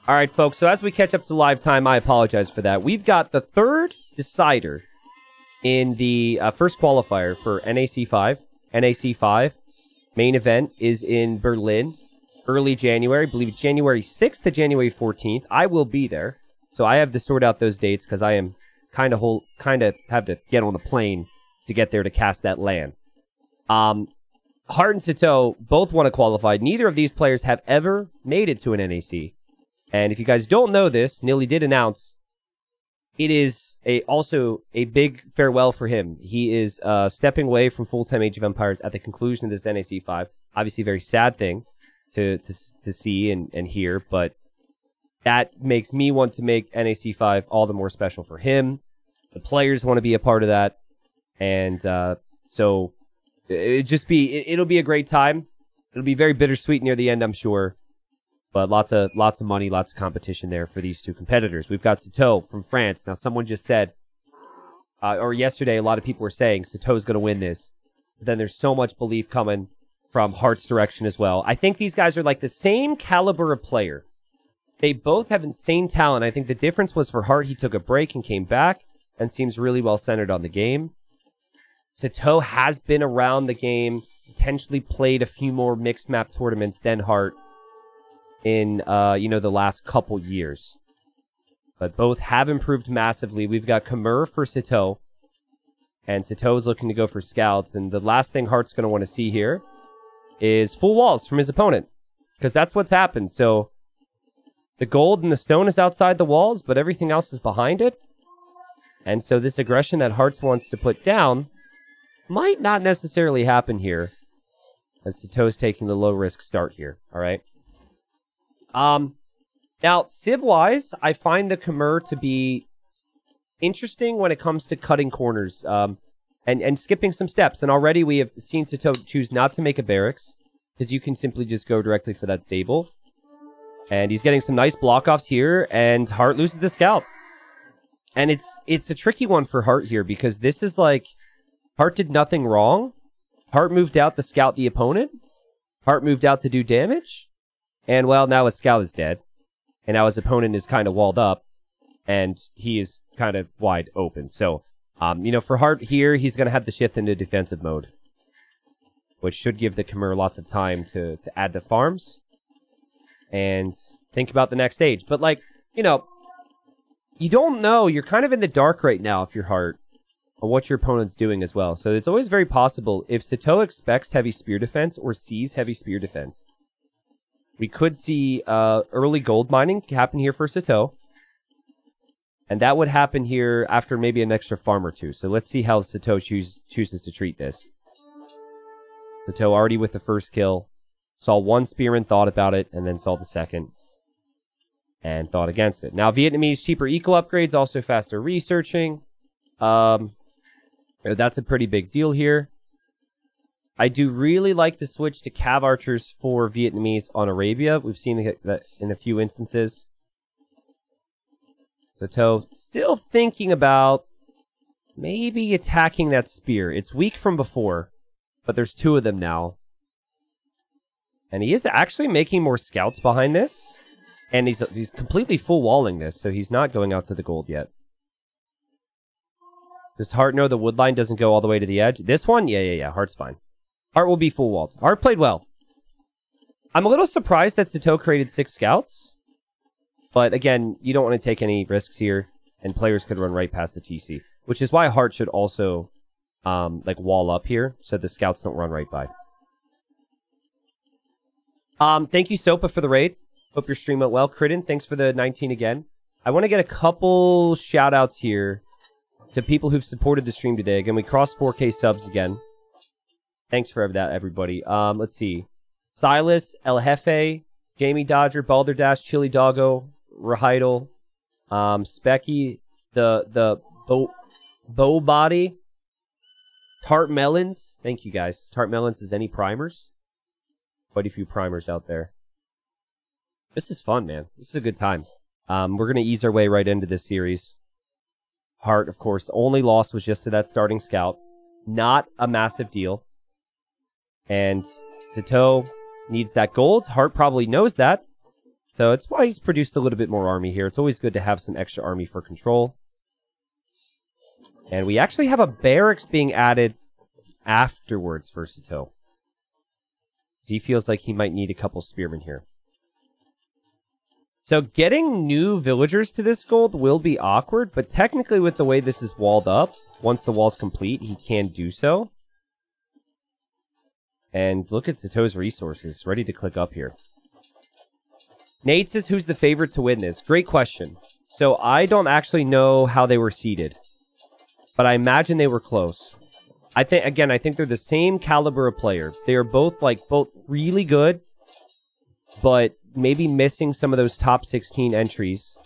All right, folks. So as we catch up to live time, I apologize for that. We've got the third decider in the first qualifier for NAC 5. NAC 5 main event is in Berlin, early January. I believe it's January 6th to January 14th. I will be there. So I have to sort out those dates because I am kind of have to get on a plane to get there to cast that LAN. Hearttt and Sitaux both want to qualify. Neither of these players have ever made it to an NAC. And if you guys don't know this, Nilly did announce it is also a big farewell for him. He is stepping away from full-time Age of Empires at the conclusion of this NAC 5. Obviously a very sad thing to see and hear, but that makes me want to make NAC 5 all the more special for him. The players want to be a part of that. And so it'll be a great time. It'll be very bittersweet near the end, I'm sure. But lots of money, lots of competition there for these two competitors. We've got Sitaux from France. Now, someone just said, or yesterday, a lot of people were saying Sitaux's going to win this. But then there's so much belief coming from Heartt's direction as well. I think these guys are like the same caliber of player. They both have insane talent. I think the difference was for Hearttt, he took a break and came back and seems really well centered on the game. Sitaux has been around the game, potentially played a few more mixed map tournaments than Heartt in, the last couple years. But both have improved massively. We've got Khmer for Sitaux, and Sitaux is looking to go for scouts. And the last thing Heartt's going to want to see here is full walls from his opponent, because that's what's happened. So the gold and the stone is outside the walls, but everything else is behind it. And so this aggression that Heartts wants to put down might not necessarily happen here, as Sitaux's taking the low-risk start here, all right? Now, civ-wise, I find the Khmer to be interesting when it comes to cutting corners and skipping some steps. And already we have seen Sitaux choose not to make a barracks, because you can simply just go directly for that stable. And he's getting some nice block-offs here, and Hearttt loses the scout. And it's a tricky one for Hearttt here, because this is like, Hearttt did nothing wrong. Hearttt moved out to scout the opponent. Hearttt moved out to do damage. And, well, now his scout is dead. And now his opponent is kind of walled up. And he is kind of wide open. So, for Hearttt here, he's going to have to shift into defensive mode, which should give the Khmer lots of time to add the farms and think about the next stage. But, you don't know. You're kind of in the dark right now if you're Hearttt on what your opponent's doing as well. So it's always very possible if Sitaux expects heavy spear defense or sees heavy spear defense. We could see early gold mining happen here for Sitaux. And that would happen here after maybe an extra farm or two. So let's see how Sitaux chooses to treat this. Sitaux already with the first kill. Saw one spear and thought about it, and then saw the second. And thought against it. Now, Vietnamese cheaper eco upgrades, also faster researching. That's a pretty big deal here. I do really like the switch to cav archers for Vietnamese on Arabia. We've seen that in a few instances. Sitaux still thinking about maybe attacking that spear. It's weak from before, but there's two of them now. And he is actually making more scouts behind this. And he's completely full walling this, so he's not going out to the gold yet. Does Hearttt know the wood line doesn't go all the way to the edge? This one? Yeah. Heartt's fine. Hearttt will be full walled. Hearttt played well. I'm a little surprised that Sitaux created 6 scouts. But again, you don't want to take any risks here. And players could run right past the TC. Which is why Hearttt should also wall up here, so the scouts don't run right by. Thank you, Sopa, for the raid. Hope your stream went well. Critton, thanks for the 19 again. I want to get a couple shout-outs here to people who've supported the stream today. Again, we crossed 4K subs again. Thanks for that, everybody. Let's see. Silas, El Jefe, Jamie Dodger, Balderdash, Chili Doggo, Rahidal, Specky, the Bow Body, Tart Melons. Thank you, guys. Tart Melons, is any primers? Quite a few primers out there. This is fun, man. This is a good time. We're going to ease our way right into this series. Hearttt, of course, only loss was just to that starting scout. Not a massive deal. And Sitaux needs that gold. Hearttt probably knows that. So it's why he's produced a little bit more army here. It's always good to have some extra army for control. And we actually have a barracks being added afterwards for Sitaux. He feels like he might need a couple spearmen here. So getting new villagers to this gold will be awkward, but technically with the way this is walled up, once the wall's complete, he can do so. And look at Sitau's resources, ready to click up here. Nate says, who's the favorite to win this? Great question. So I don't actually know how they were seeded, but I imagine they were close. I think they're the same caliber of player. They are both really good, but maybe missing some of those top 16 entries.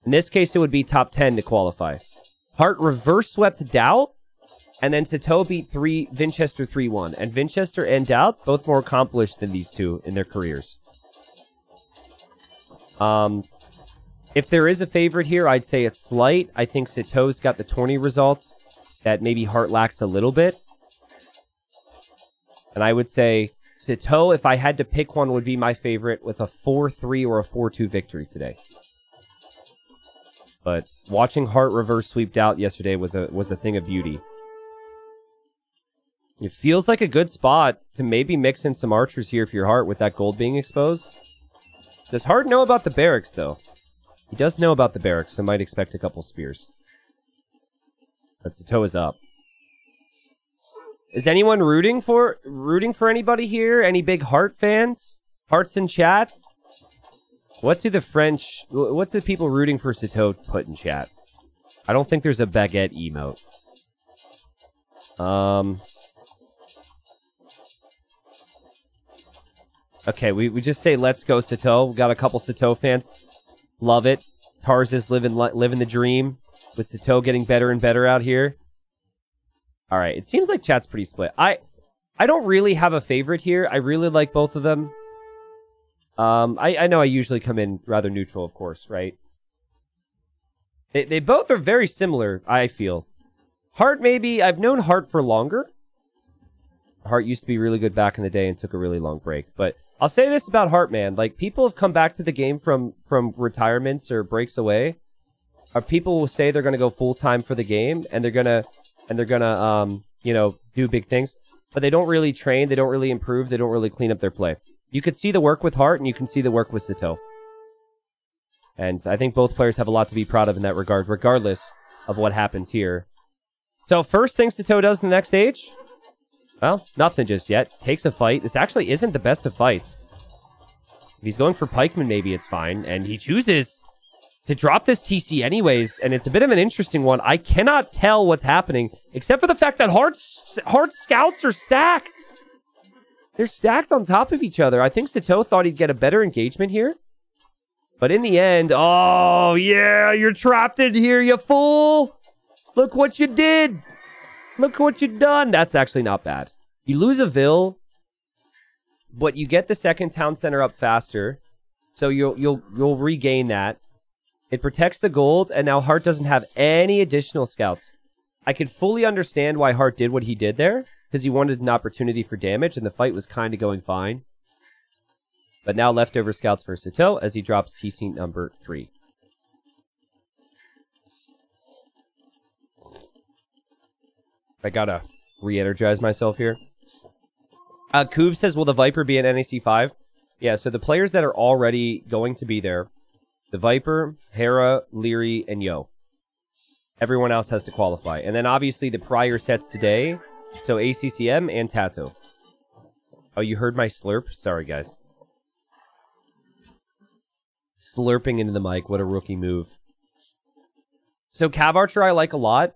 In this case, it would be top 10 to qualify. Hearttt reverse swept Doubt, and then Sitaux beat Winchester 3-1. And Winchester and Doubt, both more accomplished than these two in their careers. If there is a favorite here, I'd say it's slight. I think Sitau's got the 20 results that maybe Hearttt lacks a little bit. And I would say Sitaux, if I had to pick one, would be my favorite with a 4-3 or a 4-2 victory today. But watching Hearttt reverse sweep Doubt yesterday was a thing of beauty. It feels like a good spot to maybe mix in some archers here for your Hearttt with that gold being exposed. Does Hearttt know about the barracks, though? He does know about the barracks, so might expect a couple spears. But Sitaux is up. Is anyone rooting for anybody here? Any big Hearttt fans? Heartts in chat? What do the people rooting for Sitaux put in chat? I don't think there's a baguette emote. Okay, we just say let's go Sitaux. We got a couple Sitaux fans. Love it. Tars is living the dream with Sitaux getting better and better out here. All right, it seems like chat's pretty split. I don't really have a favorite here. I really like both of them. I know I usually come in rather neutral, of course, right? They both are very similar, I feel. Hearttt, maybe. I've known Hearttt for longer. Hearttt used to be really good back in the day and took a really long break. But I'll say this about Hearttt, man. Like, people have come back to the game from retirements or breaks away. Or people will say they're going to go full-time for the game, and they're gonna you know, do big things. But they don't really train, they don't really improve, they don't really clean up their play. You could see the work with Hearttt, and you can see the work with Sitaux. And I think both players have a lot to be proud of in that regard, regardless of what happens here. So first thing Sitaux does in the next stage? Well, nothing just yet. Takes a fight. This actually isn't the best of fights. If he's going for pikemen, maybe it's fine. And he chooses to drop this TC anyways, and it's a bit of an interesting one. I cannot tell what's happening, except for the fact that Heartt's scouts are stacked. They're stacked on top of each other. I think Sitaux thought he'd get a better engagement here. But in the end, oh, yeah, you're trapped in here, you fool. Look what you did. Look what you done. That's actually not bad. You lose a Ville, but you get the second town center up faster. So you'll regain that. It protects the gold, and now Hearttt doesn't have any additional scouts. I could fully understand why Hearttt did what he did there, because he wanted an opportunity for damage, and the fight was kind of going fine. But now leftover scouts for Sitaux as he drops TC number 3. I gotta re-energize myself here. Coob says, will the Viper be in NAC 5? Yeah, so the players that are already going to be there, the Viper, Hera, Leary, and Yo. Everyone else has to qualify. And then obviously the prior sets today, so ACCM and Tato. Oh, you heard my slurp? Sorry, guys. Slurping into the mic, what a rookie move. So Cav Archer I like a lot.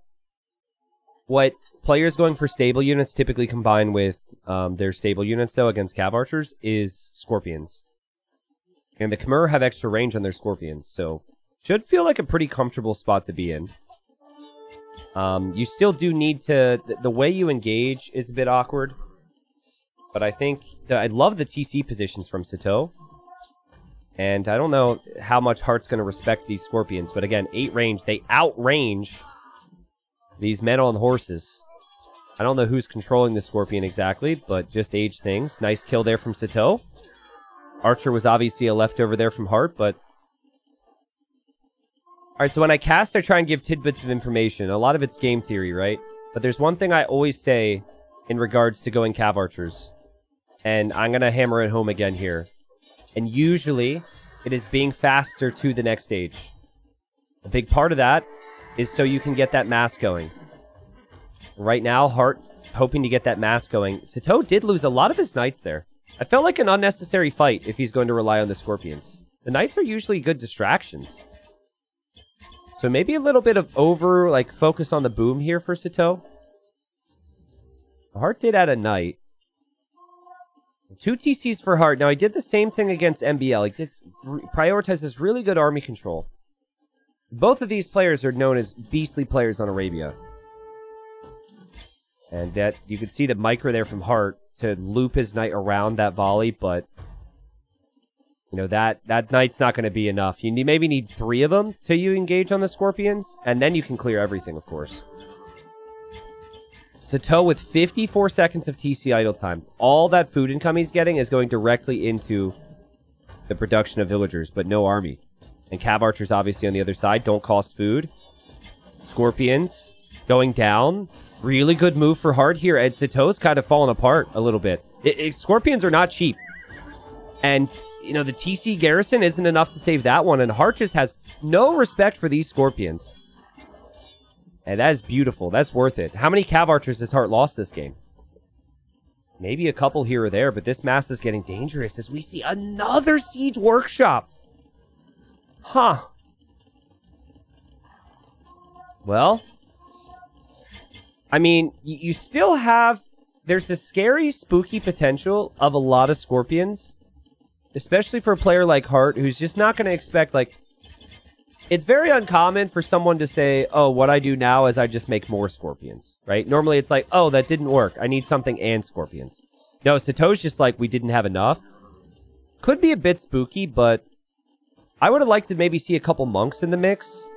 What players going for stable units typically combine with their stable units, though, against Cav Archers is Scorpions. And the Khmer have extra range on their Scorpions, so should feel like a pretty comfortable spot to be in. You still do need to... The way you engage is a bit awkward, but I think... I love the TC positions from Sitaux. And I don't know how much Heartt's going to respect these Scorpions, but again, 8 range. They outrange these men on horses. I don't know who's controlling the Scorpion exactly, but just age things. Nice kill there from Sitaux. Archer was obviously a leftover there from Hearttt, but... Alright, so when I cast, I try and give tidbits of information. A lot of it's game theory, right? But there's one thing I always say in regards to going Cav Archers. And I'm going to hammer it home again here. And usually, it is being faster to the next stage. A big part of that is so you can get that mass going. Right now, Hearttt hoping to get that mass going. Sitaux did lose a lot of his Knights there. I felt like an unnecessary fight if he's going to rely on the Scorpions. The Knights are usually good distractions. So maybe a little bit of focus on the boom here for Sitaux. Hearttt did add a Knight. 2 TCs for Hearttt. Now, he did the same thing against MBL. He prioritizes really good army control. Both of these players are known as beastly players on Arabia. And that you could see the micro there from Hearttt to loop his Knight around that volley, but... You know, that Knight's not going to be enough. You maybe need 3 of them till you engage on the Scorpions, and then you can clear everything, of course. Sitaux with 54 seconds of TC idle time. All that food income he's getting is going directly into the production of villagers, but no army. And Cav Archers, obviously, on the other side, don't cost food. Scorpions going down. Really good move for Hearttt here, and Sitau's kind of fallen apart a little bit. Scorpions are not cheap. And... You know, the TC garrison isn't enough to save that one, and Hearttt just has no respect for these Scorpions. And that is beautiful. That's worth it. How many Cav Archers has Hearttt lost this game? Maybe a couple here or there, but this mass is getting dangerous as we see another Siege Workshop. Huh. Well, I mean, you still have... There's a scary, spooky potential of a lot of Scorpions. Especially for a player like Hearttt, who's just not going to expect, like... It's very uncommon for someone to say, oh, what I do now is I just make more Scorpions, right? Normally it's like, oh, that didn't work. I need something and Scorpions. No, Sitau's just like, we didn't have enough. Could be a bit spooky, but... I would have liked to maybe see a couple monks in the mix.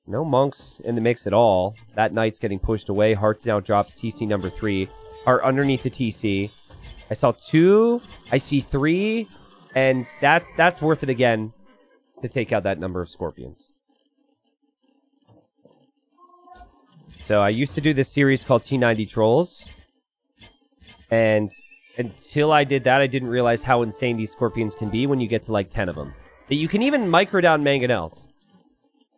No monks in the mix at all. That Knight's getting pushed away. Hearttt now drops TC number 3. Hearttt underneath the TC. I saw 2, I see 3, and that's worth it again to take out that number of Scorpions. So I used to do this series called T90 Trolls, and until I did that, I didn't realize how insane these Scorpions can be when you get to like 10 of them. That you can even micro down mangonels.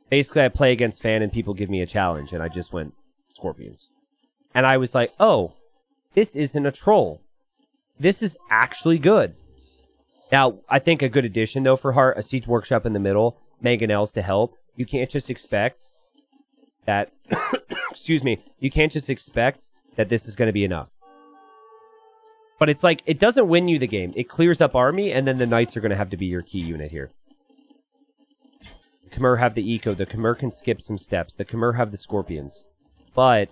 Basically, I play against Fan and people give me a challenge, and I just went Scorpions. And I was like, oh, this isn't a troll. This is actually good. Now, I think a good addition, though, for Hearttt, a Siege Workshop in the middle, mangonels to help. You can't just expect that... excuse me. You can't just expect that this is going to be enough. But it's like, it doesn't win you the game. It clears up army, and then the Knights are going to have to be your key unit here. The Khmer have the Eco. The Khmer can skip some steps. The Khmer have the Scorpions. But...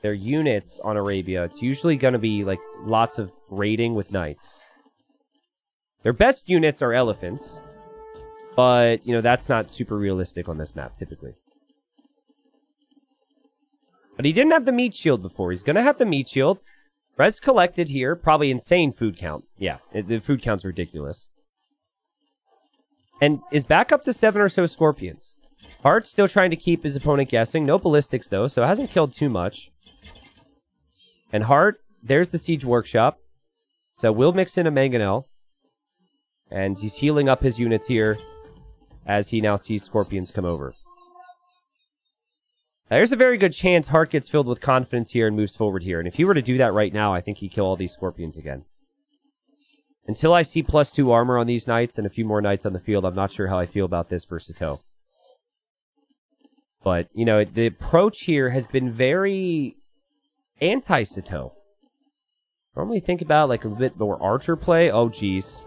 their units on Arabia, it's usually going to be, like, lots of raiding with Knights. Their best units are Elephants. But, you know, that's not super realistic on this map, typically. But he didn't have the meat shield before. He's going to have the meat shield. Res collected here. Probably insane food count. Yeah, the food count's ridiculous. And is back up to 7 or so Scorpions. Heartt's still trying to keep his opponent guessing. No ballistics, though, so hasn't killed too much. And Hearttt, there's the Siege Workshop. So we'll mix in a Mangonel. And he's healing up his units here as he now sees Scorpions come over. Now, there's a very good chance Hearttt gets filled with confidence here and moves forward here. And if he were to do that right now, I think he'd kill all these Scorpions again. Until I see +2 armor on these Knights and a few more Knights on the field, I'm not sure how I feel about this for Sitaux. But, you know, the approach here has been very anti-Sitaux. Normally think about, like, a bit more archer play. Oh, geez.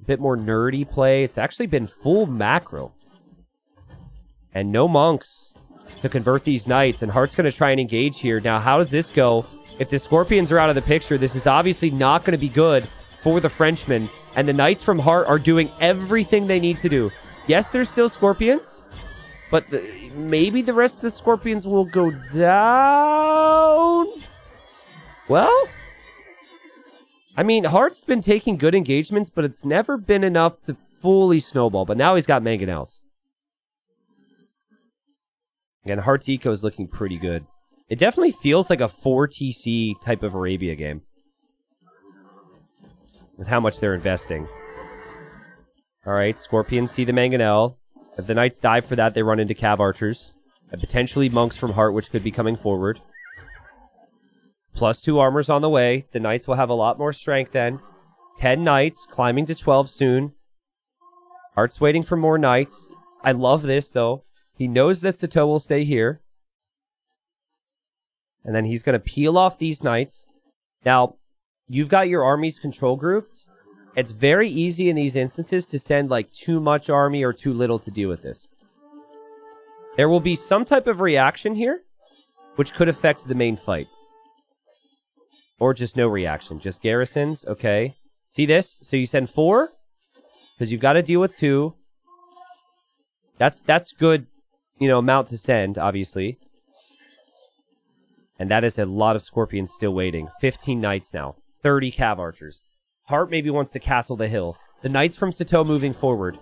A bit more nerdy play. It's actually been full macro. And no monks to convert these Knights. And Heartt's going to try and engage here. Now, how does this go? If the Scorpions are out of the picture, this is obviously not going to be good for the Frenchmen. And the Knights from Hearttt are doing everything they need to do. Yes, there's still Scorpions. But maybe the rest of the Scorpions will go down? Well, I mean, Heartt's been taking good engagements, but it's never been enough to fully snowball. But now he's got mangonels. Again, Heartt's eco is looking pretty good. It definitely feels like a 4 TC type of Arabia game. With how much they're investing. Alright, Scorpions see the mangonel. If the Knights dive for that, they run into Cav Archers. And potentially Monks from Heartt, which could be coming forward. +2 armors on the way. The Knights will have a lot more strength then. 10 Knights, climbing to 12 soon. Heartt's waiting for more Knights. I love this, though. He knows that Sitaux will stay here. And then he's going to peel off these Knights. Now, you've got your armies control grouped. It's very easy in these instances to send, like, too much army or too little to deal with this. There will be some type of reaction here, which could affect the main fight. Or just no reaction. Just garrisons. Okay. See this? So you send 4. Because you've got to deal with 2. That's good, you know, amount to send, obviously. And that is a lot of Scorpions still waiting. 15 Knights now. 30 Cav Archers. Heartt maybe wants to castle the hill. The Knights from Sitaux moving forward.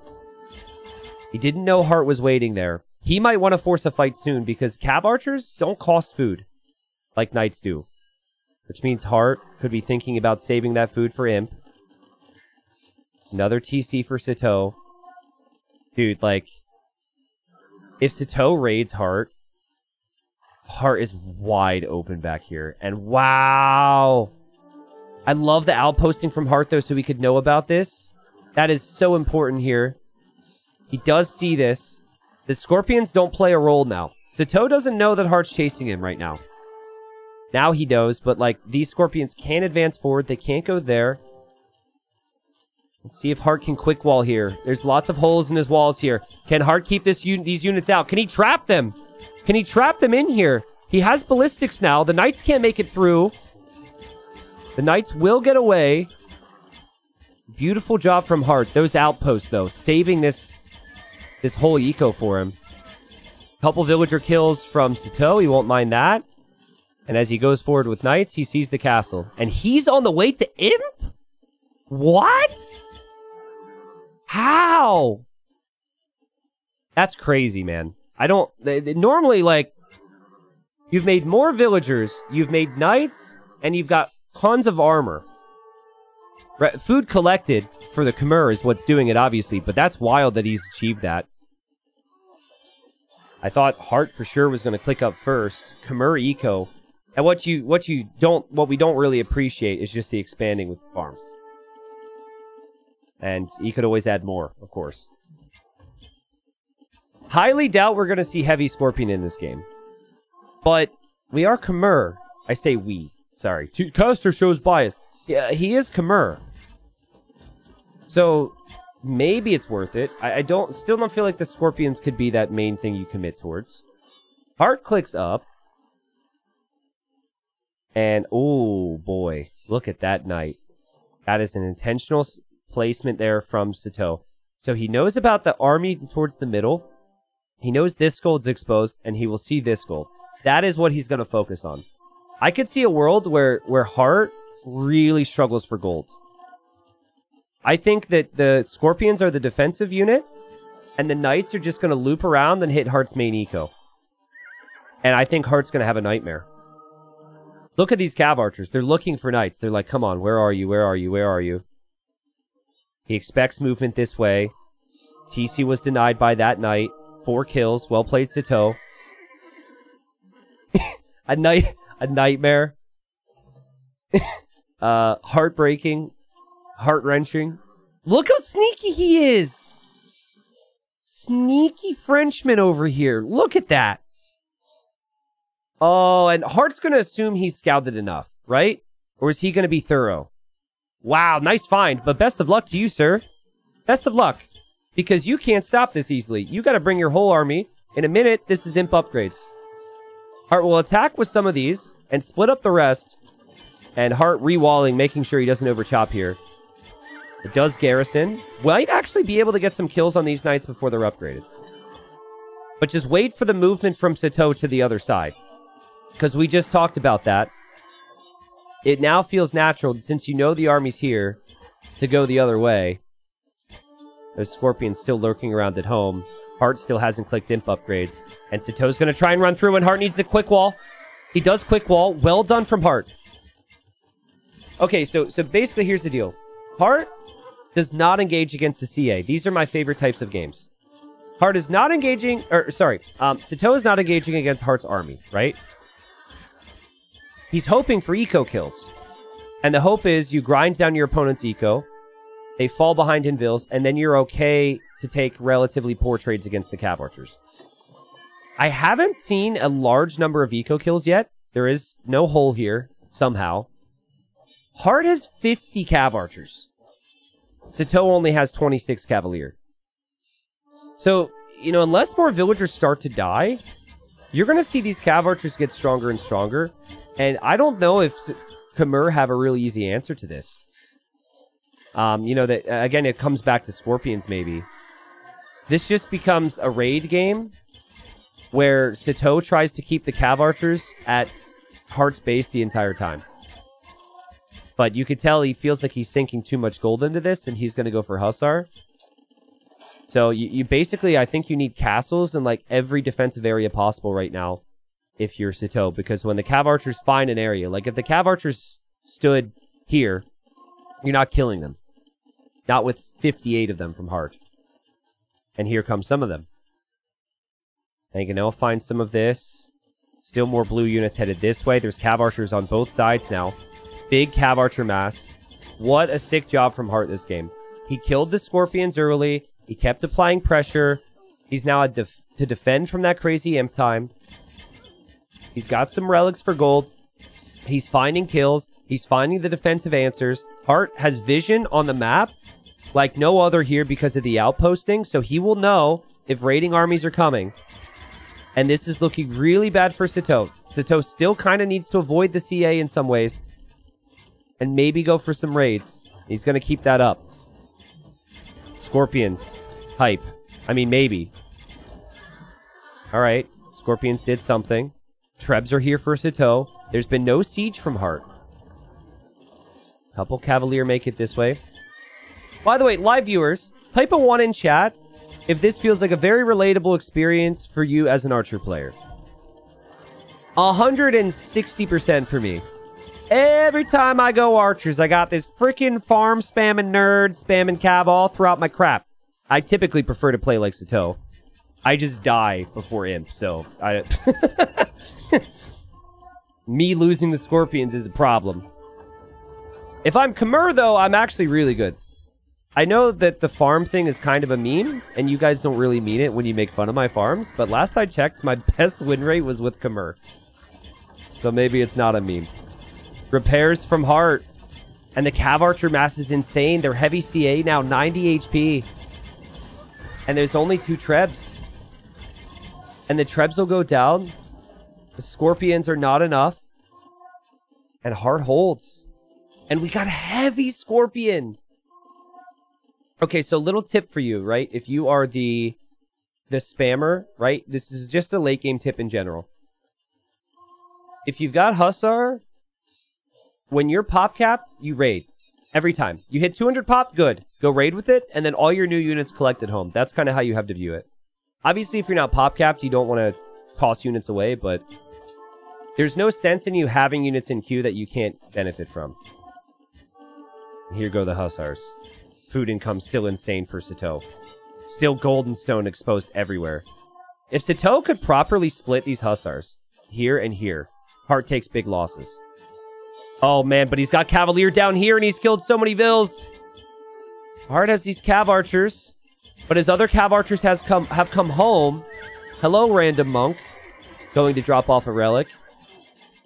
He didn't know Heartt was waiting there. He might want to force a fight soon because Cav Archers don't cost food like Knights do. Which means Heartt could be thinking about saving that food for Imp. Another TC for Sitaux. Dude, like, if Sitaux raids Heartt, Heartt is wide open back here. And wow! I love the outposting from Heartt, though, so we could know about this. That is so important here. He does see this. The Scorpions don't play a role now. Sitaux doesn't know that Heartt's chasing him right now. Now he knows, but, like, these Scorpions can't advance forward. They can't go there. Let's see if Heartt can quick wall here. There's lots of holes in his walls here. Can Heartt keep these units out? Can he trap them? Can he trap them in here? He has ballistics now. The Knights can't make it through. The Knights will get away. Beautiful job from Heartt. Those outposts, though, saving this whole eco for him. Couple villager kills from Sitaux. He won't mind that. And as he goes forward with Knights, he sees the castle. And he's on the way to Imp? What? How? That's crazy, man. I don't... Normally, like, you've made more villagers, you've made Knights, and you've got tons of armor. Food collected for the Khmer is what's doing it, obviously, but that's wild that he's achieved that. I thought Heartt for sure was going to click up first. Khmer eco. And what we don't really appreciate is just the expanding with farms. And he could always add more, of course. Highly doubt we're going to see heavy Scorpion in this game. But we are Khmer. I say we. Sorry. Caster shows bias. Yeah, he is Khmer. So maybe it's worth it. I still don't feel like the Scorpions could be that main thing you commit towards. Heartt clicks up. And, oh boy, look at that Knight. That is an intentional placement there from Sitaux. So he knows about the army towards the middle. He knows this gold's exposed, and he will see this gold. That is what he's going to focus on. I could see a world where Heartt really struggles for gold. I think that the Scorpions are the defensive unit, and the Knights are just going to loop around and hit Heartt's main eco. And I think Heartt's going to have a nightmare. Look at these Cav Archers. They're looking for Knights. They're like, come on, where are you? Where are you? Where are you? He expects movement this way. TC was denied by that Knight. 4 kills. Well played, Sitaux. a nightmare. Heartbreaking. Heart-wrenching. Look how sneaky he is! Sneaky Frenchman over here. Look at that. Oh, and Heartt's going to assume he's scouted enough, right? Or is he going to be thorough? Wow, nice find, but best of luck to you, sir. Best of luck. Because you can't stop this easily. You got to bring your whole army. In a minute, this is Imp upgrades. Heartt will attack with some of these and split up the rest. And Heartt rewalling, making sure he doesn't overchop here. It does garrison. Might actually be able to get some kills on these Knights before they're upgraded. But just wait for the movement from Sitaux to the other side. Because we just talked about that. it now feels natural, since you know the army's here, to go the other way. There's Scorpions still lurking around at home. Hearttt still hasn't clicked imp upgrades. And Sitaux's going to try and run through, and Hearttt needs the quick wall. He does quick wall. Well done from Hearttt. Okay, so basically here's the deal. Hearttt does not engage against the CA. These are my favorite types of games. Hearttt is not engaging, or sorry, Sitaux is not engaging against Heartt's army, right? He's hoping for eco kills. And the hope is you grind down your opponent's eco, they fall behind in vills, and then you're okay to take relatively poor trades against the Cav Archers. I haven't seen a large number of eco kills yet. There is no hole here, somehow. Hearttt has 50 Cav Archers. Sitaux only has 26 Cavalier. So, you know, unless more villagers start to die, you're going to see these Cav Archers get stronger and stronger. And I don't know if Khmer have a really easy answer to this. You know, that again, it comes back to Scorpions, maybe. This just becomes a raid game where Sitaux tries to keep the Cav Archers at Heartt's base the entire time. But you could tell he feels like he's sinking too much gold into this, and he's going to go for Hussar. So you basically, I think you need castles in like every defensive area possible right now if you're Sitaux, because when the Cav Archers find an area, like if the Cav Archers stood here, you're not killing them. Not with 58 of them from Hearttt. And here come some of them. And you can now find some of this. Still more blue units headed this way. There's Cav Archers on both sides now. Big Cav Archer mass. What a sick job from Hearttt this game. He killed the Scorpions early. He kept applying pressure. He's now to defend from that crazy imp time. He's got some relics for gold. He's finding kills. He's finding the defensive answers. Hearttt has vision on the map like no other here because of the outposting. So he will know if raiding armies are coming. And this is looking really bad for Sitaux. Sitaux still kind of needs to avoid the CA in some ways. And maybe go for some raids. He's going to keep that up. Scorpions. Hype. I mean, maybe. Alright. Scorpions did something. Trebs are here for Sitaux. There's been no siege from Hearttt. Couple Cavalier make it this way. By the way, live viewers, type a 1 in chat if this feels like a very relatable experience for you as an Archer player. 160% for me. Every time I go Archers, I got this freaking farm spamming nerd, spamming Cav all throughout my crap. I typically prefer to play like Sitaux. I just die before Imp, so I... Me losing the Scorpions is a problem. If I'm Khmer, though, I'm actually really good. I know that the farm thing is kind of a meme, and you guys don't really mean it when you make fun of my farms, but last I checked, my best win rate was with Khmer. So maybe it's not a meme. Repairs from Hearttt. And the Cav Archer mass is insane. They're heavy CA now, 90 HP. And there's only 2 Trebs. And the Trebs will go down. The Scorpions are not enough. And Hearttt holds. And we got a heavy Scorpion. Okay, so little tip for you, right? If you are the spammer, right? This is just a late game tip in general. If you've got Hussar, when you're pop capped, you raid. Every time. You hit 200 pop, good. Go raid with it, and then all your new units collect at home. That's kind of how you have to view it. Obviously, if you're not pop capped, you don't want to toss units away, but there's no sense in you having units in queue that you can't benefit from. Here go the Hussars. Food income still insane for Sitaux. Still gold and stone exposed everywhere. If Sitaux could properly split these Hussars, here and here, Hearttt takes big losses. Oh man, but he's got Cavalier down here and he's killed so many vills. Hearttt has these Cav Archers, but his other Cav Archers have come home. Hello, random monk. Going to drop off a relic.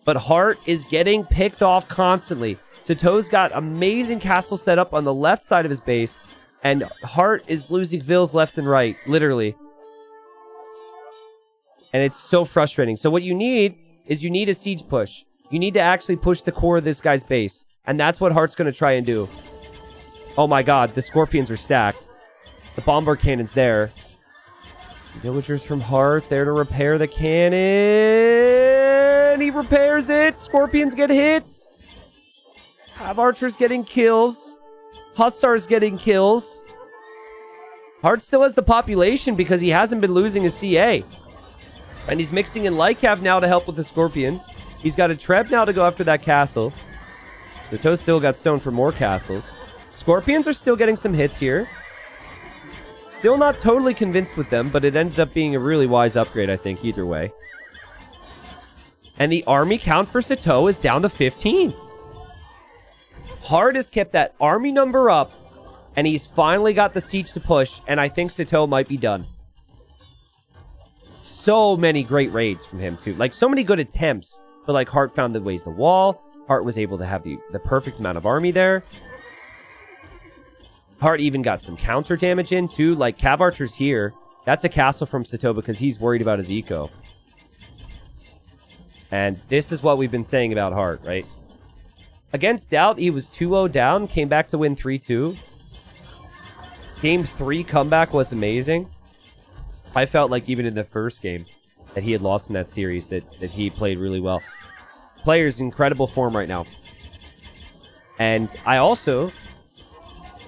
But Hearttt is getting picked off constantly. Sitaux's got amazing castle set up on the left side of his base, and Hearttt is losing vills left and right, literally. And it's so frustrating. So what you need is you need a siege push. You need to actually push the core of this guy's base, and that's what Heartt's going to try and do. Oh my god, the Scorpions are stacked. The bombard cannon's there. Villagers from Hearttt there to repair the cannon. He repairs it. Scorpions get hits. Cav Archer's getting kills. Hussar's getting kills. Hearttt still has the population because he hasn't been losing his CA. And he's mixing in Light Cav now to help with the Scorpions. He's got a Treb now to go after that castle. Sitaux still got stoned for more castles. Scorpions are still getting some hits here. Still not totally convinced with them, but it ended up being a really wise upgrade, I think, either way. And the army count for Sitaux is down to 15. Hearttt has kept that army number up, and he's finally got the siege to push, and I think Sitaux might be done. So many great raids from him, too. Like, so many good attempts, but, like, Hearttt found the ways to wall. Hearttt was able to have the perfect amount of army there. Hearttt even got some counter damage in, too. Like, Cav Archer's here. That's a castle from Sitaux because he's worried about his eco. And this is what we've been saying about Hearttt, right? Against Doubt, he was 2-0 down, came back to win 3-2. Game 3 comeback was amazing. I felt like even in the first game that he had lost in that series, that he played really well. Player's in incredible form right now. And I also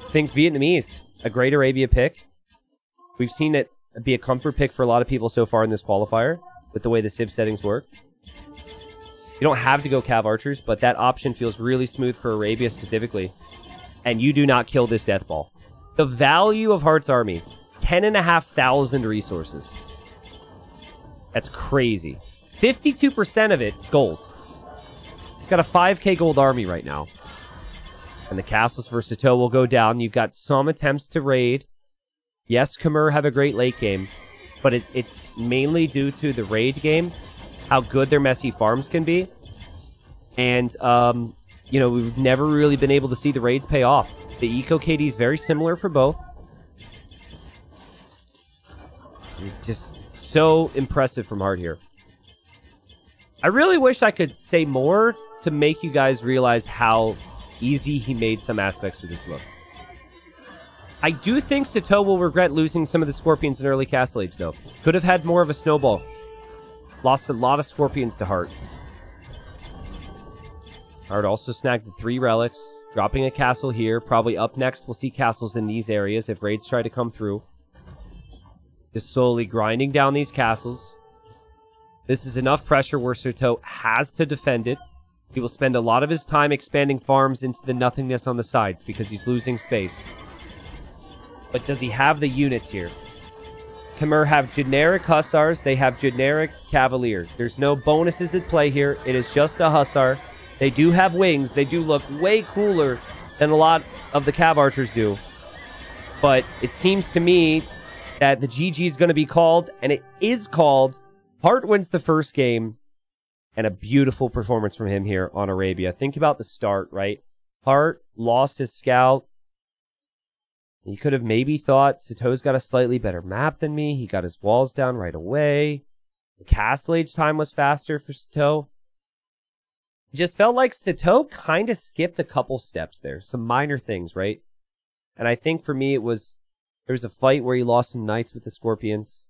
think Vietnamese, a great Arabia pick. We've seen it be a comfort pick for a lot of people so far in this qualifier with the way the Civ settings work. You don't have to go Cav Archers, but that option feels really smooth for Arabia specifically. And you do not kill this death ball. The value of Heartt's army, 10,500 resources. That's crazy. 52% of it's gold. He's got a 5k gold army right now. And the castles for Sitaux will go down. You've got some attempts to raid. Yes, Khmer have a great late game, but it's mainly due to the raid game, how good their messy farms can be. And, you know, we've never really been able to see the raids pay off. The Eco KD is very similar for both. Just so impressive from Hearttt here. I really wish I could say more to make you guys realize how easy he made some aspects of this look. I do think Sitaux will regret losing some of the Scorpions in early Castle Age, though. Could have had more of a snowball. Lost a lot of Scorpions to Hearttt. Hearttt also snagged the 3 relics, dropping a castle here. Probably up next, we'll see castles in these areas if raids try to come through. Just slowly grinding down these castles. This is enough pressure where Sitaux has to defend it. He will spend a lot of his time expanding farms into the nothingness on the sides because he's losing space. But does he have the units here? Khmer have generic Hussars. They have generic Cavalier. There's no bonuses at play here. It is just a Hussar. They do have wings. They do look way cooler than a lot of the Cav Archers do. But it seems to me that the GG is going to be called, and it is called. Hearttt wins the first game. And a beautiful performance from him here on Arabia. Think about the start, right? Hearttt lost his scout. You could have maybe thought Sitau's got a slightly better map than me. He got his walls down right away. The Castle Age time was faster for Sitaux. It just felt like Sitaux kind of skipped a couple steps there. Some minor things, right? And I think for me, there was a fight where he lost some knights with the Scorpions.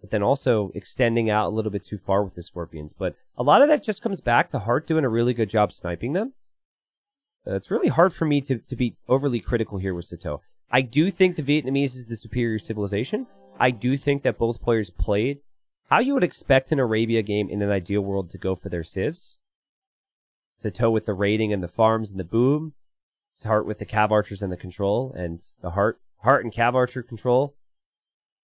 But then also extending out a little bit too far with the Scorpions. But a lot of that just comes back to Hearttt doing a really good job sniping them. It's really hard for me to be overly critical here with Sitaux. I do think the Vietnamese is the superior civilization. I do think that both players played how you would expect an Arabia game in an ideal world to go for their civs. Sitaux with the raiding and the farms and the boom. Hearttt with the Cav Archers and the control. And the Hearttt and Cav Archer control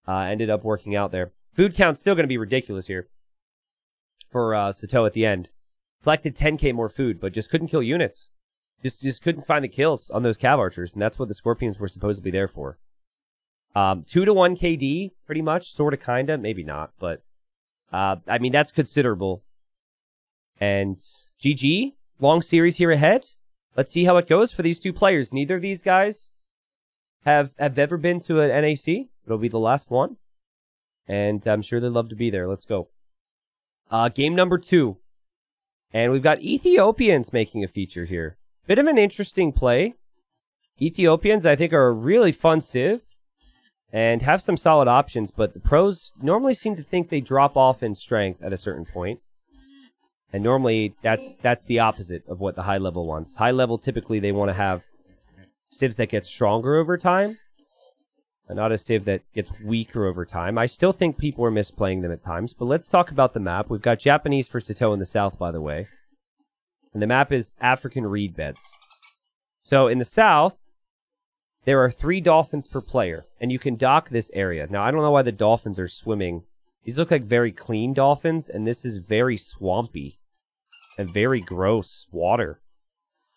ended up working out there. Food count's still going to be ridiculous here for Sitaux at the end. Collected 10k more food, but just couldn't kill units. Just couldn't find the kills on those Cav Archers, and that's what the Scorpions were supposedly there for. 2-to-1 KD, pretty much, sort of, kind of, maybe not, but I mean, that's considerable. And GG, long series here ahead. Let's see how it goes for these two players. Neither of these guys have ever been to an NAC. It'll be the last one. And I'm sure they'd love to be there. Let's go. Game number 2. And we've got Ethiopians making a feature here. Bit of an interesting play. Ethiopians, I think, are a really fun civ. And have some solid options. But the pros normally seem to think they drop off in strength at a certain point. And normally, that's the opposite of what the high level wants. High level, typically, they want to have civs that get stronger over time, and not a civ that gets weaker over time. I still think people are misplaying them at times, but let's talk about the map. We've got Japanese for Sitaux in the south, by the way. And the map is African reed beds. So in the south, there are 3 dolphins per player, and you can dock this area. Now, I don't know why the dolphins are swimming. These look like very clean dolphins, and this is very swampy and very gross water.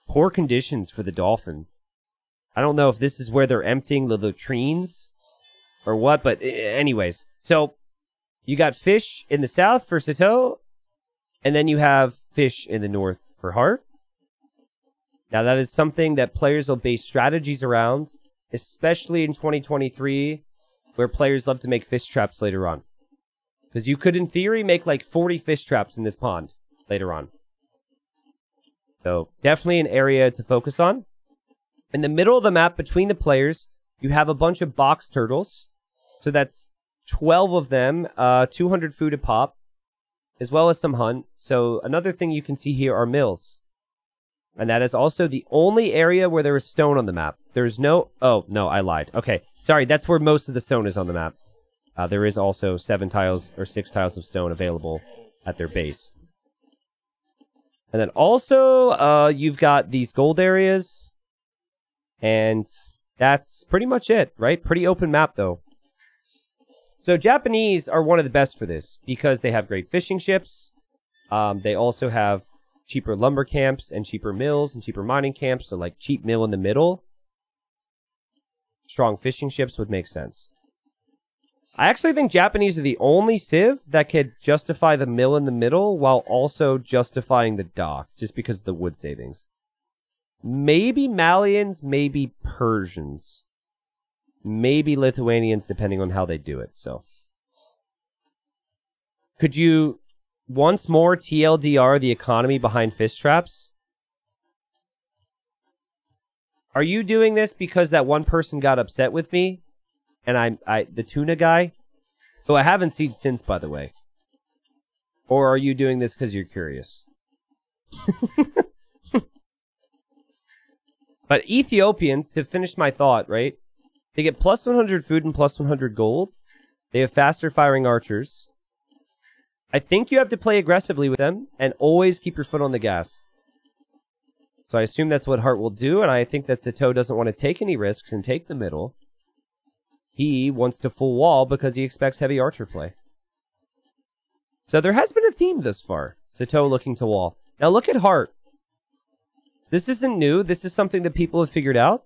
Poor conditions for the dolphin. I don't know if this is where they're emptying the latrines or what, but anyways. So, you got fish in the south for Sitaux, and then you have fish in the north for Hearttt. Now, that is something that players will base strategies around, especially in 2023, where players love to make fish traps later on. Because you could, in theory, make like 40 fish traps in this pond later on. So, definitely an area to focus on. In the middle of the map, between the players, you have a bunch of box turtles. So that's 12 of them, 200 food a pop, as well as some hunt. So another thing you can see here are mills. And that is also the only area where there is stone on the map. There's no... Oh, no, I lied. Okay, sorry, that's where most of the stone is on the map. There is also 7 tiles or 6 tiles of stone available at their base. And then also, you've got these gold areas. And that's pretty much it, right? Pretty open map, though. So Japanese are one of the best for this because they have great fishing ships. They also have cheaper lumber camps and cheaper mills and cheaper mining camps. So like cheap mill in the middle. Strong fishing ships would make sense. I actually think Japanese are the only civ that could justify the mill in the middle while also justifying the dock, just because of the wood savings. Maybe Malians, maybe Persians. Maybe Lithuanians, depending on how they do it, so. Could you once more TLDR the economy behind fish traps? Are you doing this because that one person got upset with me? And the tuna guy? Who I haven't seen since, by the way. Or are you doing this because you're curious? But Ethiopians, to finish my thought, right? They get plus 100 food and plus 100 gold. They have faster firing archers. I think you have to play aggressively with them and always keep your foot on the gas. So I assume that's what Hearttt will do, and I think that Sitaux doesn't want to take any risks and take the middle. He wants to full wall because he expects heavy archer play. So there has been a theme thus far. Sitaux looking to wall. Now look at Hearttt. This isn't new. This is something that people have figured out.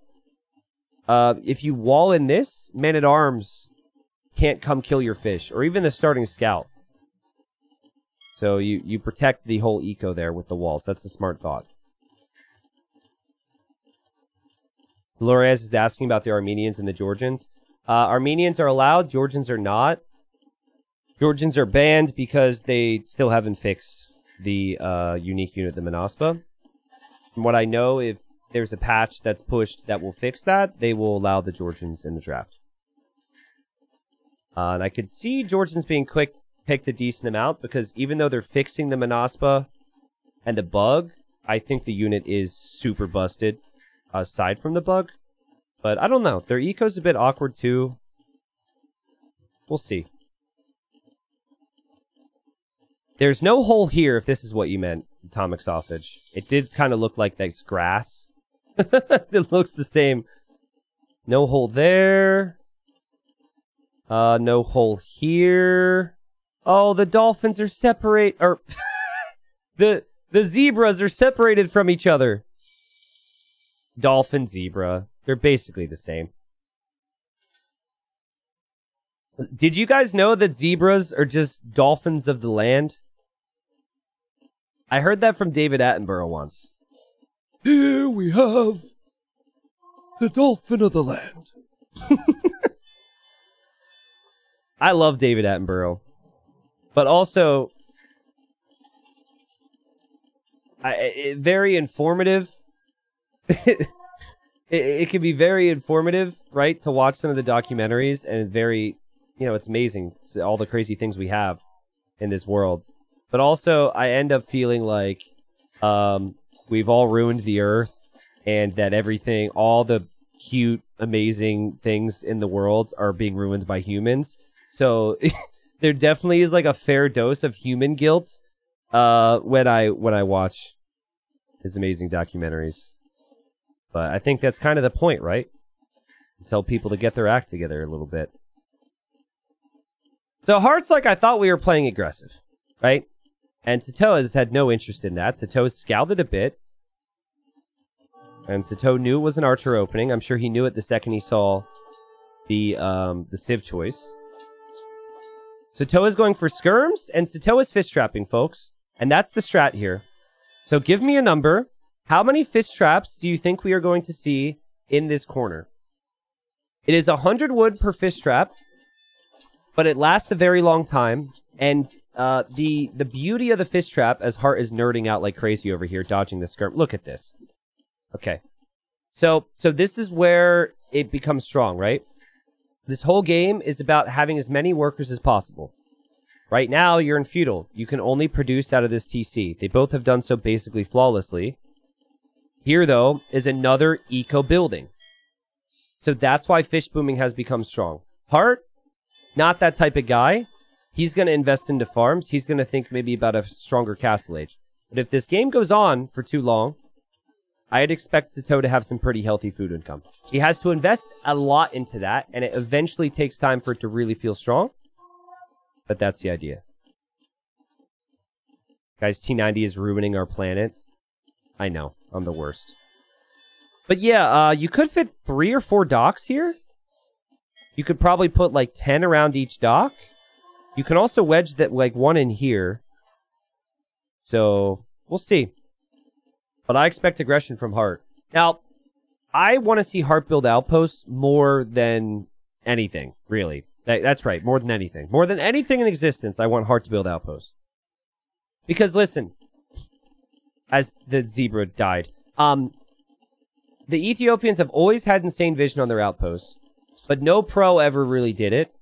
If you wall in this, man-at-arms can't come kill your fish, or even the starting scout. So you protect the whole eco there with the walls. That's a smart thought. Lorez is asking about the Armenians and the Georgians. Armenians are allowed. Georgians are not. Georgians are banned because they still haven't fixed the unique unit, the Manaspa. From what I know, if there's a patch that's pushed that will fix that, they will allow the Georgians in the draft. And I could see Georgians being picked a decent amount because even though they're fixing the Manaspa and the bug, I think the unit is super busted aside from the bug. But I don't know. Their eco's a bit awkward too. We'll see. There's no hole here if this is what you meant, Atomic Sausage. It did kind of look like that's grass. It looks the same. No hole there. No hole here. Oh, the dolphins are separate, or the zebras are separated from each other. Dolphin, zebra. They're basically the same. Did you guys know that zebras are just dolphins of the land? I heard that from David Attenborough once. Here we have the dolphin of the land. I love David Attenborough. But also, very informative. It can be very informative, right, to watch some of the documentaries, and very, you know, it's amazing. It's all the crazy things we have in this world. But also, I end up feeling like we've all ruined the Earth, and that everything, all the cute, amazing things in the world are being ruined by humans. So there definitely is like a fair dose of human guilt when I watch his amazing documentaries. But I think that's kind of the point, right? Tell people to get their act together a little bit. So Heartt's like, I thought we were playing aggressive, right? And Sitaux has had no interest in that. Sitaux scowled it a bit. And Sitaux knew it was an archer opening. I'm sure he knew it the second he saw the Civ choice. Sitaux is going for skirms, and Sitaux is fish trapping, folks. And that's the strat here. So give me a number. How many fish traps do you think we are going to see in this corner? It is 100 wood per fish trap, but it lasts a very long time. And the beauty of the fish trap, as Heartt is nerding out like crazy over here, dodging the skirm. Look at this. Okay. So this is where it becomes strong, right? This whole game is about having as many workers as possible. Right now, you're in feudal. You can only produce out of this TC. They both have done so basically flawlessly. Here, though, is another eco building. So that's why fish booming has become strong. Heartt, not that type of guy. He's going to invest into farms. He's going to think maybe about a stronger castle age. But if this game goes on for too long, I'd expect Sitaux to have some pretty healthy food income. He has to invest a lot into that, and it eventually takes time for it to really feel strong. But that's the idea. Guys, T90 is ruining our planet. I know, I'm the worst. But yeah, you could fit 3 or 4 docks here. You could probably put like 10 around each dock. You can also wedge that like 1 in here. So, we'll see. But I expect aggression from Heartt. Now, I want to see Heartt build outposts more than anything, really. That's right, more than anything. More than anything in existence, I want Heartt to build outposts. Because, listen, as the zebra died, the Ethiopians have always had insane vision on their outposts, but no pro ever really did it.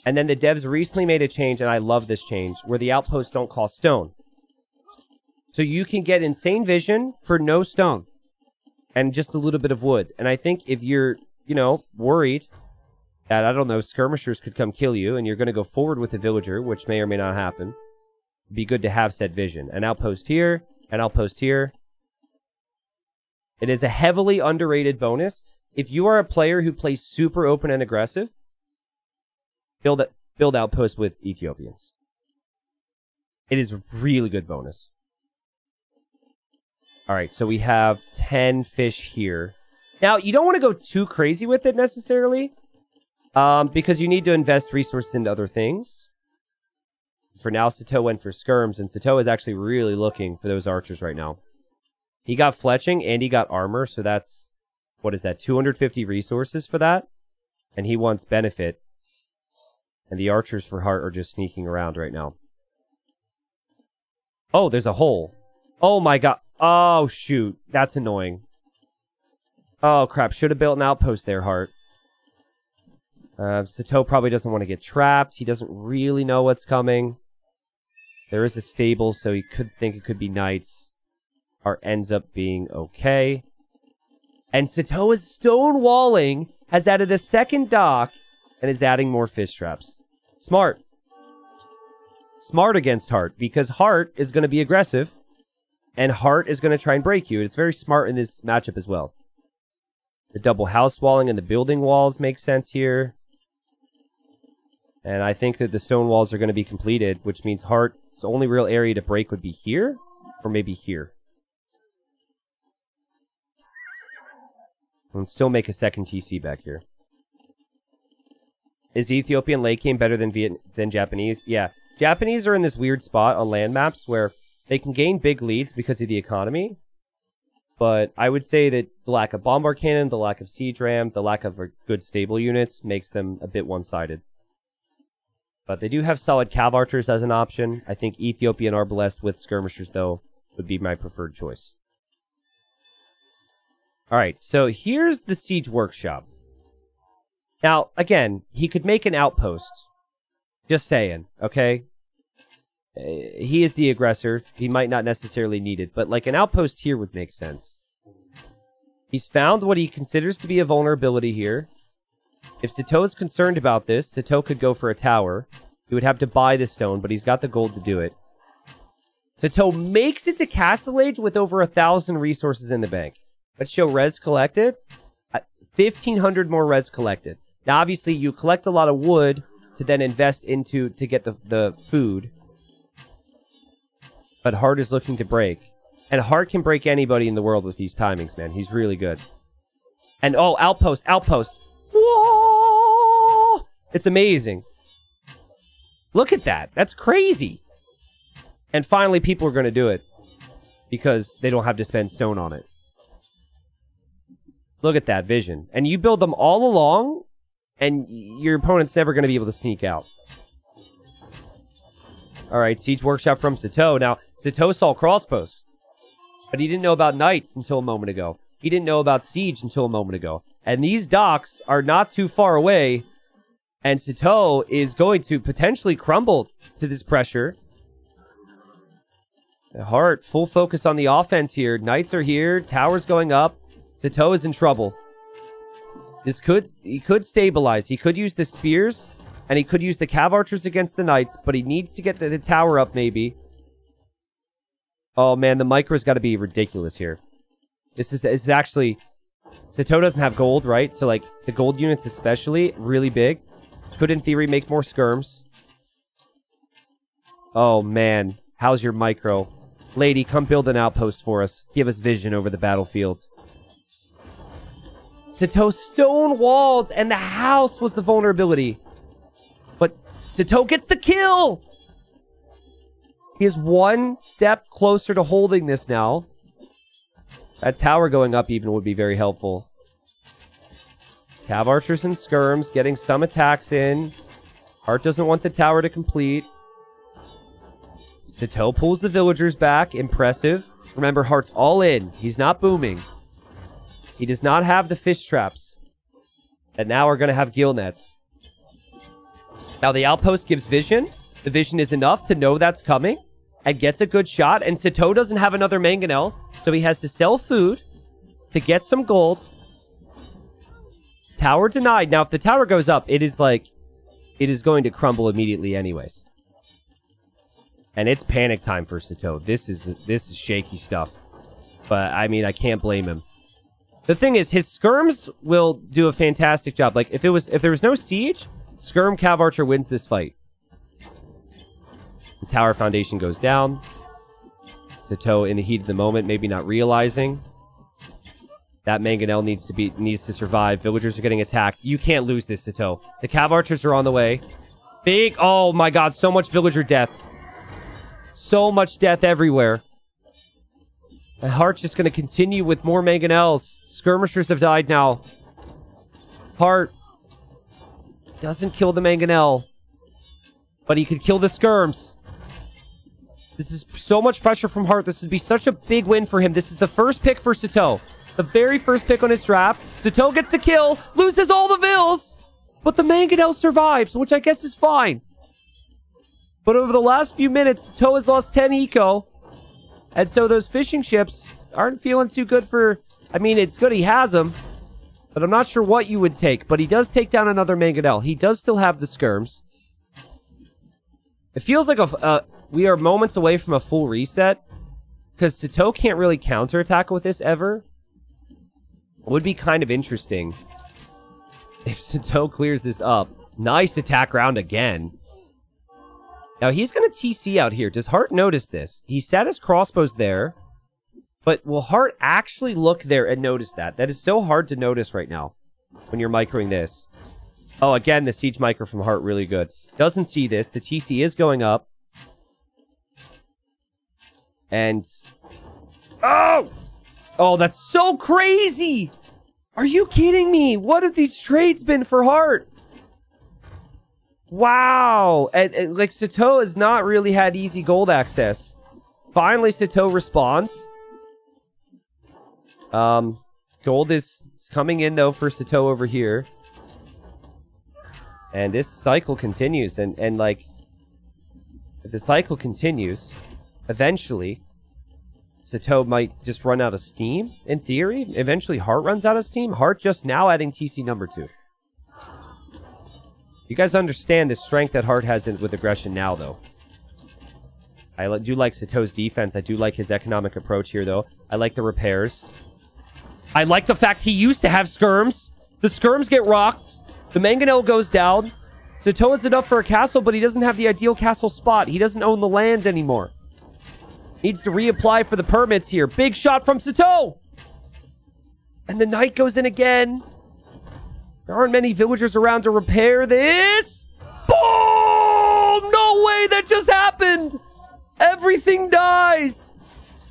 And then the devs recently made a change, and I love this change, where the outposts don't cost stone. So you can get insane vision for no stone and just a little bit of wood. And I think if you're, you know, worried that, I don't know, skirmishers could come kill you and you're going to go forward with a villager, which may or may not happen, it'd be good to have said vision. An outpost here, an outpost here. It is a heavily underrated bonus. If you are a player who plays super open and aggressive, build outposts with Ethiopians. It is a really good bonus. All right, so we have 10 fish here. Now, you don't want to go too crazy with it necessarily, because you need to invest resources into other things. For now, Sitaux went for skirms, and Sitaux is actually really looking for those archers right now. He got fletching, and he got armor, so that's, what is that, 250 resources for that? And he wants benefit. And the archers for Heartt are just sneaking around right now. Oh, there's a hole. Oh my god. Oh, shoot. That's annoying. Oh, crap. Should have built an outpost there, Heartt. Sitaux probably doesn't want to get trapped. He doesn't really know what's coming. There is a stable, so he could think it could be knights. Heartt ends up being okay. And Sitaux is stonewalling, has added a second dock, and is adding more fish traps. Smart. Smart against Heartt, because Heartt is going to be aggressive. And Heartt is going to try and break you. It's very smart in this matchup as well. The double house walling and the building walls make sense here. And I think that the stone walls are going to be completed, which means Heartt's only real area to break would be here, or maybe here. And still make a second TC back here. Is Ethiopian late game better than Japanese? Yeah. Japanese are in this weird spot on land maps where they can gain big leads because of the economy, but I would say that the lack of bombard cannon, the lack of siege ram, the lack of good stable units makes them a bit one-sided. But they do have solid cav archers as an option. I think Ethiopian arbalest with skirmishers, though, would be my preferred choice. Alright, so here's the siege workshop. Now, again, he could make an outpost. Just saying, okay? He is the aggressor. He might not necessarily need it, but like an outpost here would make sense. He's found what he considers to be a vulnerability here. If Sitaux is concerned about this, Sitaux could go for a tower. He would have to buy the stone, but he's got the gold to do it. Sitaux makes it to Castle Age with over 1,000 resources in the bank. Let's show res collected. 1,500 more res collected. Now, obviously, you collect a lot of wood to then invest into to get the food. But Hearttt is looking to break. And Hearttt can break anybody in the world with these timings, man. He's really good. And, oh, outpost, outpost. Whoa! It's amazing. Look at that. That's crazy. And finally, people are going to do it. Because they don't have to spend stone on it. Look at that vision. And you build them all along, and your opponent's never going to be able to sneak out. Alright, Siege Workshop from Sitaux. Now, Sitaux saw crossbows. But he didn't know about knights until a moment ago. He didn't know about siege until a moment ago. And these docks are not too far away. And Sitaux is going to potentially crumble to this pressure. Hearttt, full focus on the offense here. Knights are here. Towers going up. Sitaux is in trouble. He could stabilize. He could use the spears. And he could use the cav archers against the knights. But he needs to get the tower up, maybe. Oh, man. The micro's got to be ridiculous here. This is actually... Sitaux doesn't have gold, right? So, like, the gold units especially, really big. Could, in theory, make more skirms. Oh, man. How's your micro? Lady, come build an outpost for us. Give us vision over the battlefield. Sitaux stone-walled, and the house was the vulnerability. But Sitaux gets the kill! He is one step closer to holding this now. That tower going up even would be very helpful. Cav archers and skirms getting some attacks in. Hearttt doesn't want the tower to complete. Sitaux pulls the villagers back. Impressive. Remember, Heartt's all in. He's not booming. He does not have the fish traps. And now we're going to have gill nets. Now the outpost gives vision. The vision is enough to know that's coming. And gets a good shot. And Sitaux doesn't have another mangonel. So he has to sell food to get some gold. Tower denied. Now if the tower goes up, it is like... It is going to crumble immediately anyways. And it's panic time for Sitaux. This is shaky stuff. But, I mean, I can't blame him. The thing is, his skirms will do a fantastic job. Like, if there was no siege, skirm cav archer wins this fight. The tower foundation goes down. Sitaux in the heat of the moment, maybe not realizing. That mangonel needs to survive. Villagers are getting attacked. You can't lose this, Sitaux. The cav archers are on the way. Big, oh my god, so much villager death. So much death everywhere. The Heartt's just going to continue with more mangonels. Skirmishers have died now. Hearttt doesn't kill the mangonel. But he could kill the skirms. This is so much pressure from Hearttt. This would be such a big win for him. This is the first pick for Sitaux. The very first pick on his draft. Sitaux gets the kill. Loses all the vills. But the mangonel survives, which I guess is fine. But over the last few minutes, Sitaux has lost 10 eco. And so those fishing ships aren't feeling too good for... I mean, it's good he has them. But I'm not sure what you would take. But he does take down another mangonel. He does still have the skirms. It feels like we are moments away from a full reset. Because Sitaux can't really counterattack with this ever. It would be kind of interesting if Sitaux clears this up. Nice attack round again. Now, he's going to TC out here. Does Hearttt notice this? He set his crossbows there. But will Hearttt actually look there and notice that? That is so hard to notice right now when you're microing this. Oh, again, the siege micro from Hearttt, really good. Doesn't see this. The TC is going up. And... Oh! Oh, that's so crazy! Are you kidding me? What have these trades been for Hearttt? Wow! And like, Sitaux has not really had easy gold access. Finally, Sitaux responds. Gold is coming in, though, for Sitaux over here. And this cycle continues. And like... if the cycle continues, eventually, Sitaux might just run out of steam, in theory. Eventually, Hearttt runs out of steam. Hearttt just now adding TC number 2. You guys understand the strength that Hearttt has with aggression now, though. I do like Sitaux's defense. I do like his economic approach here, though. I like the repairs. I like the fact he used to have skirms. The skirms get rocked. The mangonel goes down. Sitaux is enough for a castle, but he doesn't have the ideal castle spot. He doesn't own the land anymore. Needs to reapply for the permits here. Big shot from Sitaux! And the knight goes in again. There aren't many villagers around to repair this. Boom! No way that just happened! Everything dies!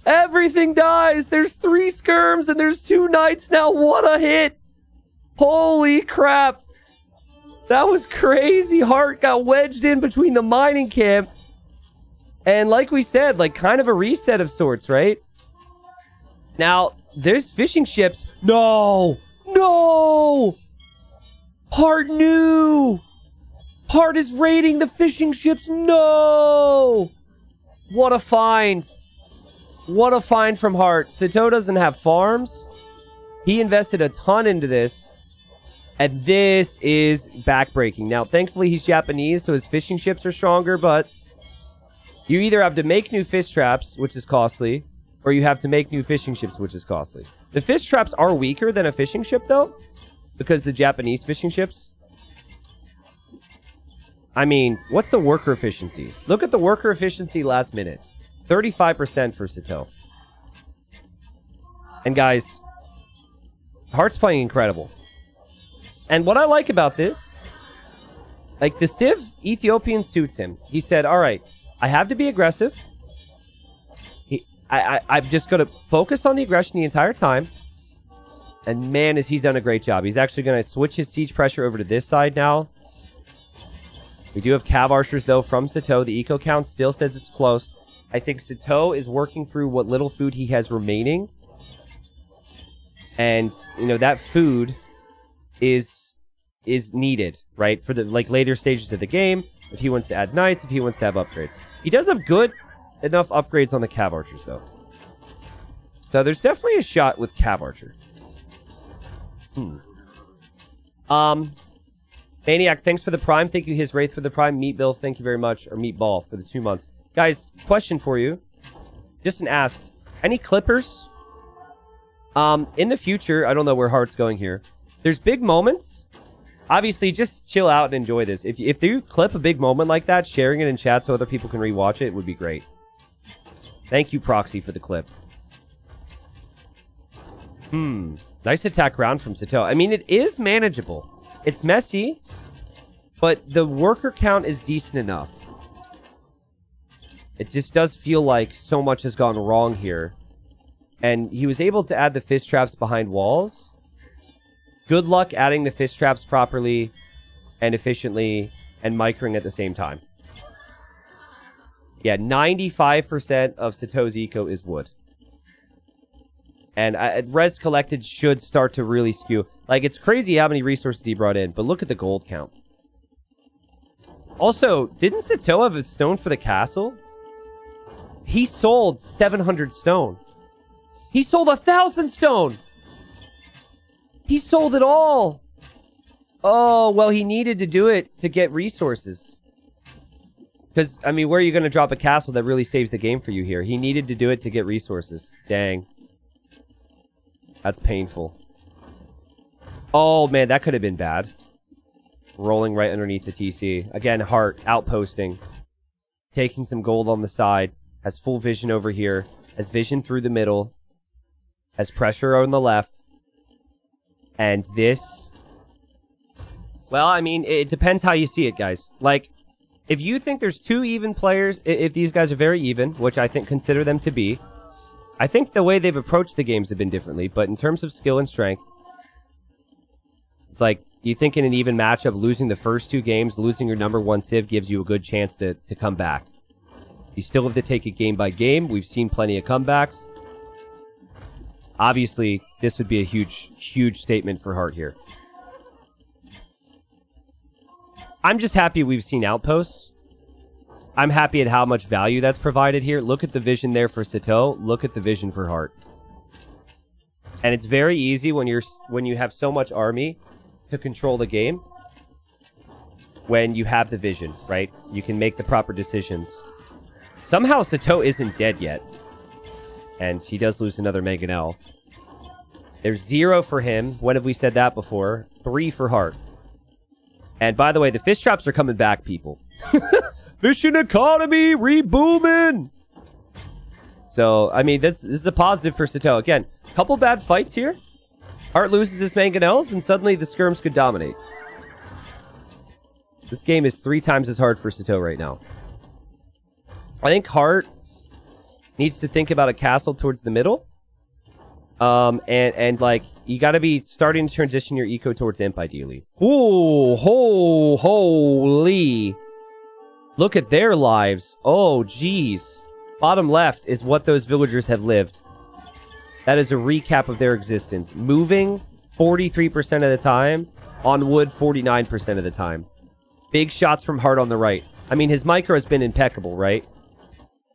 Everything dies! There's 3 skirms and there's 2 knights now. What a hit! Holy crap! That was crazy. Hearttt got wedged in between the mining camp. And like we said, like kind of a reset of sorts, right? Now, there's fishing ships. No! No! Hearttt knew! Hearttt is raiding the fishing ships. No! What a find. What a find from Hearttt. Sitaux doesn't have farms. He invested a ton into this. And this is backbreaking. Now, thankfully, he's Japanese, so his fishing ships are stronger, but you either have to make new fish traps, which is costly, or you have to make new fishing ships, which is costly. The fish traps are weaker than a fishing ship, though, because the Japanese fishing ships... I mean, what's the worker efficiency? Look at the worker efficiency last minute. 35% for Sitaux. And guys, Heartt's playing incredible. And what I like about this, like the Civ Ethiopian suits him. He said, all right, I have to be aggressive. I'm just going to focus on the aggression the entire time. And man, has he done a great job. He's actually going to switch his siege pressure over to this side now. We do have cav archers, though, from Sitaux. The eco count still says it's close. I think Sitaux is working through what little food he has remaining. And, you know, that food is needed, right? For the, like, later stages of the game. If he wants to add knights, if he wants to have upgrades. He does have good enough upgrades on the cav archers, though. So there's definitely a shot with cav archer. Maniac, thanks for the prime. Thank you, his Wraith, for the prime. Meat Bill, thank you very much. Or Meatball for the 2 months. Guys, question for you. Just an ask. Any clippers? In the future, I don't know where Heartt's going here. There's big moments. Obviously, just chill out and enjoy this. If you clip a big moment like that, sharing it in chat so other people can rewatch it would be great. Thank you, Proxy, for the clip. Nice attack round from Sitaux. I mean, it is manageable. It's messy, but the worker count is decent enough. It just does feel like so much has gone wrong here. And he was able to add the fish traps behind walls. Good luck adding the fish traps properly and efficiently and micring at the same time. Yeah, 95% of Sitaux's eco is wood. And res collected should start to really skew. Like, it's crazy how many resources he brought in, but look at the gold count. Also, didn't Sitaux have a stone for the castle? He sold 700 stone. He sold 1,000 stone! He sold it all! Oh, well, he needed to do it to get resources. Because, I mean, where are you going to drop a castle that really saves the game for you here? He needed to do it to get resources. Dang. That's painful. Oh, man, that could have been bad. Rolling right underneath the TC. Again, Hearttt, outposting. Taking some gold on the side. Has full vision over here. Has vision through the middle. Has pressure on the left. And this... Well, I mean, it depends how you see it, guys. Like, if you think there's 2 even players, if these guys are very even, which I think consider them to be, I think the way they've approached the games have been differently, but in terms of skill and strength, it's like, you think in an even matchup, losing the first 2 games, losing your #1 Civ gives you a good chance to come back. You still have to take it game by game. We've seen plenty of comebacks. Obviously, this would be a huge, huge statement for Hearttt here. I'm just happy we've seen outposts. I'm happy at how much value that's provided here. Look at the vision there for Sitaux. Look at the vision for Hearttt. And it's very easy when you have so much army to control the game. When you have the vision, right? You can make the proper decisions. Somehow Sitaux isn't dead yet. And he does lose another Mangonel. There's 0 for him. When have we said that before? 3 for Hearttt. And by the way, the fish traps are coming back, people. Fishing economy, rebooming. So, I mean, this is a positive for Sitaux. Again, couple bad fights here. Hearttt loses his Mangonels, and suddenly the skirms could dominate. This game is 3 times as hard for Sitaux right now. I think Hearttt needs to think about a castle towards the middle. And like, you got to be starting to transition your eco towards imp, ideally. Ooh, holy. Look at their lives. Oh, geez. Bottom left is what those villagers have lived. That is a recap of their existence. Moving 43% of the time. On wood 49% of the time. Big shots from Hearttt on the right. I mean, his micro has been impeccable, right?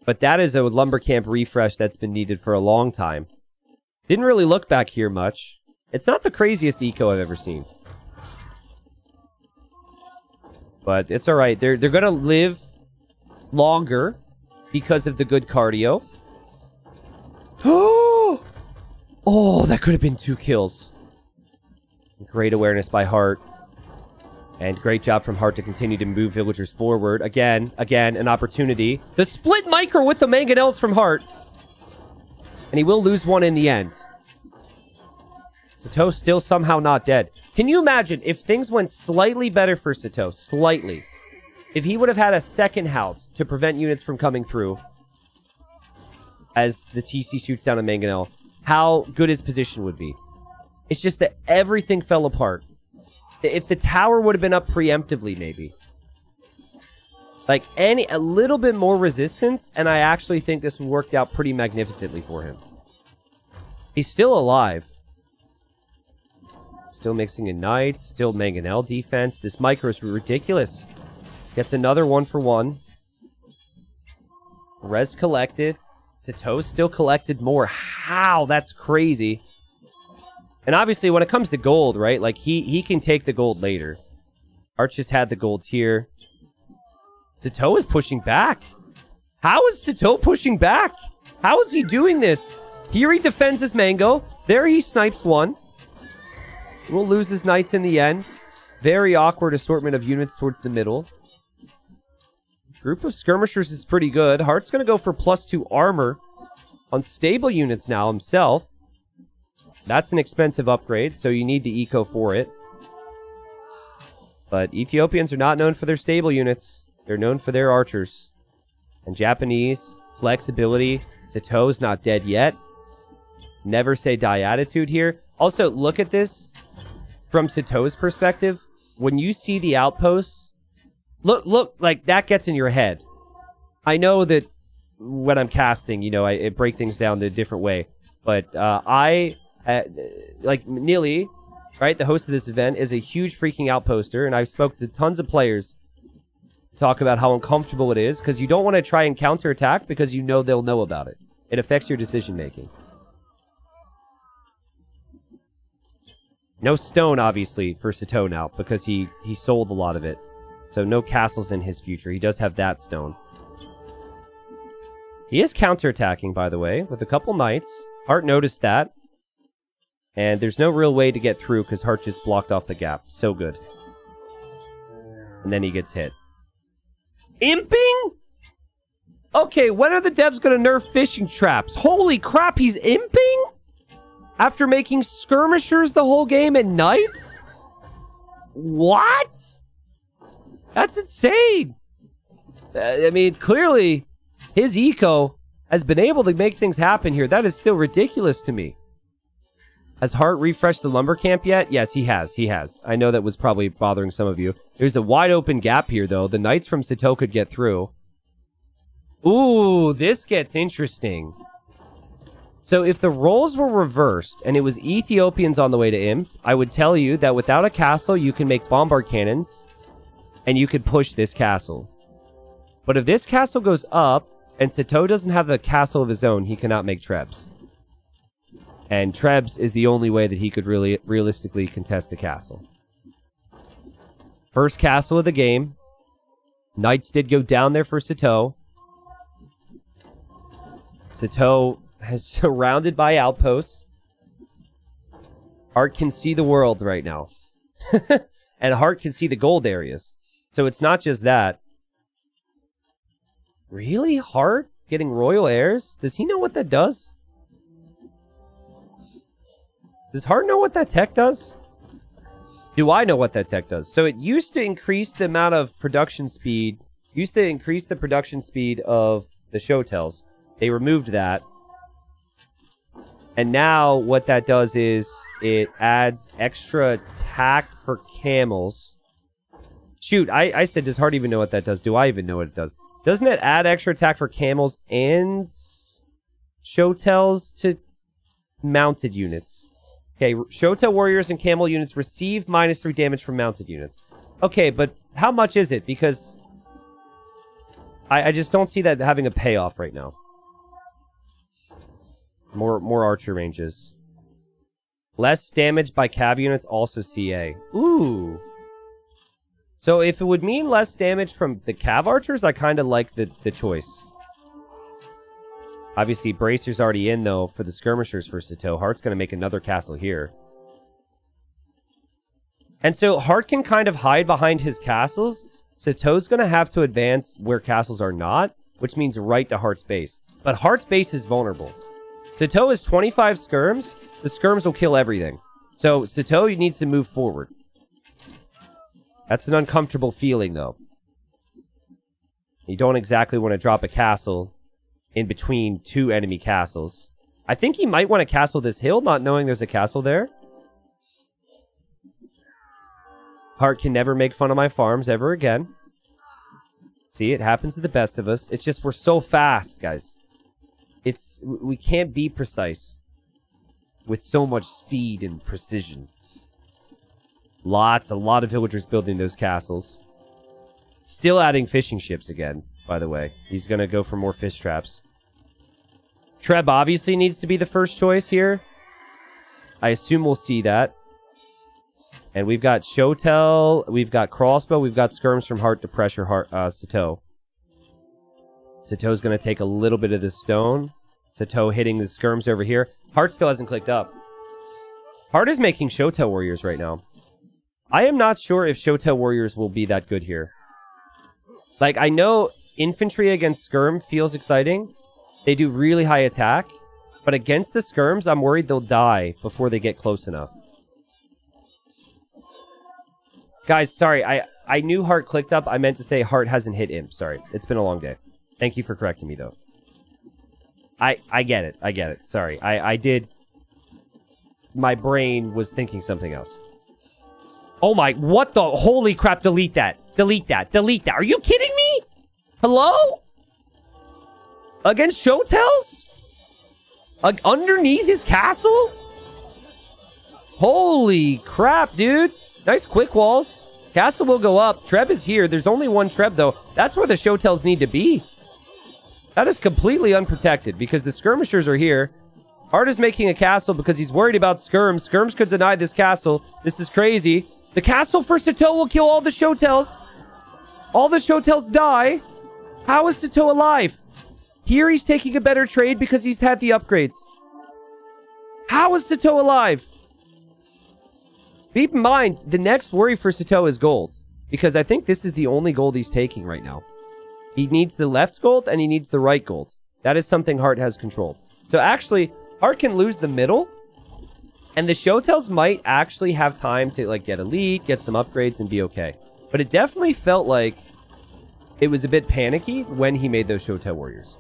But that is a lumber camp refresh that's been needed for a long time. Didn't really look back here much. It's not the craziest eco I've ever seen. But it's alright. They're going to live longer because of the good cardio. Oh, that could have been 2 kills. Great awareness by Hearttt. And great job from Hearttt to continue to move villagers forward. Again, an opportunity. The split micro with the Mangonels from Hearttt. And he will lose one in the end. Sitaux still somehow not dead. Can you imagine if things went slightly better for Sitaux? Slightly. If he would have had a second house to prevent units from coming through. As the TC shoots down a Mangonel. How good his position would be. It's just that everything fell apart. If the tower would have been up preemptively, maybe. Like, a little bit more resistance, and I actually think this worked out pretty magnificently for him. He's still alive. Still mixing in knights, still Mangonel defense. This micro is ridiculous. Gets another 1-for-1. Res collected. Sitaux still collected more. How? That's crazy. And obviously, when it comes to gold, right? Like, he can take the gold later. Hearttt just had the gold here. Sitaux is pushing back. How is Sitaux pushing back? How is he doing this? Here he defends his mango. There he snipes one. Will lose his knights in the end. Very awkward assortment of units towards the middle. Group of skirmishers is pretty good. Heartt's going to go for +2 armor on stable units now himself. That's an expensive upgrade, so you need the eco for it. But Ethiopians are not known for their stable units. They're known for their archers. And Japanese, flexibility. Sitau's not dead yet. Never say die attitude here. Also, look at this from Sitau's perspective. When you see the outposts, look, like that gets in your head. I know that when I'm casting, you know, I break things down the different way. But like Nili, right, the host of this event, is a huge freaking outposter, and I've spoken to tons of players to talk about how uncomfortable it is, because you don't want to try and counterattack because you know they'll know about it. It affects your decision-making. No stone, obviously, for Sitaux now, because he sold a lot of it. So no castles in his future. He does have that stone. He is counterattacking, by the way, with a couple knights. Hearttt noticed that. And there's no real way to get through because Hearttt just blocked off the gap. So good. And then he gets hit. Imping? Okay, when are the devs going to nerf fishing traps? Holy crap, he's imping? After making skirmishers the whole game and knights? What? That's insane. I mean, clearly, his eco has been able to make things happen here. That is still ridiculous to me. Has Hearttt refreshed the lumber camp yet? Yes, he has. He has. I know that was probably bothering some of you. There's a wide open gap here, though. The knights from Sitaux could get through. Ooh, this gets interesting. So if the roles were reversed and it was Ethiopians on the way to Imp, I would tell you that without a castle, you can make bombard cannons and you could push this castle. But if this castle goes up, and Sitaux doesn't have a castle of his own, he cannot make Trebs. And Trebs is the only way that he could really realistically contest the castle. First castle of the game. Knights did go down there for Sitaux. Sitaux is surrounded by outposts. Hearttt can see the world right now. And Hearttt can see the gold areas. So it's not just that. Really? Hearttt getting royal heirs? Does he know what that does? Does Hearttt know what that tech does? Do I know what that tech does? So it used to increase the amount of production speed. Used to increase the production speed of the Showtells. They removed that. And now what that does is it adds extra attack for camels. Shoot, I said, does Hearttt even know what that does? Do I even know what it does? Doesn't it add extra attack for camels and Showtells to mounted units? Okay, Showtell warriors and camel units receive -3 damage from mounted units. Okay, but how much is it? Because I just don't see that having a payoff right now. More archer ranges. Less damage by cav units, also CA. Ooh. So if it would mean less damage from the cav archers, I kind of like the choice. Obviously, Bracer's already in, though, for the skirmishers for Sitaux. Heartt's going to make another castle here. And so Hearttt can kind of hide behind his castles. Sitaux's going to have to advance where castles are not, which means right to Heartt's base. But Heartt's base is vulnerable. Sitaux is 25 skirms. The skirms will kill everything. So Sitaux needs to move forward. That's an uncomfortable feeling, though. You don't exactly want to drop a castle in between two enemy castles. I think he might want to castle this hill, not knowing there's a castle there. Hearttt can never make fun of my farms ever again. See, it happens to the best of us. It's just we're so fast, guys. We can't be precise with so much speed and precision. A lot of villagers building those castles. Still adding fishing ships again, by the way. He's going to go for more fish traps. Treb obviously needs to be the first choice here. I assume we'll see that. And we've got Showtell, we've got Crossbow, we've got skirms from Hearttt to pressure Sitaux. Sitaux's going to take a little bit of the stone. Sitaux hitting the skirms over here. Hearttt still hasn't clicked up. Hearttt is making Showtell warriors right now. I am not sure if Showtell warriors will be that good here. Like, I know infantry against skirm feels exciting. They do really high attack. But against the skirms, I'm worried they'll die before they get close enough. Guys, sorry. I knew Hearttt clicked up. I meant to say Hearttt hasn't hit imp. Sorry. It's been a long day. Thank you for correcting me, though. I get it. I get it. Sorry. I did... My brain was thinking something else. Oh my... What the... Holy crap. Delete that. Delete that. Delete that. Are you kidding me? Hello? Against Showtells? Underneath his castle? Holy crap, dude. Nice quick walls. Castle will go up. Treb is here. There's only one Treb, though. That's where the Showtells need to be. That is completely unprotected because the skirmishers are here. Hearttt is making a castle because he's worried about skirms. Skirms could deny this castle. This is crazy. The castle for Sitaux will kill all the Showtells. All the Showtells die. How is Sitaux alive? Here he's taking a better trade because he's had the upgrades. How is Sitaux alive? Keep in mind, the next worry for Sitaux is gold. Because I think this is the only gold he's taking right now. He needs the left gold and he needs the right gold. That is something Hearttt has controlled. So actually, Hearttt can lose the middle. And the Showtells might actually have time to like get elite, get some upgrades, and be okay. But it definitely felt like it was a bit panicky when he made those Showtell warriors.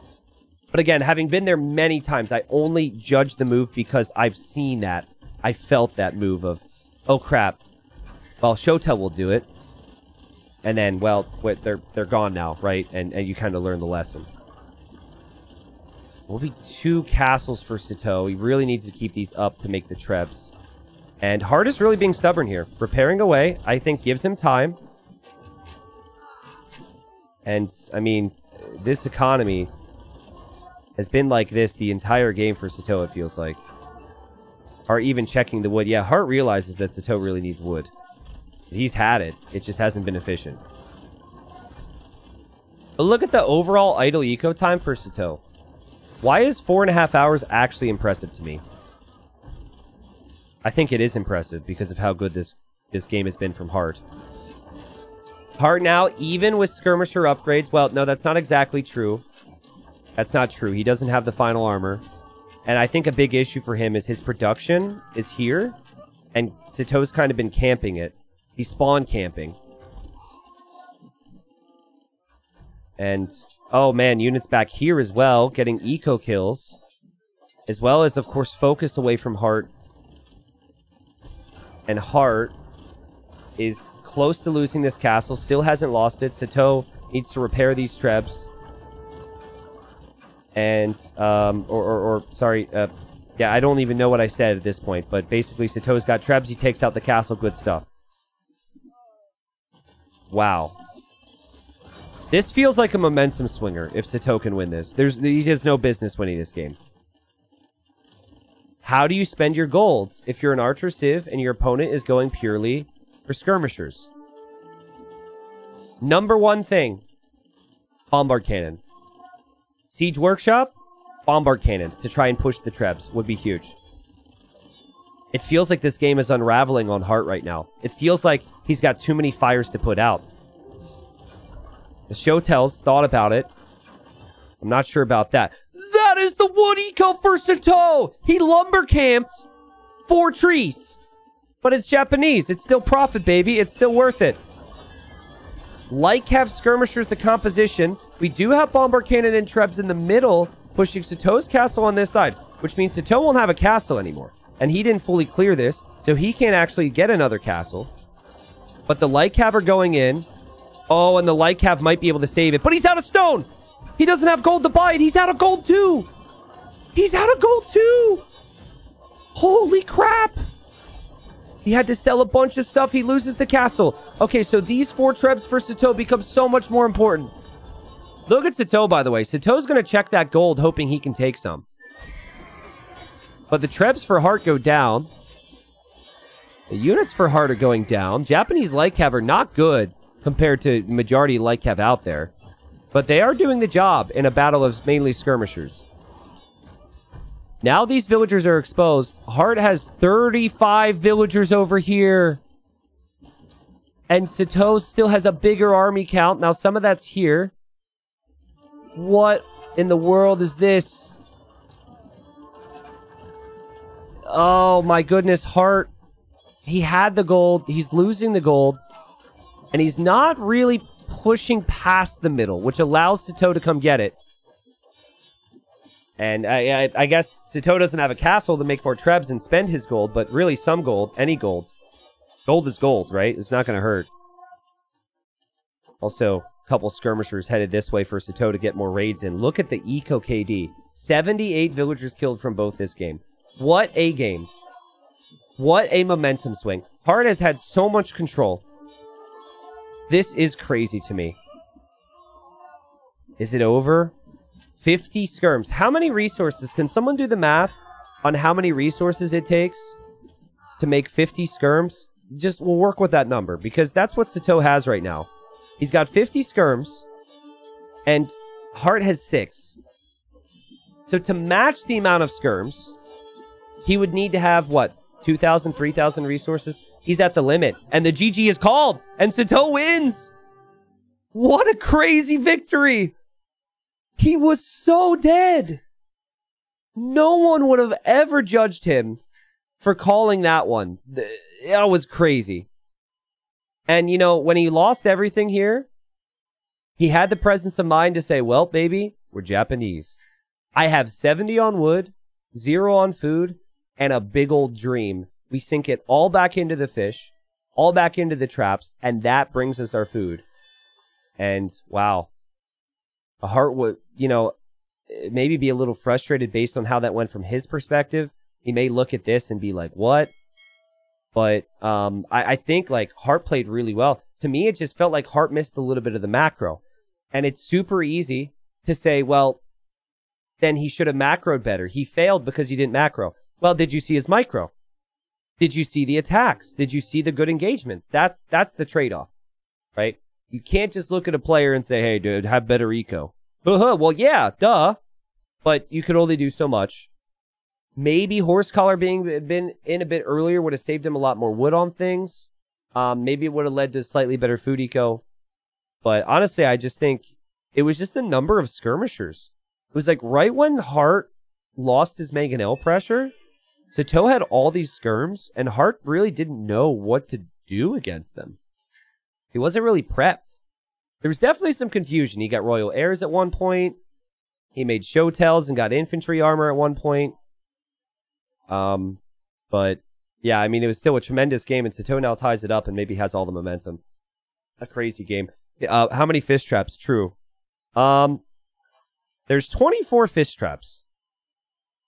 But again, having been there many times, I only judge the move because I've seen that. I felt that move of, oh crap. Well, Showtell will do it. And then, well, wait, they're gone now, right? And you kind of learn the lesson. Will be 2 castles for Sitaux. He really needs to keep these up to make the Trebs. And Hearttt is really being stubborn here. Repairing away, I think, gives him time. And, I mean, this economy has been like this the entire game for Sitaux, it feels like. Hearttt even checking the wood. Yeah, Hearttt realizes that Sitaux really needs wood. He's had it. It just hasn't been efficient. But look at the overall idle eco time for Sitaux. Why is 4.5 hours actually impressive to me? I think it is impressive because of how good this game has been from Hearttt. Hearttt now, even with skirmisher upgrades... Well, no, that's not exactly true. That's not true. He doesn't have the final armor. And I think a big issue for him is his production is here. And Sitaux's kind of been camping it. He's spawn camping. And, oh man, units back here as well, getting eco kills. As well as, of course, focus away from Hearttt. And Hearttt is close to losing this castle, still hasn't lost it. Sitaux needs to repair these trebs. And, sorry, yeah, I don't even know what I said at this point, but basically Sitaux's got trebs, he takes out the castle, good stuff. Wow. This feels like a momentum swinger if Sitaux can win this. He has no business winning this game. How do you spend your gold if you're an archer civ and your opponent is going purely for skirmishers? Number one thing, bombard cannon. Siege workshop, bombard cannons to try and push the trebs would be huge. It feels like this game is unraveling on Hearttt right now. It feels like he's got too many fires to put out. The show tells, thought about it. I'm not sure about that. That is the wood eco for Sitaux! He lumber camped 4 trees. But it's Japanese. It's still profit, baby. It's still worth it. Like have skirmishers the composition. We do have bombard cannon and trebs in the middle, pushing Sitaux's castle on this side, which means Sitaux won't have a castle anymore. And he didn't fully clear this, so he can't actually get another castle. But the light cav are going in. Oh, and the light cav might be able to save it, but he's out of stone! He doesn't have gold to buy it. He's out of gold too! He's out of gold too! Holy crap! He had to sell a bunch of stuff. He loses the castle. Okay, so these 4 trebs for Sitaux become so much more important. Look at Sitaux, by the way. Sitaux's going to check that gold, hoping he can take some. But the trebs for Hearttt go down. The units for Hearttt are going down. Japanese light cav are not good compared to majority light cav out there. But they are doing the job in a battle of mainly skirmishers. Now these villagers are exposed. Hearttt has 35 villagers over here. And Sitaux still has a bigger army count. Now some of that's here. What in the world is this? Oh my goodness, Hearttt. He had the gold. He's losing the gold. And he's not really pushing past the middle, which allows Sitaux to come get it. And I guess Sitaux doesn't have a castle to make more trebs and spend his gold, but really some gold, any gold. Gold is gold, right? It's not going to hurt. Also, a couple skirmishers headed this way for Sitaux to get more raids in. Look at the eco KD. 78 villagers killed from both this game. What a game. What a momentum swing. Hearttt has had so much control. This is crazy to me. Is it over? 50 skirms. How many resources? Can someone do the math on how many resources it takes to make 50 skirms? Just, we'll work with that number because that's what Sitaux has right now. He's got 50 skirms and Hearttt has 6. So to match the amount of skirms, he would need to have, what, 2,000, 3,000 resources? He's at the limit. And the GG is called. And Sitaux wins. What a crazy victory. He was so dead. No one would have ever judged him for calling that one. That was crazy. And, you know, when he lost everything here, he had the presence of mind to say, well, baby, we're Japanese. I have 70 on wood, 0 on food, and a big old dream. We sink it all back into the fish, all back into the traps, and that brings us our food. And, wow. Hearttt would, you know, maybe be a little frustrated based on how that went from his perspective. He may look at this and be like, what? But I think, like, Hearttt played really well. To me, it just felt like Hearttt missed a little bit of the macro. And it's super easy to say, well, then he should have macroed better. He failed because he didn't macro. Well, did you see his micro? Did you see the attacks? Did you see the good engagements? That's the trade-off, right? You can't just look at a player and say, hey, dude, have better eco. Well, yeah, duh. But you could only do so much. Maybe horse collar been in a bit earlier would have saved him a lot more wood on things. Maybe it would have led to slightly better food eco. But honestly, I just think it was just the number of skirmishers. It was like right when Hearttt lost his mangonel pressure, Sitaux had all these skirms, and Hearttt really didn't know what to do against them. He wasn't really prepped. There was definitely some confusion. He got Royal Airs at one point. He made show tells and got infantry armor at one point. But yeah, I mean, it was still a tremendous game, and Sitaux now ties it up and maybe has all the momentum. A crazy game. How many fish traps? True. There's 24 fish traps.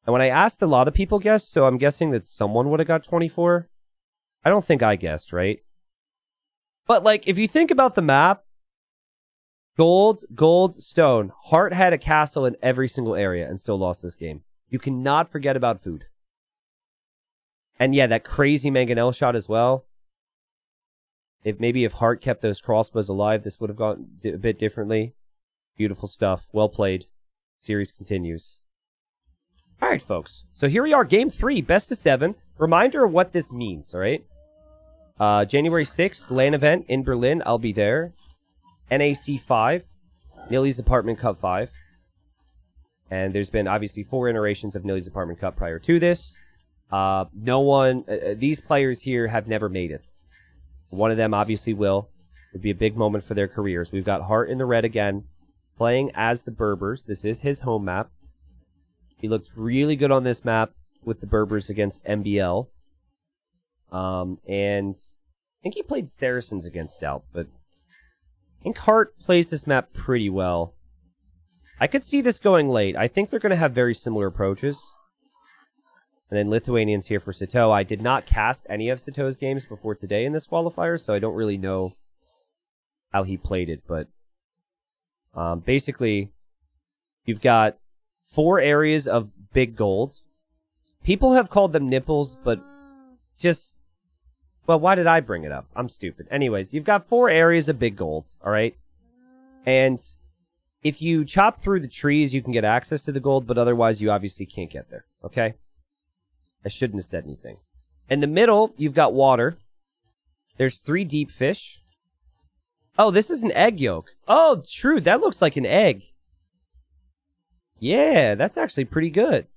And when I asked, a lot of people guessed, so I'm guessing that someone would have got 24. I don't think I guessed, right? But, like, if you think about the map, gold, stone. Hearttt had a castle in every single area and still lost this game. You cannot forget about food. And yeah, that crazy mangonel shot as well. If Hearttt kept those crossbows alive, this would have gone a bit differently. Beautiful stuff. Well played. Series continues. All right, folks. So here we are, Game 3, best of 7. Reminder of what this means, all right? January 6th, LAN event in Berlin. I'll be there. NAC 5. Nilly's Apartment Cup 5. And there's been, obviously, 4 iterations of Nilly's Apartment Cup prior to this. No one... these players here have never made it. One of them, obviously, will. It would be a big moment for their careers. We've got Hearttt in the red again, playing as the Berbers. This is his home map. He looked really good on this map with the Berbers against MBL. And I think he played Saracens against Doubt, but I think Hearttt plays this map pretty well. I could see this going late. I think they're going to have very similar approaches. And then Lithuanians here for Sitaux. I did not cast any of Sitaux's games before today in this qualifier, so I don't really know how he played it. But basically, you've got 4 areas of big gold. People have called them nipples, but just... Well, why did I bring it up? I'm stupid. Anyways, you've got 4 areas of big gold, all right? And if you chop through the trees, you can get access to the gold, but otherwise you obviously can't get there, okay? I shouldn't have said anything. In the middle, you've got water. There's 3 deep fish. Oh, this is an egg yolk. Oh, true. That looks like an egg. Yeah, that's actually pretty good.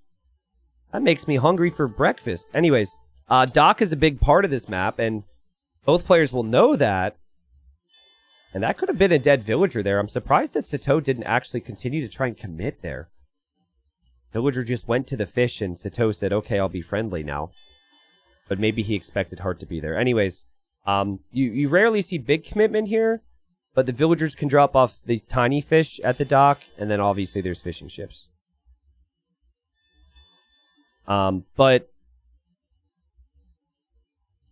That makes me hungry for breakfast. Anyways, dock is a big part of this map, and both players will know that. And that could have been a dead villager there. I'm surprised that Sitaux didn't actually continue to try and commit there. Villager just went to the fish, and Sitaux said, okay, I'll be friendly now. But maybe he expected Hearttt to be there. Anyways, you rarely see big commitment here, but the villagers can drop off these tiny fish at the dock, and then obviously there's fishing ships. But...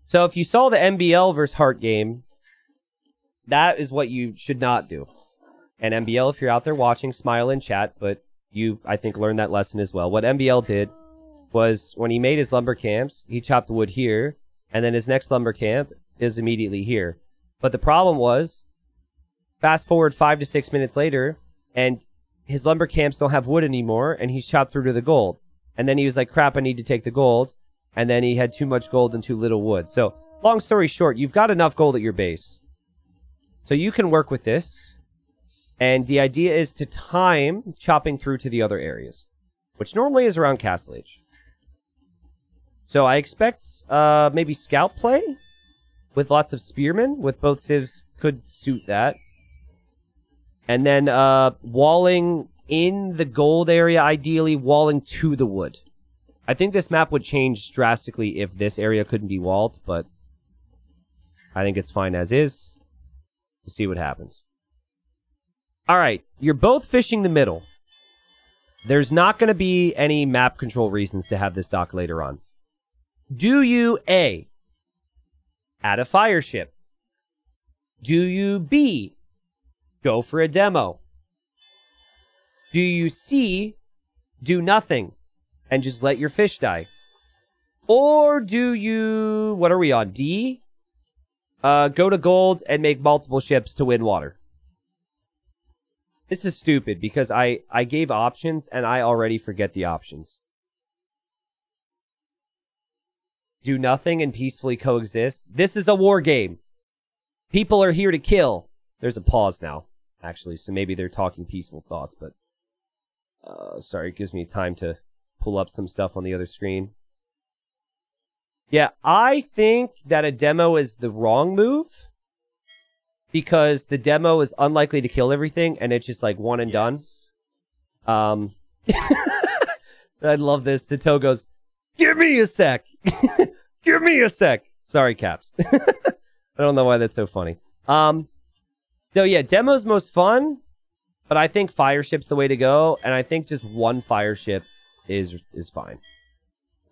So if you saw the MBL versus Hearttt game, that is what you should not do. And MBL, if you're out there watching, smile in chat, but... You, I think, learned that lesson as well. What MBL did was when he made his lumber camps, he chopped wood here, and then his next lumber camp is immediately here. But the problem was, fast forward 5 to 6 minutes later, and his lumber camps don't have wood anymore, and he's chopped through to the gold. And then he was like, crap, I need to take the gold. And then he had too much gold and too little wood. So, long story short, you've got enough gold at your base. So you can work with this. And the idea is to time chopping through to the other areas, which normally is around Castle Age. So I expect maybe scout play with lots of spearmen, with both civs could suit that. And then walling in the gold area, ideally walling to the wood. I think this map would change drastically if this area couldn't be walled, but I think it's fine as is. We'll see what happens. All right, you're both fishing the middle. There's not going to be any map control reasons to have this dock later on. Do you, A, add a fire ship? Do you, B, go for a demo? Do you C, do nothing, and just let your fish die? Or do you, what are we on, D? Go to gold and make multiple ships to win water. This is stupid because I gave options and I already forget the options. Do nothing and peacefully coexist. This is a war game. People are here to kill. There's a pause now, actually, so maybe they're talking peaceful thoughts, but... sorry, it gives me time to pull up some stuff on the other screen. Yeah, I think that a demo is the wrong move. Because the demo is unlikely to kill everything, and it's just like one and done. I love this. Sitaux goes, give me a sec. Give me a sec. Sorry, Caps. I don't know why that's so funny. So yeah, demo's most fun, but I think fire ship's the way to go, and I think just one fire ship is fine.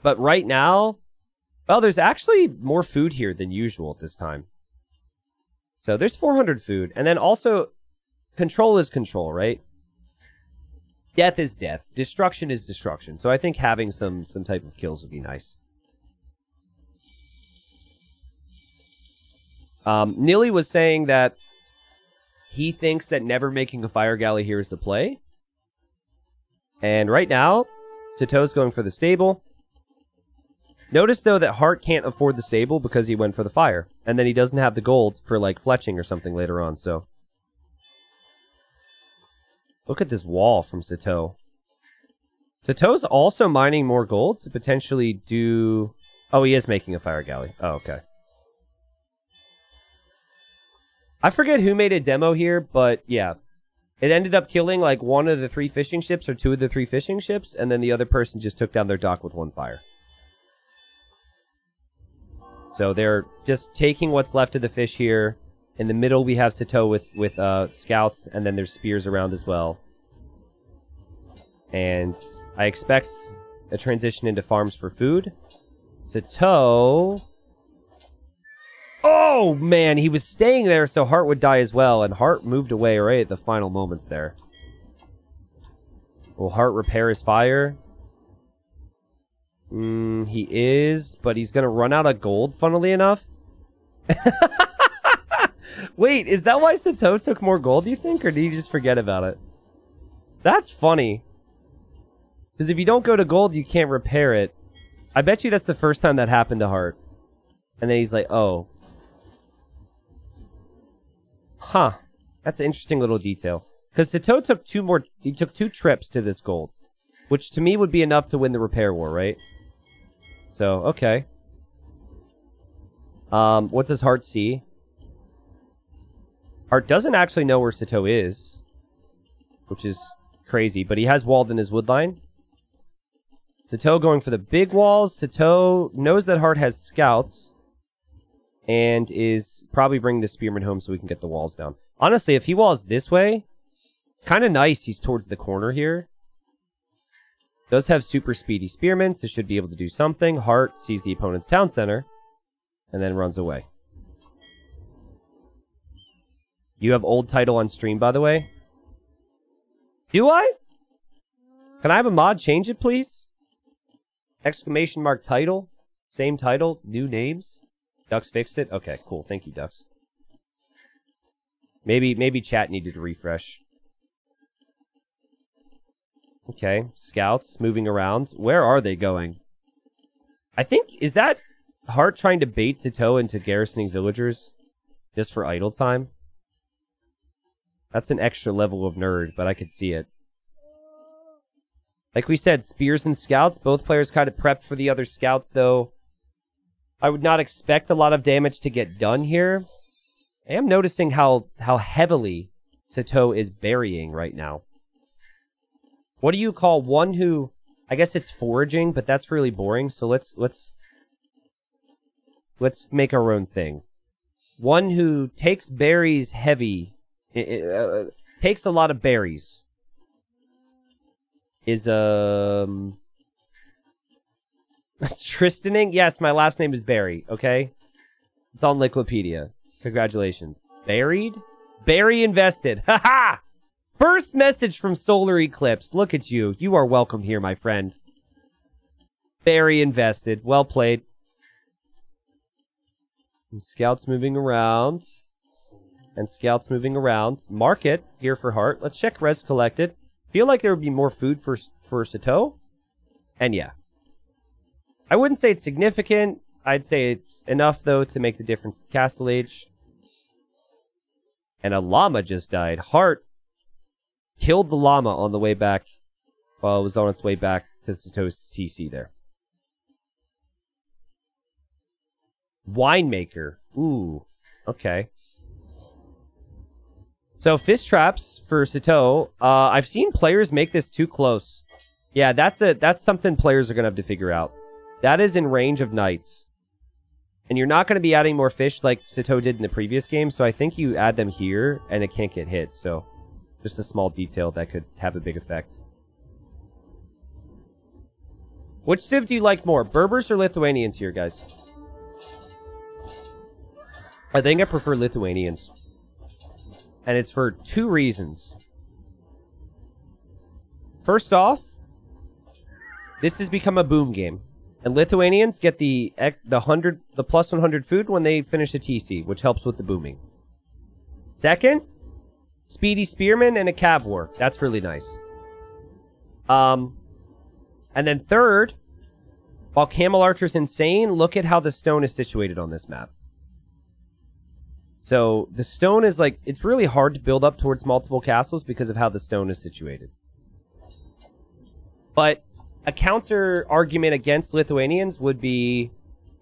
But right now, well, there's actually more food here than usual at this time. So there's 400 food. And then also, control is control, right? Death is death. Destruction is destruction. So I think having some type of kills would be nice. Nilly was saying that he thinks that never making a fire galley here is the play. And right now, Sitaux's going for the stable. Notice, though, that Hearttt can't afford the stable because he went for the fire. And then he doesn't have the gold for, like, fletching or something later on, so... Look at this wall from Sitaux. Sitaux's also mining more gold to potentially do... Oh, he is making a fire galley. Oh, okay. I forget who made a demo here, but yeah. It ended up killing, like, one of the 3 fishing ships or 2 of the 3 fishing ships, and then the other person just took down their dock with 1 fire. So they're just taking what's left of the fish here. In the middle, we have Sitaux with scouts, and then there's spears around as well. And I expect a transition into farms for food. Sitaux... Oh, man, he was staying there so Hearttt would die as well, and Hearttt moved away right at the final moments there. Will Hearttt repair his fire? He is, but he's gonna run out of gold, funnily enough. Wait, is that why Sitaux took more gold, do you think? Or did he just forget about it? That's funny. Because if you don't go to gold, you can't repair it. I bet you that's the first time that happened to Hearttt. And then he's like, oh. Huh. That's an interesting little detail. Because Sitaux took he took 2 trips to this gold. Which to me would be enough to win the repair war, right? So, okay. What does Hearttt see? Hearttt doesn't actually know where Sitaux is. Which is crazy, but he has walled in his wood line. Sitaux going for the big walls. Sitaux knows that Hearttt has scouts. And is probably bringing the spearmen home so we can get the walls down. Honestly, if he walls this way, kind of nice he's towards the corner here. Does have super speedy spearmen, so should be able to do something. Hearttt sees the opponent's town center, and then runs away. You have old title on stream, by the way? Do I? Can I have a mod change it, please? Exclamation mark title. Same title, new names. Ducks fixed it? Okay, cool. Thank you, Ducks. Maybe chat needed to refresh. Okay, scouts moving around. Where are they going? I think, is that Hearttt trying to bait Sitaux into garrisoning villagers just for idle time? That's an extra level of nerd, but I could see it. Like we said, spears and scouts, both players kind of prepped for the other scouts, though. I would not expect a lot of damage to get done here. I am noticing how heavily Sitaux is burying right now. What do you call one who... I guess it's foraging, but that's really boring, so let's make our own thing. One who takes berries heavy... takes a lot of berries. Is, Tristaning? Yes, my last name is Barry, okay? It's on Liquipedia. Congratulations. Buried? Very invested. Ha ha! First message from Solar Eclipse. Look at you. You are welcome here, my friend. Very invested. Well played. And scouts moving around. And scouts moving around. Market here for Hearttt. Let's check res collected. Feel like there would be more food for Sitaux. And yeah. I wouldn't say it's significant. I'd say it's enough, though, to make the difference in Castle Age. And a llama just died. Hearttt killed the llama on the way back. While it was on its way back to Sitau's TC there. Winemaker. Ooh. Okay. So, fish traps for Sitaux. I've seen players make this too close. Yeah, that's something players are going to have to figure out. That is in range of knights. And you're not going to be adding more fish like Sitaux did in the previous game, so I think you add them here, and it can't get hit. So, just a small detail that could have a big effect. Which civ do you like more, Berbers or Lithuanians here, guys? I think I prefer Lithuanians. And it's for 2 reasons. First off, this has become a boom game. And Lithuanians get the plus 100 food when they finish a TC, which helps with the booming. Second, speedy spearmen and a cav war. That's really nice. And then third, while Camel Archer's insane, look at how the stone is situated on this map. So the stone is like, it's really hard to build up towards multiple castles because of how the stone is situated. But a counter argument against Lithuanians would be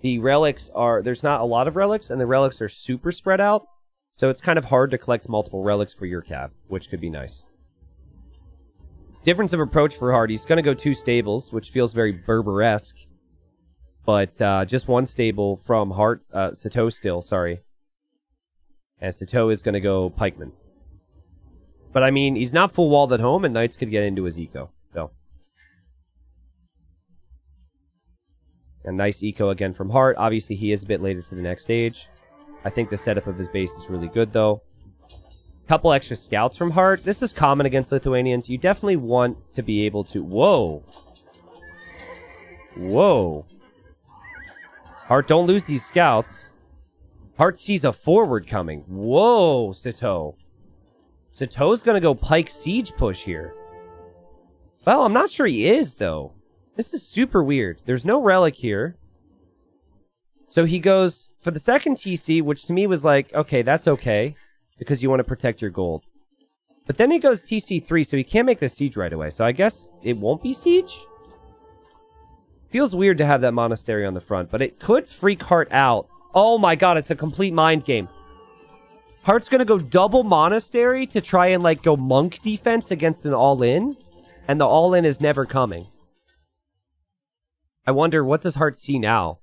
the relics are, there's not a lot of relics, and the relics are super spread out. So it's kind of hard to collect multiple relics for your cav, which could be nice. Difference of approach for Hearttt. He's going to go 2 stables, which feels very Berber-esque. But just 1 stable from Sitaux still, sorry. And Sitaux is going to go pikeman. But I mean, he's not full walled at home, and knights could get into his eco. So. A nice eco again from Hearttt. Obviously, he is a bit later to the next stage. I think the setup of his base is really good, though. Couple extra scouts from Hearttt. This is common against Lithuanians. You definitely want to be able to... Whoa. Whoa. Hearttt, don't lose these scouts. Hearttt sees a forward coming. Whoa, Sitaux. Sitau's gonna go pike siege push here. Well, I'm not sure he is, though. This is super weird. There's no relic here. So he goes for the second TC, which to me was like, okay, that's okay. Because you want to protect your gold. But then he goes TC3, so he can't make the siege right away. So I guess it won't be siege? Feels weird to have that monastery on the front, but it could freak Hearttt out. Oh my god, it's a complete mind game. Heartt's gonna go double monastery to try and, like, go monk defense against an all-in. And the all-in is never coming. I wonder, what does Hearttt see now?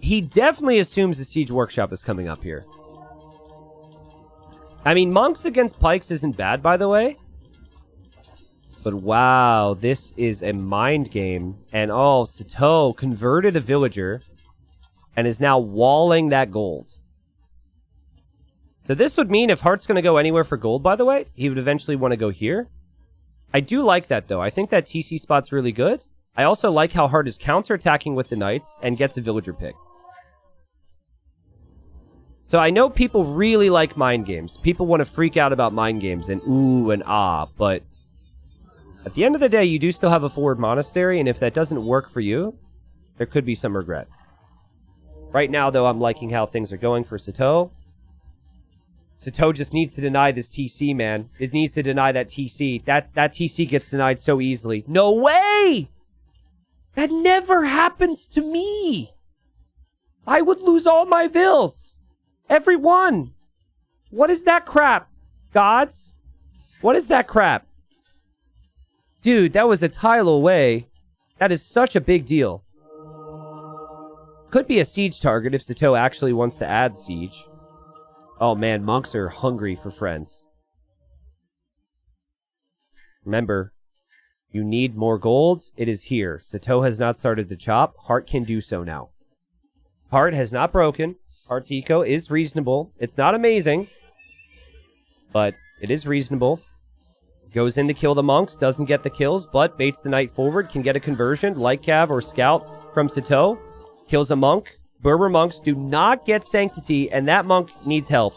He definitely assumes the Siege Workshop is coming up here. I mean, monks against pikes isn't bad, by the way. But wow, this is a mind game. And oh, Sitaux converted a villager and is now walling that gold. So this would mean if Heartt's going to go anywhere for gold, by the way, he would eventually want to go here. I do like that, though. I think that TC spot's really good. I also like how Hearttt is counterattacking with the knights and gets a villager pick. So I know people really like mind games. People want to freak out about mind games and ooh and ah, but at the end of the day, you do still have a forward monastery, and if that doesn't work for you, there could be some regret. Right now, though, I'm liking how things are going for Sitaux. Sitaux just needs to deny this TC, man. It needs to deny that TC. That TC gets denied so easily. No way! That never happens to me! I would lose all my vills! Every one! What is that crap? Gods? What is that crap? Dude, that was a tile away. That is such a big deal. Could be a siege target if Sitaux actually wants to add siege. Oh man, monks are hungry for friends. Remember, you need more gold. It is here. Sitaux has not started to chop. Hearttt can do so now. Hearttt has not broken. Heartt's eco is reasonable. It's not amazing, but it is reasonable. Goes in to kill the monks, doesn't get the kills, but baits the knight forward, can get a conversion, like Cav or Scout from Sitaux. Kills a monk. Berber monks do not get Sanctity, and that monk needs help.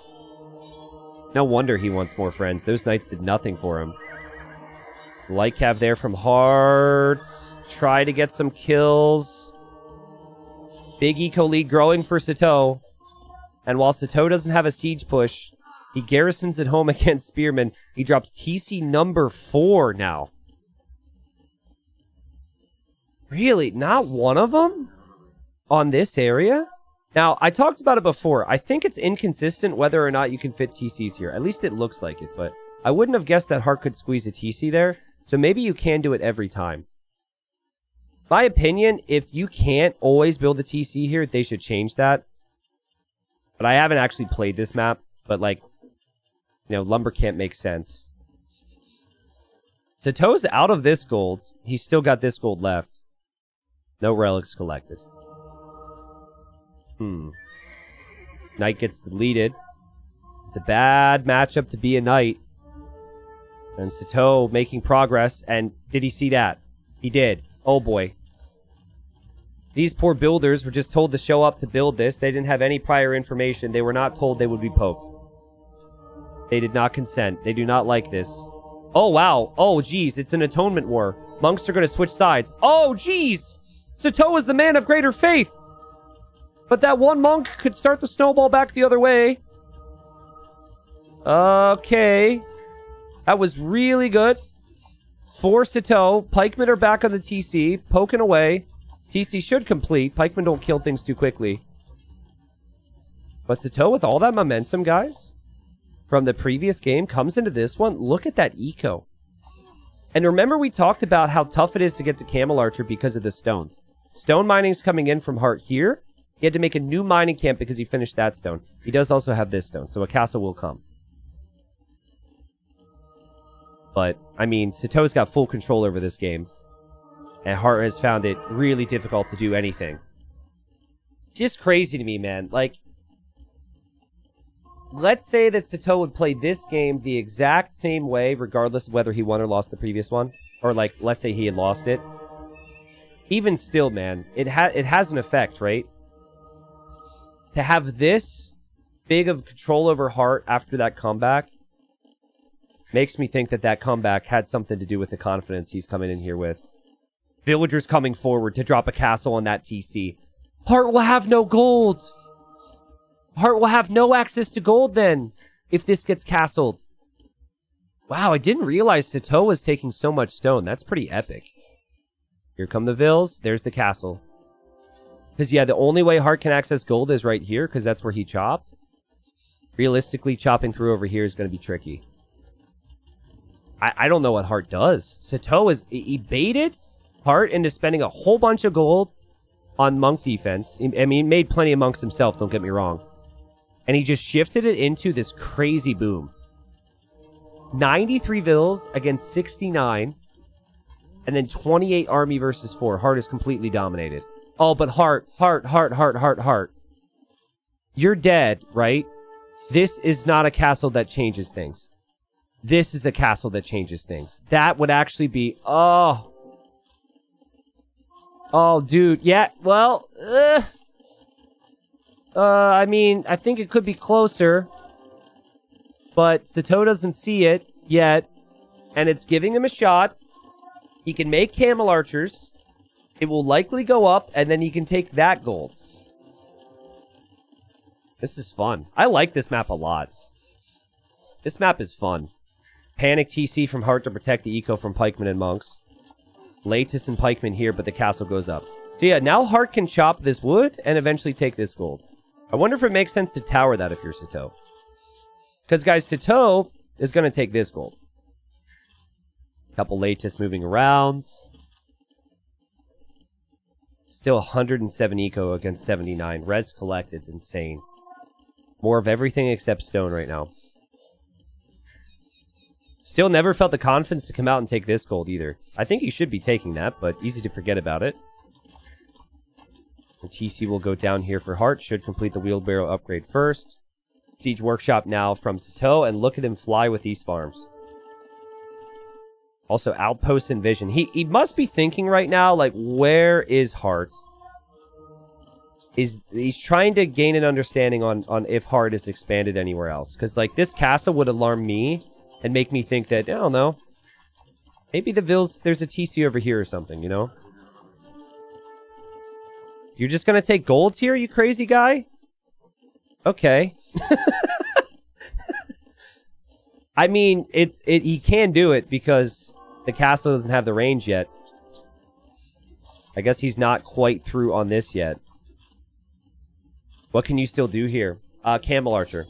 No wonder he wants more friends. Those knights did nothing for him. Like Cav there from Hearttt. Try to get some kills. Big eco lead growing for Sitaux. And while Sitaux doesn't have a siege push, he garrisons at home against Spearmen. He drops TC number 4 now. Really? Not one of them? On this area? Now, I talked about it before. I think it's inconsistent whether or not you can fit TCs here. At least it looks like it, but I wouldn't have guessed that Hearttt could squeeze a TC there. So maybe you can do it every time. My opinion, if you can't always build a TC here, they should change that. But I haven't actually played this map. But, like, you know, lumber can't make sense. Sitaux's out of this gold. He's still got this gold left. No relics collected. Knight gets deleted. It's a bad matchup to be a knight. And Sitaux making progress. And did he see that? He did. Oh boy. These poor builders were just told to show up to build this. They didn't have any prior information. They were not told they would be poked. They did not consent. They do not like this. Oh wow. Oh geez. It's an atonement war. Monks are going to switch sides. Oh geez. Sitaux is the man of greater faith. But that one monk could start the snowball back the other way. Okay. That was really good. For Sitaux. Pikemen are back on the TC. Poking away. TC should complete. Pikemen don't kill things too quickly. But Sitaux with all that momentum, guys, from the previous game comes into this one. Look at that eco. And remember we talked about how tough it is to get to Camel Archer because of the stones. Stone mining's coming in from Hearttt here. He had to make a new mining camp because he finished that stone. He does also have this stone, so a castle will come. But, I mean, Sitaux's got full control over this game. And Hearttt has found it really difficult to do anything. Just crazy to me, man. Like, let's say that Sitaux would play this game the exact same way, regardless of whether he won or lost the previous one. Or, like, let's say he had lost it. Even still, man, it has an effect, right? To have this big of control over Hearttt after that comeback makes me think that that comeback had something to do with the confidence he's coming in here with. Villagers coming forward to drop a castle on that TC. Hearttt will have no gold. Hearttt will have no access to gold then, if this gets castled. Wow, I didn't realize Sitaux was taking so much stone. That's pretty epic. Here come the Vills. There's the castle. Because, yeah, the only way Hearttt can access gold is right here, because that's where he chopped. Realistically, chopping through over here is going to be tricky. I don't know what Hearttt does. Sitaux is... He baited Hearttt into spending a whole bunch of gold on monk defense. I mean, he made plenty of monks himself, don't get me wrong. And he just shifted it into this crazy boom. 93 Vills against 69. And then 28 army versus 4. Hearttt is completely dominated. Oh, but Hearttt. You're dead, right? This is not a castle that changes things. This is a castle that changes things. That would actually be... Oh. Oh, dude. Yeah, well... I mean, I think it could be closer. But Sitaux doesn't see it yet. And it's giving him a shot. He can make Camel Archers. It will likely go up, and then he can take that gold. This is fun. I like this map a lot. This map is fun. Panic TC from Hearttt to protect the eco from Pikemen and Monks. Latest and Pikemen here, but the castle goes up. So yeah, now Hearttt can chop this wood and eventually take this gold. I wonder if it makes sense to tower that if you're Sitaux. Because, guys, Sitaux is going to take this gold. Couple latest moving around. Still 107 eco against 79. Res collected's insane. More of everything except stone right now. Still never felt the confidence to come out and take this gold either. I think he should be taking that, but easy to forget about it. The TC will go down here for Hearttt. Should complete the wheelbarrow upgrade first. Siege Workshop now from Sitaux, and look at him fly with these farms. Also, Outpost and Vision. He must be thinking right now, like, where is Hearttt? He's trying to gain an understanding on if Hearttt is expanded anywhere else. Because, like, this castle would alarm me and make me think that, I don't know, maybe the Vills, there's a TC over here or something, you know? You're just gonna take golds here, you crazy guy? Okay. I mean, he can do it because the castle doesn't have the range yet. I guess he's not quite through on this yet. What can you still do here? Camel Archer.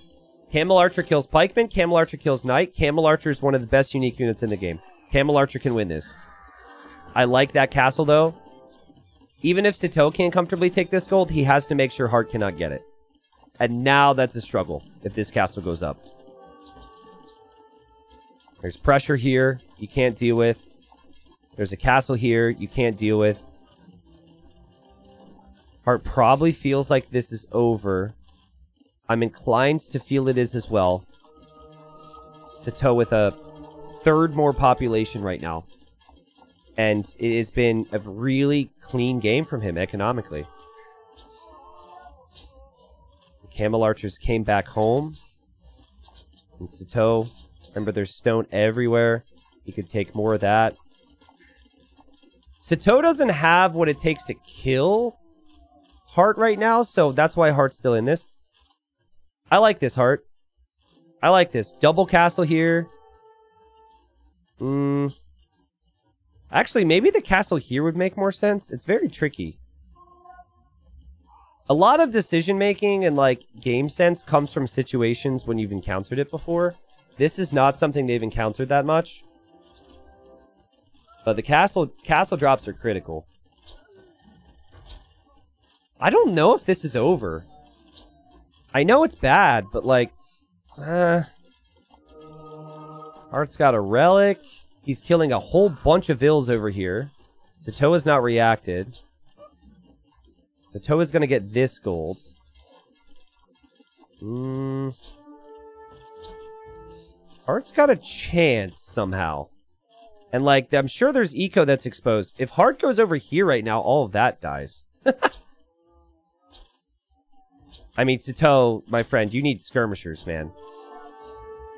Camel Archer kills Pikeman. Camel Archer kills Knight. Camel Archer is one of the best unique units in the game. Camel Archer can win this. I like that castle, though. Even if Sitaux can't comfortably take this gold, he has to make sure Hearttt cannot get it. And now that's a struggle if this castle goes up. There's pressure here you can't deal with. There's a castle here you can't deal with. Hearttt probably feels like this is over. I'm inclined to feel it is as well. Sitaux with a third more population right now. And it has been a really clean game from him economically. The Camel Archers came back home. And Sitaux, remember there's stone everywhere. He could take more of that. Sitaux doesn't have what it takes to kill Hearttt right now, so that's why Heartt's still in this. I like this, Hearttt. I like this. Double castle here. Actually, maybe the castle here would make more sense. It's very tricky. A lot of decision-making and, like, game sense comes from situations when you've encountered it before. This is not something they've encountered that much. But the castle drops are critical. I don't know if this is over. I know it's bad, but, like... Heartt's got a relic. He's killing a whole bunch of Vills over here. Sitaux has not reacted. Sitaux is going to get this gold. Heartt's got a chance somehow. And, like, I'm sure there's eco that's exposed. If Hearttt goes over here right now, all of that dies. I mean, Sitaux, my friend, you need skirmishers, man.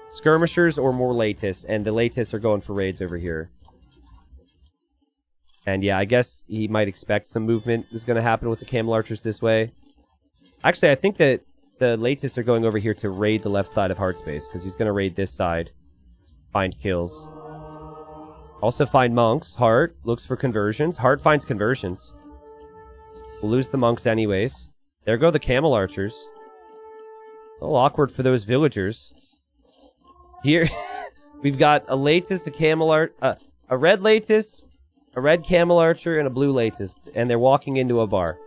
Skirmishers or more Latiss, and the Latiss are going for raids over here. And yeah, I guess he might expect some movement is going to happen with the Camel Archers this way. Actually, I think that the Latiss are going over here to raid the left side of Heartt's base, because he's going to raid this side. Find kills. Also find monks. Hearttt looks for conversions. Hearttt finds conversions. We'll lose the monks anyways. There go the Camel Archers. A little awkward for those villagers. Here, we've got a Latiss, a Camel Archer, a red Latiss, a red Camel Archer, and a blue Latiss. And they're walking into a bar.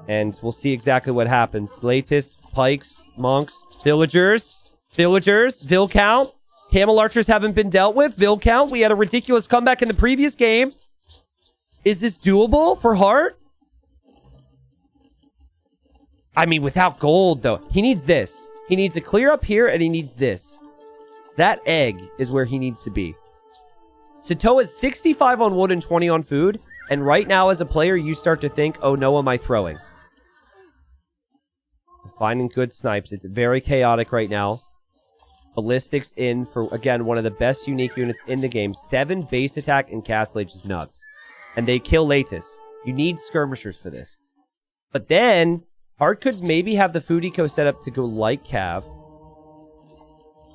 And we'll see exactly what happens. Latiss, pikes, monks, villagers, Vill count. Camel Archers haven't been dealt with. Vill count. We had a ridiculous comeback in the previous game. Is this doable for Hearttt? I mean, without gold, though. He needs this. He needs to clear up here, and he needs this. That egg is where he needs to be. Sitaux is 65 on wood and 20 on food. And right now, as a player, you start to think, oh, no, am I throwing? Finding good snipes. It's very chaotic right now. Ballistics in for, again, one of the best unique units in the game. 7 base attack and castle age is nuts. And they kill Latiss. You need skirmishers for this. But then... Hearttt could maybe have the food eco set up to go light cav.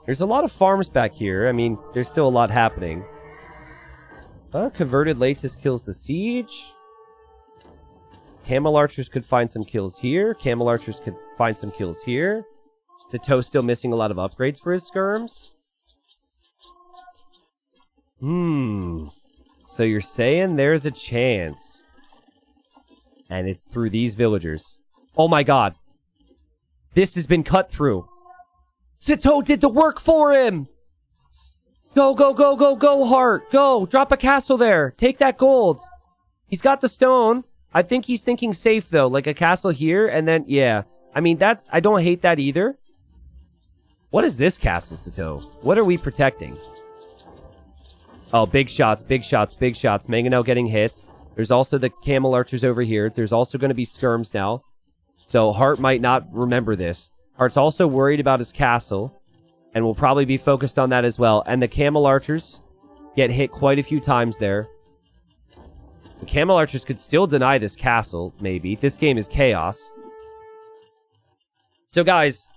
There's a lot of farms back here. I mean, there's still a lot happening. Converted Latiss kills the siege. Camel Archers could find some kills here. Camel Archers could find some kills here. Sitaux still missing a lot of upgrades for his skirms. So you're saying there's a chance. And it's through these villagers. Oh my god. This has been cut through. Sitaux did the work for him! Go, go, go, go, go, Hearttt! Go! Drop a castle there! Take that gold! He's got the stone. I think he's thinking safe, though. Like a castle here, and then, yeah. I mean, that I don't hate that either. What is this castle, Sitaux? What are we protecting? Oh, big shots, big shots, big shots. Mangonel getting hits. There's also the camel archers over here. There's also going to be skirms now. So Hearttt might not remember this. Heartt's also worried about his castle, and will probably be focused on that as well. And the camel archers get hit quite a few times there. The camel archers could still deny this castle, maybe. This game is chaos. So, guys,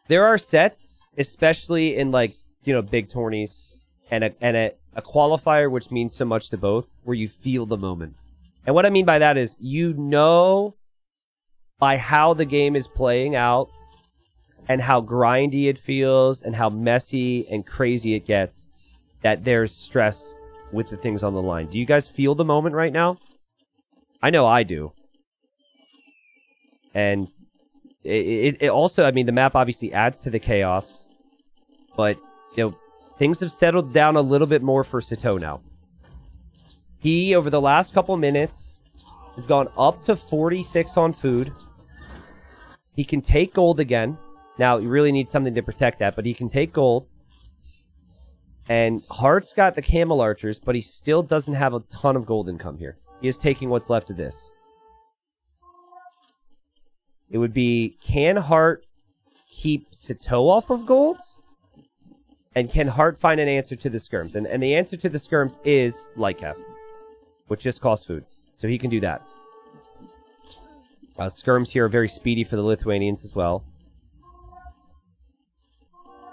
there are sets, especially in, like, you know, big tourneys, and a qualifier, which means so much to both, where you feel the moment. And what I mean by that is, you know, by how the game is playing out, and how grindy it feels, and how messy and crazy it gets, that there's stress with the things on the line. Do you guys feel the moment right now? I know I do. And it also, I mean, the map obviously adds to the chaos, but, you know, things have settled down a little bit more for Sitaux now. He, over the last couple minutes, has gone up to 46 on food. He can take gold again. Now, you really need something to protect that, but he can take gold. And Heartt's got the camel archers, but he still doesn't have a ton of gold income here. He is taking what's left of this. It would be, can Hearttt keep Sitaux off of gold? And can Hearttt find an answer to the skirms? And the answer to the skirms is Lightcalf, which just costs food. So he can do that. Skirms here are very speedy for the Lithuanians as well.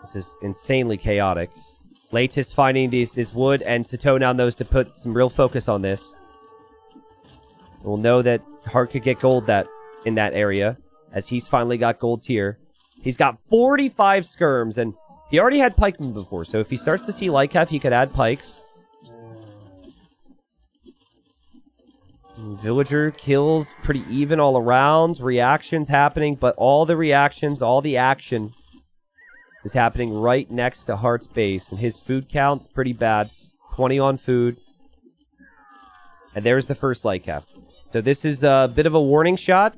This is insanely chaotic. Latest finding this wood, and Sitaux now knows to put some real focus on this. We'll know that Hearttt could get gold in that area, as he's finally got golds here. He's got 45 skirms, and he already had pikemen before, so if he starts to see Lightcalf, he could add pikes. Villager kills pretty even all around. Reactions happening, but all the reactions, all the action is happening right next to Heartt's base. And his food count's pretty bad. 20 on food. And there's the first Lightcalf. So this is a bit of a warning shot.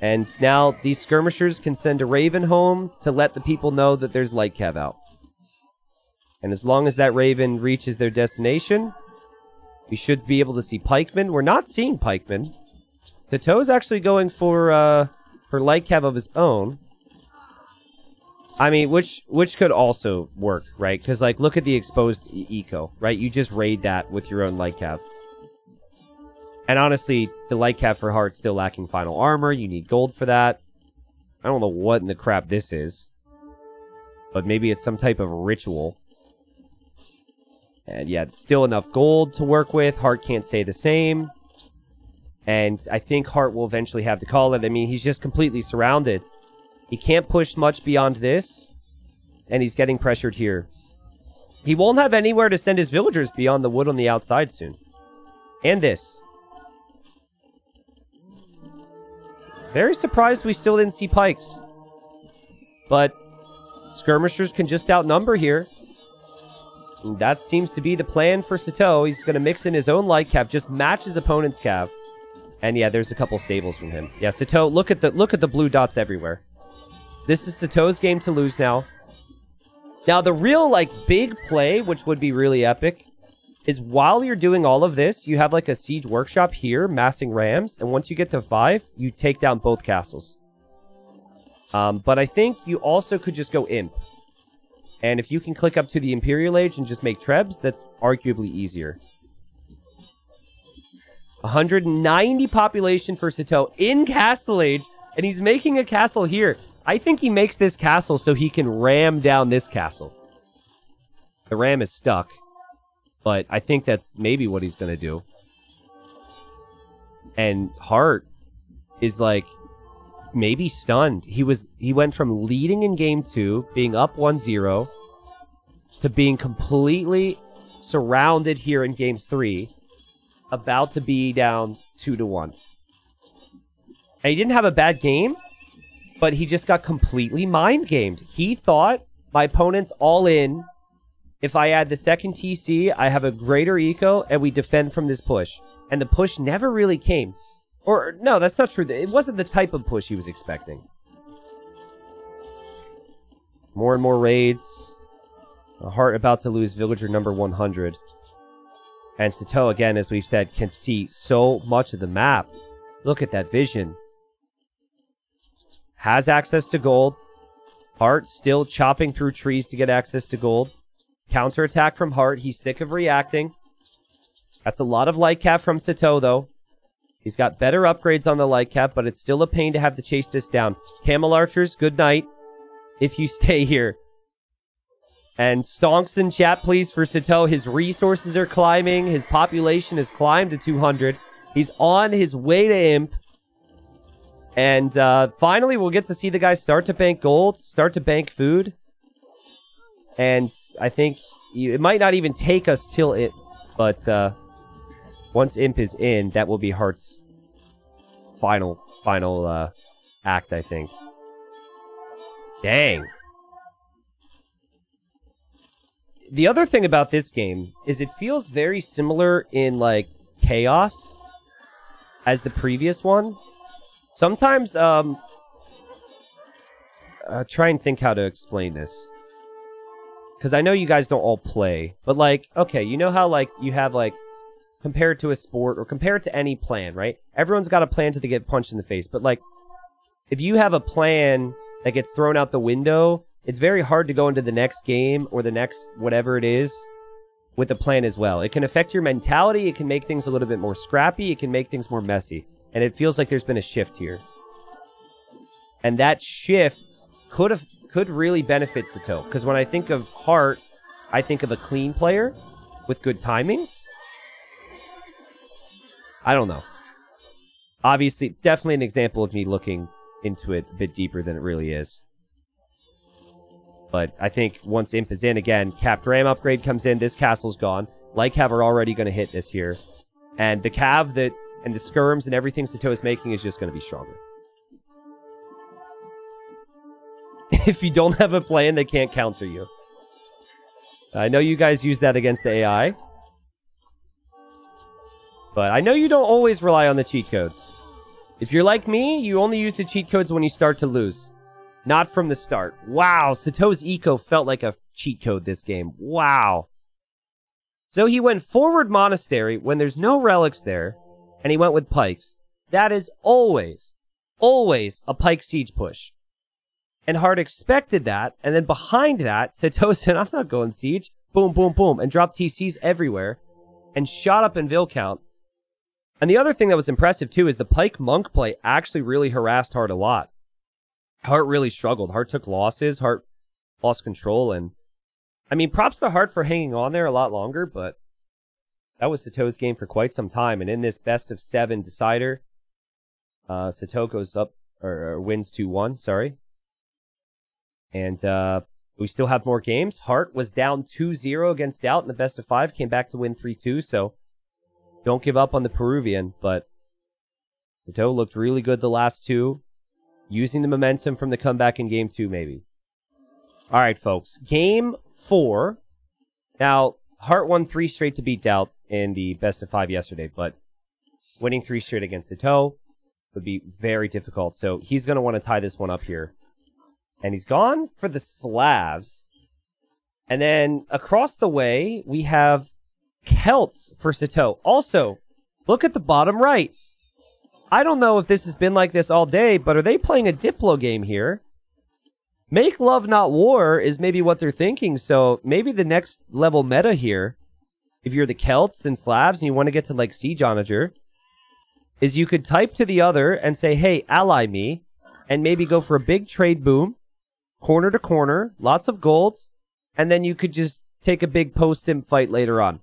And now these skirmishers can send a Raven home to let the people know that there's Lightcalf out. And as long as that Raven reaches their destination, we should be able to see pikemen. We're not seeing pikemen. Sitaux's actually going for Lightcalf of his own. I mean, which could also work, right? Because, like, look at the exposed eco, right? You just raid that with your own Lightcalf. And honestly, the Lightcalf for Heartt's still lacking final armor. You need gold for that. I don't know what in the crap this is. But maybe it's some type of ritual. And yeah, it's still enough gold to work with. Hearttt can't say the same. And I think Hearttt will eventually have to call it. I mean, he's just completely surrounded. He can't push much beyond this. And he's getting pressured here. He won't have anywhere to send his villagers beyond the wood on the outside soon. And this. Very surprised we still didn't see pikes. But skirmishers can just outnumber here. And that seems to be the plan for Sitaux. He's going to mix in his own Lightcalf, just match his opponent's Cav. And yeah, there's a couple stables from him. Yeah, Sitaux, look at the blue dots everywhere. This is Sitaux's game to lose now. Now, the real, like, big play, which would be really epic, is while you're doing all of this, you have, like, a siege workshop here, massing rams, and once you get to 5, you take down both castles. But I think you also could just go imp. And if you can click up to the Imperial Age and just make trebs, that's arguably easier. 190 population for Sitaux in Castle Age, and he's making a castle here. I think he makes this castle so he can ram down this castle. The ram is stuck, but I think that's maybe what he's going to do. And Hearttt is like maybe stunned. He went from leading in game 2, being up 1-0, to being completely surrounded here in game 3, about to be down 2-1. And he didn't have a bad game, but he just got completely mind-gamed. He thought, my opponent's all in, If I add the second TC, I have a greater eco, and we defend from this push. And the push never really came. Or, no, that's not true. It wasn't the type of push he was expecting. More and more raids. Hearttt about to lose villager number 100. And Sitaux, again, as we've said, can see so much of the map. Look at that vision. Has access to gold. Hearttt still chopping through trees to get access to gold. Counterattack from Hearttt. He's sick of reacting. That's a lot of light cap from Sitaux, though. He's got better upgrades on the light cap, but it's still a pain to have to chase this down. Camel Archers, good night. If you stay here. And stonks in chat, please, for Sitaux. His resources are climbing. His population has climbed to 200. He's on his way to Imp. And finally, we'll get to see the guy start to bank gold, start to bank food. And I think it might not even take us till it, but once Imp is in, that will be Heartt's final act, I think. Dang. The other thing about this game is it feels very similar in, like, chaos as the previous one. Sometimes, try and think how to explain this. Because I know you guys don't all play, but, like, okay, you know how, like, you have, like, compare it to a sport or compare it to any plan, right? Everyone's got a plan till they get punched in the face, but, like, if you have a plan that gets thrown out the window, it's very hard to go into the next game or the next whatever it is with the plan as well. It can affect your mentality, it can make things a little bit more scrappy, it can make things more messy. And it feels like there's been a shift here. And that shift could really benefit Sitaux. Because when I think of Hearttt, I think of a clean player with good timings. I don't know. Obviously, definitely an example of me looking into it a bit deeper than it really is. But I think once Imp is in again, Capped Ram upgrade comes in, this castle's gone. Light Cav are already going to hit this here. And the Cav that... and the skirms and everything Sitaux is making is just going to be stronger. If you don't have a plan, they can't counter you. I know you guys use that against the AI. But I know you don't always rely on the cheat codes. If you're like me, you only use the cheat codes when you start to lose. Not from the start. Wow, Sitaux's eco felt like a cheat code this game. Wow. So he went forward Monastery when there's no relics there. And he went with pikes. That is always, always a pike siege push. And Hearttt expected that, and then behind that, Sitaux said, I'm not going siege. Boom, boom, boom, and dropped TCs everywhere, and shot up in Vil count. And the other thing that was impressive, too, is the pike monk play actually really harassed Hearttt a lot. Hearttt really struggled. Hearttt took losses. Hearttt lost control, and... I mean, props to Hearttt for hanging on there a lot longer, but... that was Sitaux's game for quite some time, and in this best-of-7 decider, Sitaux goes up, or wins 2-1, sorry. And we still have more games. Hearttt was down 2-0 against Doubt in the best-of-5, came back to win 3-2, so don't give up on the Peruvian, but Sitaux looked really good the last two, using the momentum from the comeback in Game 2, maybe. All right, folks, Game 4. Now, Hearttt won 3 straight to beat Doubt in the best-of-5 yesterday, but winning 3 straight against Sitaux would be very difficult, so he's going to want to tie this one up here. And he's gone for the Slavs. And then across the way, we have Celts for Sitaux. Also, look at the bottom right. I don't know if this has been like this all day, but are they playing a Diplo game here? Make love, not war is maybe what they're thinking, so maybe the next level meta here, if you're the Celts and Slavs and you want to get to, like, Siege Onager, is you could type to the other and say, hey, ally me, and maybe go for a big trade boom, corner to corner, lots of gold, and then you could just take a big post-imp fight later on.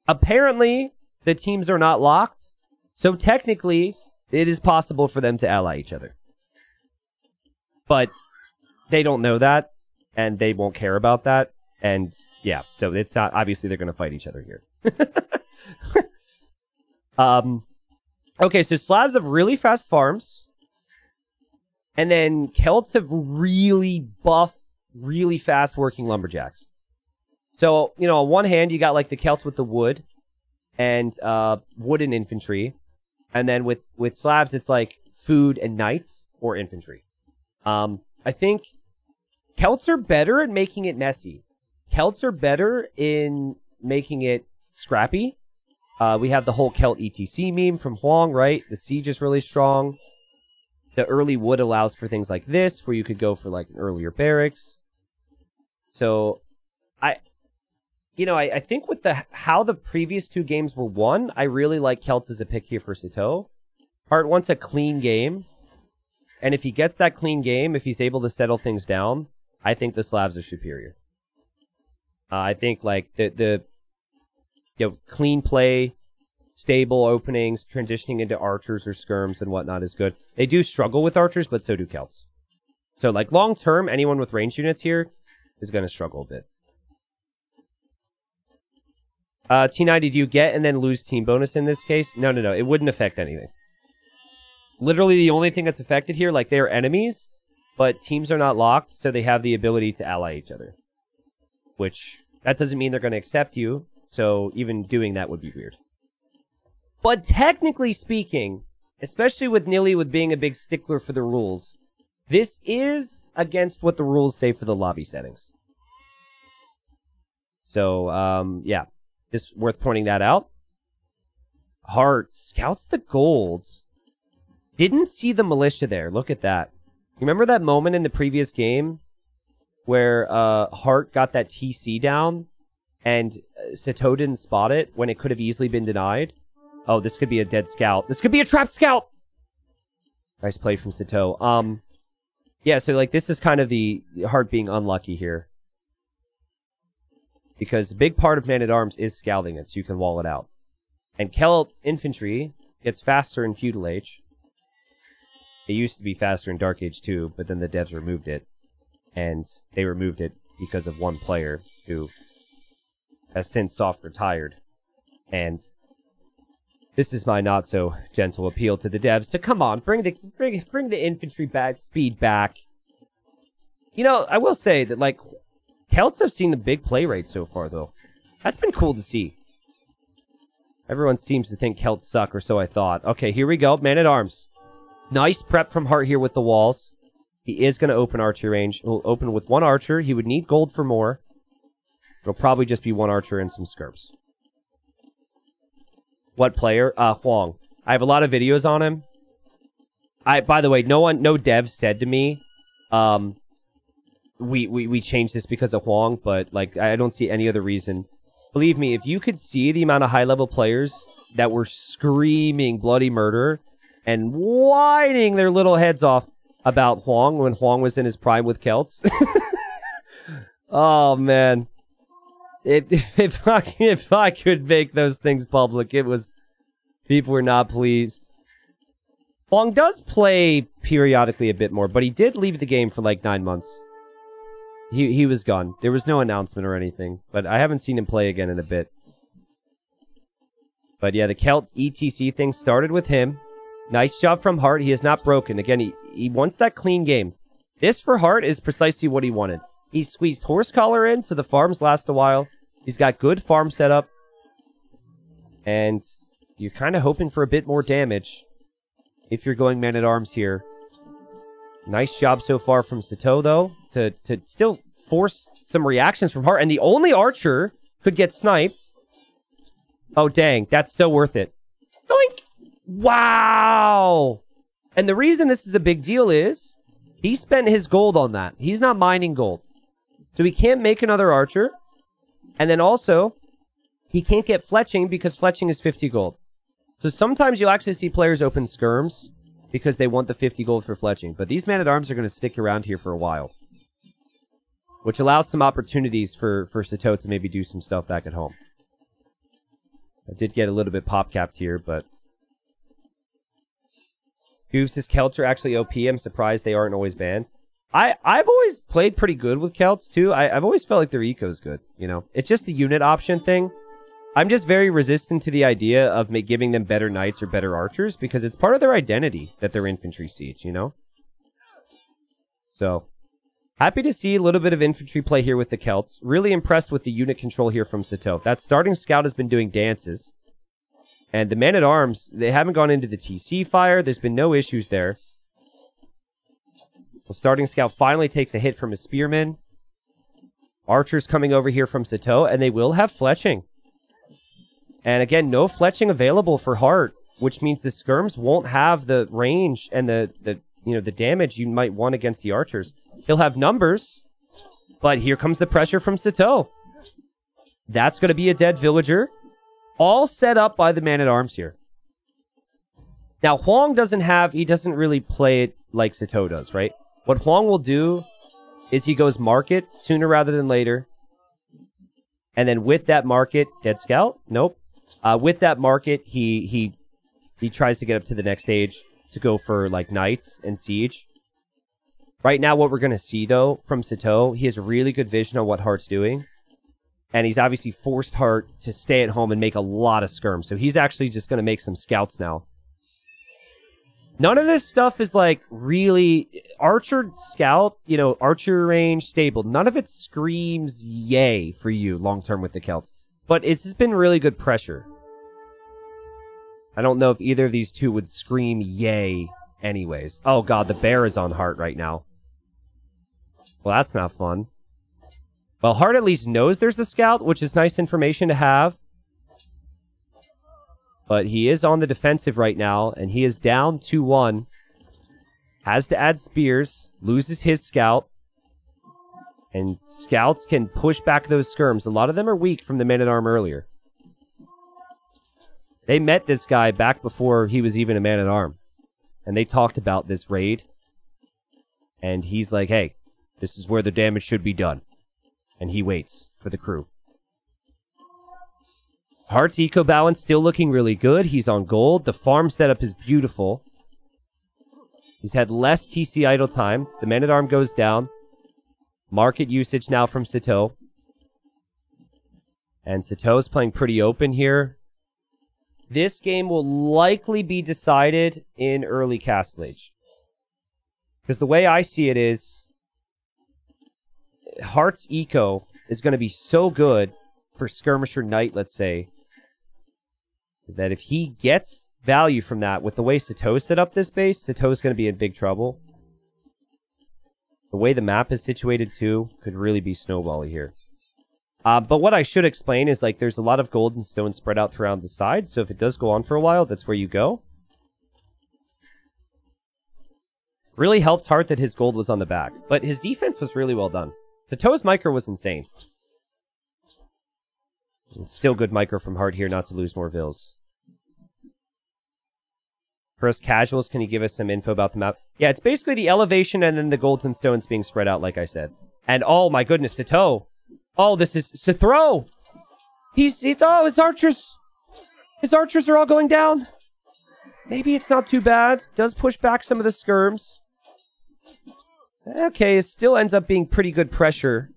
Apparently, the teams are not locked, so technically, it is possible for them to ally each other. But they don't know that, and they won't care about that, and yeah, so it's not, obviously they're going to fight each other here. Okay, so Slavs have really fast farms. And then Celts have really buff, really fast working lumberjacks. So, you know, on one hand, you got like the Celts with the wood and wooden infantry. And then with Slavs, it's like food and knights or infantry. I think Celts are better at making it messy. Celts are better in making it scrappy. We have the whole Celt ETC meme from Huang, right? The siege is really strong. The early wood allows for things like this, where you could go for like an earlier barracks. So, I think with how the previous two games were won, I really like Celts as a pick here for Sitaux. Hearttt wants a clean game. And if he gets that clean game, if he's able to settle things down, I think the Slavs are superior. I think like the clean play, stable openings, transitioning into archers or skirms and whatnot is good. They do struggle with archers, but so do Celts. So like long term, anyone with range units here is going to struggle a bit. T90, do you get and then lose team bonus in this case? No. It wouldn't affect anything. Literally the only thing that's affected here, like they are enemies, but teams are not locked, so they have the ability to ally each other. Which, that doesn't mean they're going to accept you, so even doing that would be weird. But technically speaking, especially with Nilly with being a big stickler for the rules, this is against what the rules say for the lobby settings. So, yeah. Just worth pointing that out. Hearttt scouts the gold. Didn't see the militia there. Look at that. You remember that moment in the previous game where Hearttt got that TC down and Sitaux didn't spot it when it could have easily been denied? Oh, this could be a dead scout. This could be a trapped scout! Nice play from Sitaux. Yeah, so like this is kind of the Hearttt being unlucky here. Because a big part of Man-at-Arms is scouting it, so you can wall it out. And Celt infantry gets faster in Feudal Age. It used to be faster in Dark Age too, but then the devs removed it. And they removed it because of one player who has since soft retired. And this is my not so gentle appeal to the devs to come on, bring the infantry speed back. You know, I will say that like Celts have seen a big play rate so far, though. That's been cool to see. Everyone seems to think Celts suck, or so I thought. Okay, here we go. Man-at-Arms. Nice prep from Hearttt here with the walls. He is going to open archer range. He'll open with one archer. He would need gold for more. It'll probably just be one archer and some skirps. What player? Huang. I have a lot of videos on him. By the way, no dev said to me, we changed this because of Huang, but like I don't see any other reason. Believe me, if you could see the amount of high-level players that were screaming bloody murder and whining their little heads off about Huang when Huang was in his prime with Celts. Oh man, if I could make those things public, people were not pleased. Huang does play periodically a bit more, but he did leave the game for like 9 months. He was gone. There was no announcement or anything, but I haven't seen him play again in a bit. But yeah, the Celt ETC thing started with him. Nice job from Hearttt. He is not broken. Again, he wants that clean game. This for Hearttt is precisely what he wanted. He squeezed Horse Collar in so the farms last a while. He's got good farm setup. And you're kind of hoping for a bit more damage if you're going Man-at-Arms here. Nice job so far from Sitaux, though, to still force some reactions from Hearttt. And the only archer could get sniped. Oh, dang. That's so worth it. Doink! Wow! And the reason this is a big deal is he spent his gold on that. He's not mining gold. So he can't make another archer. And then also, he can't get fletching because fletching is 50 gold. So sometimes you'll actually see players open skirms because they want the 50 gold for fletching. But these Man-at-Arms are going to stick around here for a while. Which allows some opportunities for Sitaux to maybe do some stuff back at home. I did get a little bit pop-capped here, but... Goose, his Celts are actually OP. I'm surprised they aren't always banned. I've always played pretty good with Celts, too. I've always felt like their eco's good, you know? It's just a unit option thing. I'm just very resistant to the idea of giving them better knights or better archers because it's part of their identity that they're infantry siege, you know? So, Happy to see a little bit of infantry play here with the Celts. Really impressed with the unit control here from Sitaux. That starting scout has been doing dances. And the men-at-arms, they haven't gone into the TC fire. There's been no issues there. The starting scout finally takes a hit from his spearmen. Archers coming over here from Sitaux, and they will have fletching. And again, no fletching available for Hearttt, which means the skirms won't have the range and the damage you might want against the archers. He'll have numbers, but here comes the pressure from Sitaux. That's going to be a dead villager. All set up by the man-at-arms here. Now, Huang he doesn't really play it like Sitaux does, right? What Huang will do is he goes market sooner rather than later. And then with that market, dead scout? Nope. With that market, he tries to get up to the next stage to go for, like, knights and siege. Right now, what we're going to see, though, from Sitaux, he has really good vision on what Heartt's doing. And he's obviously forced Hearttt to stay at home and make a lot of skirms. So he's actually just going to make some scouts now. None of this stuff is, like, really... Archer, scout, archer range, stable. None of it screams yay for you long-term with the Celts. But it's just been really good pressure. I don't know if either of these two would scream yay anyways. Oh, God, the bear is on Hearttt right now. Well, that's not fun. Well, Hearttt at least knows there's a scout, which is nice information to have. But he is on the defensive right now, and he is down 2-1. Has to add spears, loses his scout. And scouts can push back those skirms. A lot of them are weak from the man-at-arm earlier. They met this guy back before he was even a man-at-arm. And they talked about this raid. And he's like, hey, this is where the damage should be done. And he waits for the crew. Heartt's eco balance still looking really good. He's on gold. The farm setup is beautiful. He's had less TC idle time. The man-at-arm goes down. Market usage now from Sitaux. And Sitaux is playing pretty open here. This game will likely be decided in early Castle Age. Because the way I see it is, Heartt's eco is going to be so good for Skirmisher Knight, let's say, is that if he gets value from that, with the way Sitaux set up this base, Sitaux is going to be in big trouble. The way the map is situated, too, could really be snowbally here. But what I should explain is, like, there's a lot of gold and stone spread out throughout the sides, so if it does go on for a while, that's where you go. Really helped Hearttt that his gold was on the back, but his defense was really well done. Sitaux's micro was insane. Still good micro from Hearttt here not to lose more vills. For us casuals, can you give us some info about the map? Yeah, it's basically the elevation and then the golds and stones being spread out, like I said. And oh my goodness, Sitaux. Oh, this is Sitaux. Oh, his archers are all going down. Maybe it's not too bad. Does push back some of the skirms. Okay, it still ends up being pretty good pressure.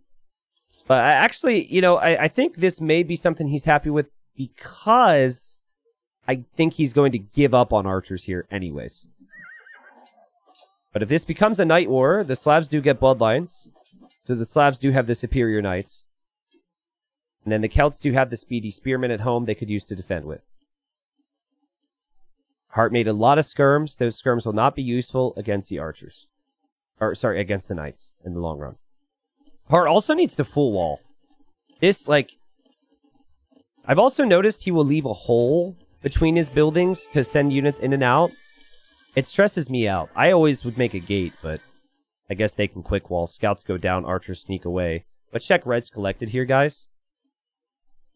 But actually, I think this may be something he's happy with because I think he's going to give up on archers here anyways. But if this becomes a night war, the Slavs do get bloodlines. So the Slavs do have the superior knights. And then the Celts do have the speedy spearmen at home they could use to defend with. Hearttt made a lot of skirms. Those skirms will not be useful against the archers. Or, sorry, against the knights in the long run. Hearttt also needs to full wall. This, like... I've also noticed he will leave a hole between his buildings to send units in and out. It stresses me out. I always would make a gate, but I guess they can quick wall. Scouts go down, archers sneak away. Let's check reds collected here, guys.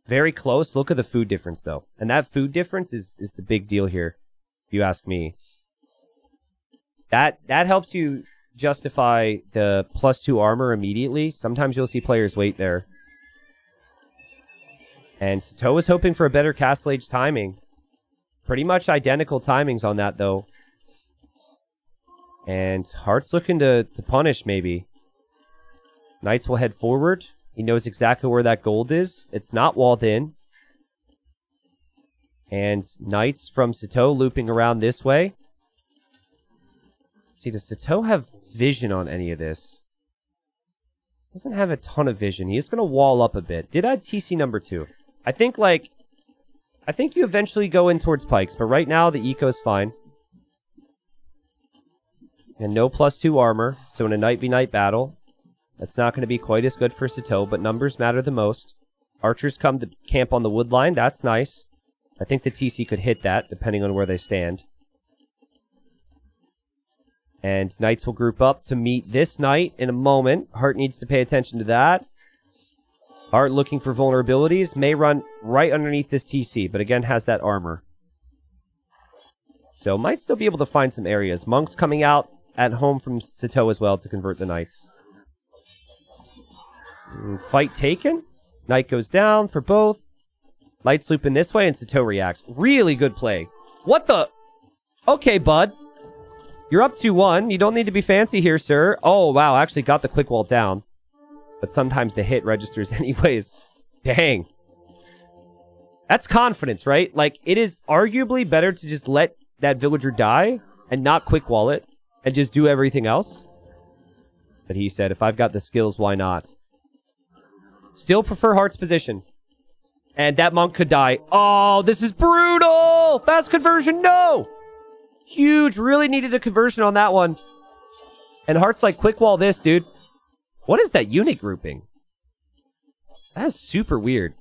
Very close. Look at the food difference, though. And that food difference is the big deal here, if you ask me. That helps you justify the +2 armor immediately. Sometimes you'll see players wait there. And Sitaux is hoping for a better Castle Age timing. Pretty much identical timings on that, though. And Heartt's looking to punish, maybe. Knights will head forward. He knows exactly where that gold is. It's not walled in. And Knights from Sitaux looping around this way. See, does Sitaux have vision on any of this? Doesn't have a ton of vision. He is going to wall up a bit. Did add TC number 2. I think, like... I think you eventually go in towards pikes, but right now the eco is fine. And no +2 armor, so in a Knight v Knight battle, that's not going to be quite as good for Sitaux, but numbers matter the most. Archers come to camp on the wood line, that's nice. I think the TC could hit that, depending on where they stand. And Knights will group up to meet this Knight in a moment. Hearttt needs to pay attention to that. Hearttt looking for vulnerabilities. May run right underneath this TC, but again has that armor. So might still be able to find some areas. Monks coming out at home from Sitaux as well to convert the Knights. Fight taken. Knight goes down for both. Lights looping this way and Sitaux reacts. Really good play. What the? Okay, bud. You're up 2-1. You don't need to be fancy here, sir. Oh, wow. Actually got the quick wall down. But sometimes the hit registers anyways. Dang. That's confidence, right? Like, it is arguably better to just let that villager die and not quick wall it and just do everything else. But he said, if I've got the skills, why not? Still prefer Heartt's position. And that monk could die. Oh, this is brutal! Fast conversion, no! Huge, really needed a conversion on that one. And Heartt's like, quick wall this, dude. What is that unit grouping? That is super weird.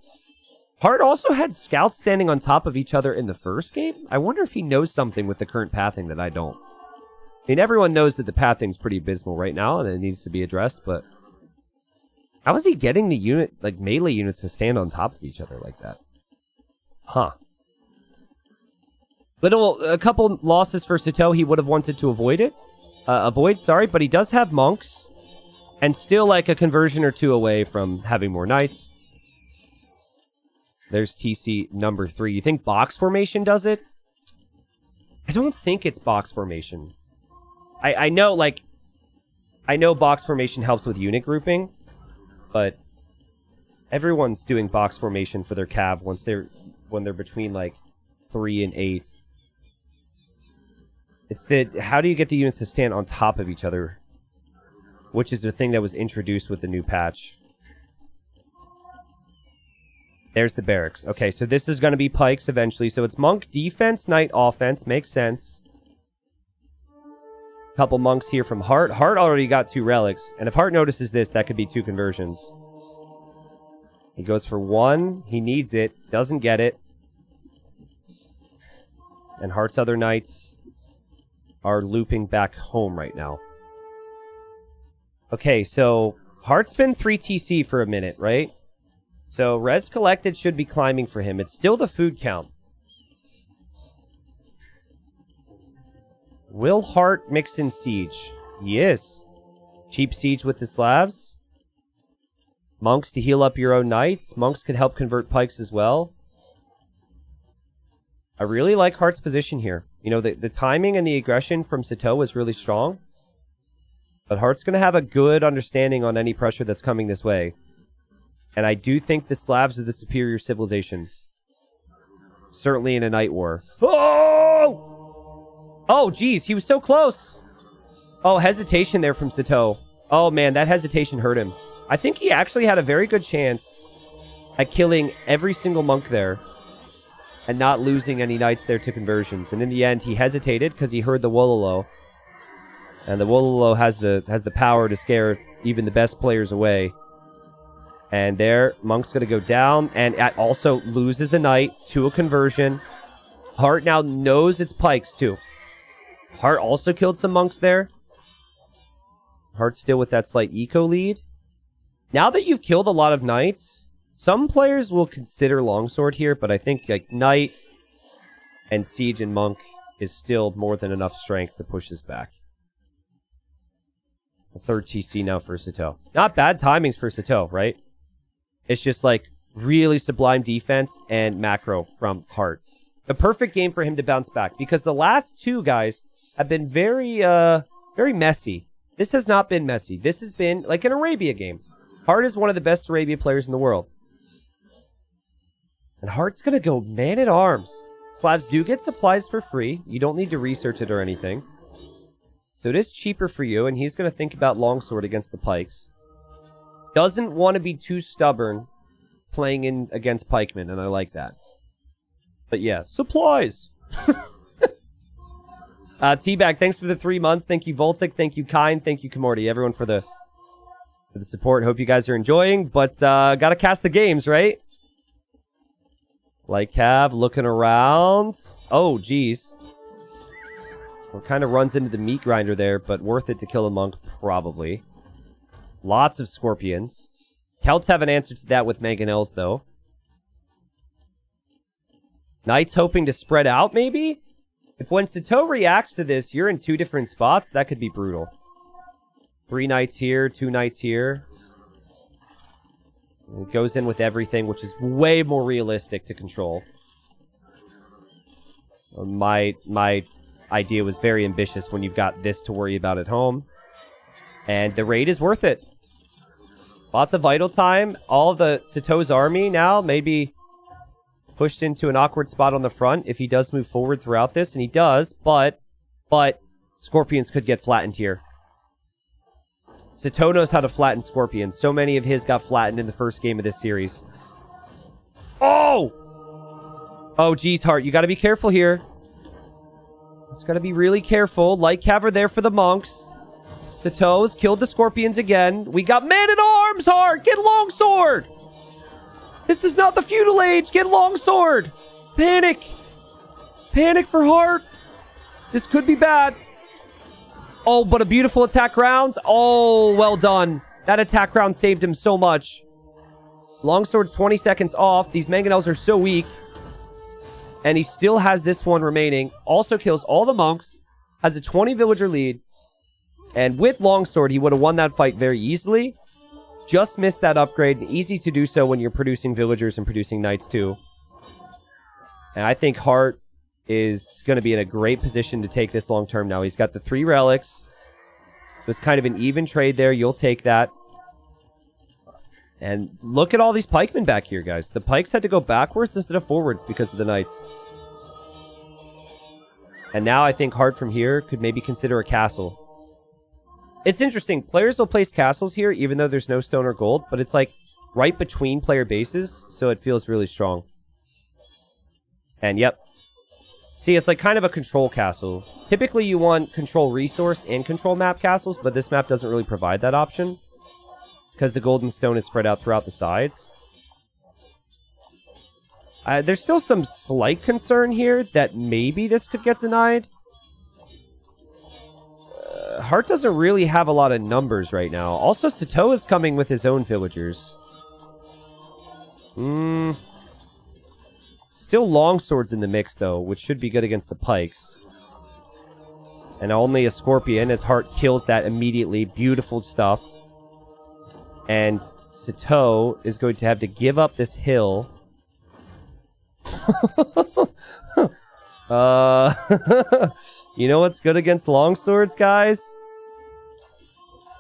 Hearttt also had scouts standing on top of each other in the first game. I wonder if he knows something with the current pathing that I don't. I mean, everyone knows that the pathing's pretty abysmal right now and it needs to be addressed, but... how is he getting the unit, like, melee units to stand on top of each other like that? Huh. A couple losses for Sitaux he would have wanted to avoid it. But he does have monks. And still, like, a conversion or two away from having more knights. There's TC number 3. You think box formation does it? I don't think it's box formation. I know, like... I know box formation helps with unit grouping. But everyone's doing box formation for their cav when they're between like 3 and 8. It's that how do you get the units to stand on top of each other? Which is the thing that was introduced with the new patch. There's the barracks. Okay, so this is going to be pikes eventually. So it's monk defense, knight offense. Makes sense. Couple monks here from Hearttt. Hearttt already got 2 relics. And if Hearttt notices this, that could be 2 conversions. He goes for 1. He needs it. Doesn't get it. And Heartt's other knights are looping back home right now. Okay, so Heartt's been 3 TC for a minute, right? So res collected should be climbing for him. It's still the food count. Will Hearttt mix in siege? Yes. Cheap siege with the Slavs. Monks to heal up your own knights. Monks can help convert pikes as well. I really like Heartt's position here. You know, the timing and the aggression from Sitaux was really strong. But Heartt's going to have a good understanding on any pressure that's coming this way. And I do think the Slavs are the superior civilization. Certainly in a night war. Oh! Oh, geez, he was so close. Oh, hesitation there from Sitaux. Oh, man, that hesitation hurt him. I think he actually had a very good chance at killing every single monk there and not losing any knights there to conversions. And in the end, he hesitated because he heard the Wololo. And the Wololo has the power to scare even the best players away. And there, Monk's going to go down and also loses a knight to a conversion. Hearttt now knows it's pikes, too. Hearttt also killed some monks there. Hearttt still with that slight eco lead. Now that you've killed a lot of knights, some players will consider longsword here, but I think like knight and siege and monk is still more than enough strength to push this back. A 3rd TC now for Sitaux. Not bad timings for Sitaux, right? It's just like really sublime defense and macro from Hearttt. A perfect game for him to bounce back because the last 2 guys have been very messy. This has not been messy. This has been like an Arabia game. Hearttt is one of the best Arabia players in the world. And Heartt's going to go man-at-arms. Slavs do get supplies for free. You don't need to research it or anything. So it is cheaper for you, and he's going to think about longsword against the pikes. doesn't want to be too stubborn playing in against pikemen, and I like that. But yeah, supplies. Teabag, thanks for the 3 months. Thank you, Voltic. Thank you, Kind. Thank you, Kamorti. Everyone for the support. Hope you guys are enjoying. But gotta cast the games, right? Like Cav, looking around. Oh, geez. Well, kind of runs into the meat grinder there, but worth it to kill a monk, probably. Lots of scorpions. Celts have an answer to that with mangonels, though. Knights hoping to spread out, maybe? If when Sitaux reacts to this, you're in 2 different spots, that could be brutal. 3 knights here, 2 knights here. It goes in with everything, which is way more realistic to control. My idea was very ambitious when you've got this to worry about at home. And the raid is worth it. Lots of vital time. All of the Sitaux's army now maybe pushed into an awkward spot on the front if he does move forward throughout this, and he does, but Scorpions could get flattened here. Sitaux knows how to flatten Scorpions. So many of his got flattened in the first game of this series. Oh! Oh, geez, Hearttt, you gotta be careful here. It's gotta be really careful. Light Cav there for the monks. Sitaux killed the Scorpions again. We got man-at-arms, Hearttt! Get longsword! This is not the feudal age! Get longsword! Panic! Panic for Hearttt! This could be bad. Oh, but a beautiful attack round. Oh, well done. That attack round saved him so much. Longsword 20 seconds off. These mangonels are so weak. And he still has this one remaining. Also kills all the monks. Has a 20 villager lead. And with longsword, he would have won that fight very easily. Just missed that upgrade. Easy to do so when you're producing villagers and producing knights too. And I think Hearttt is going to be in a great position to take this long term now. He's got the 3 relics. It was kind of an even trade there. You'll take that. And look at all these pikemen back here, guys. The pikes had to go backwards instead of forwards because of the knights. And now I think Hearttt from here could maybe consider a castle. It's interesting. Players will place castles here even though there's no stone or gold, but it's like right between player bases, so it feels really strong. And yep. See, it's like kind of a control castle. Typically, you want control resource and control map castles, but this map doesn't really provide that option because the golden stone is spread out throughout the sides. There's still some slight concern here that maybe this could get denied. Hearttt doesn't really have a lot of numbers right now. Also, Sitaux is coming with his own villagers. Still longswords in the mix, though, which should be good against the pikes. And only a scorpion, as Hearttt kills that immediately. Beautiful stuff. And Sitaux is going to have to give up this hill. You know what's good against longswords, guys?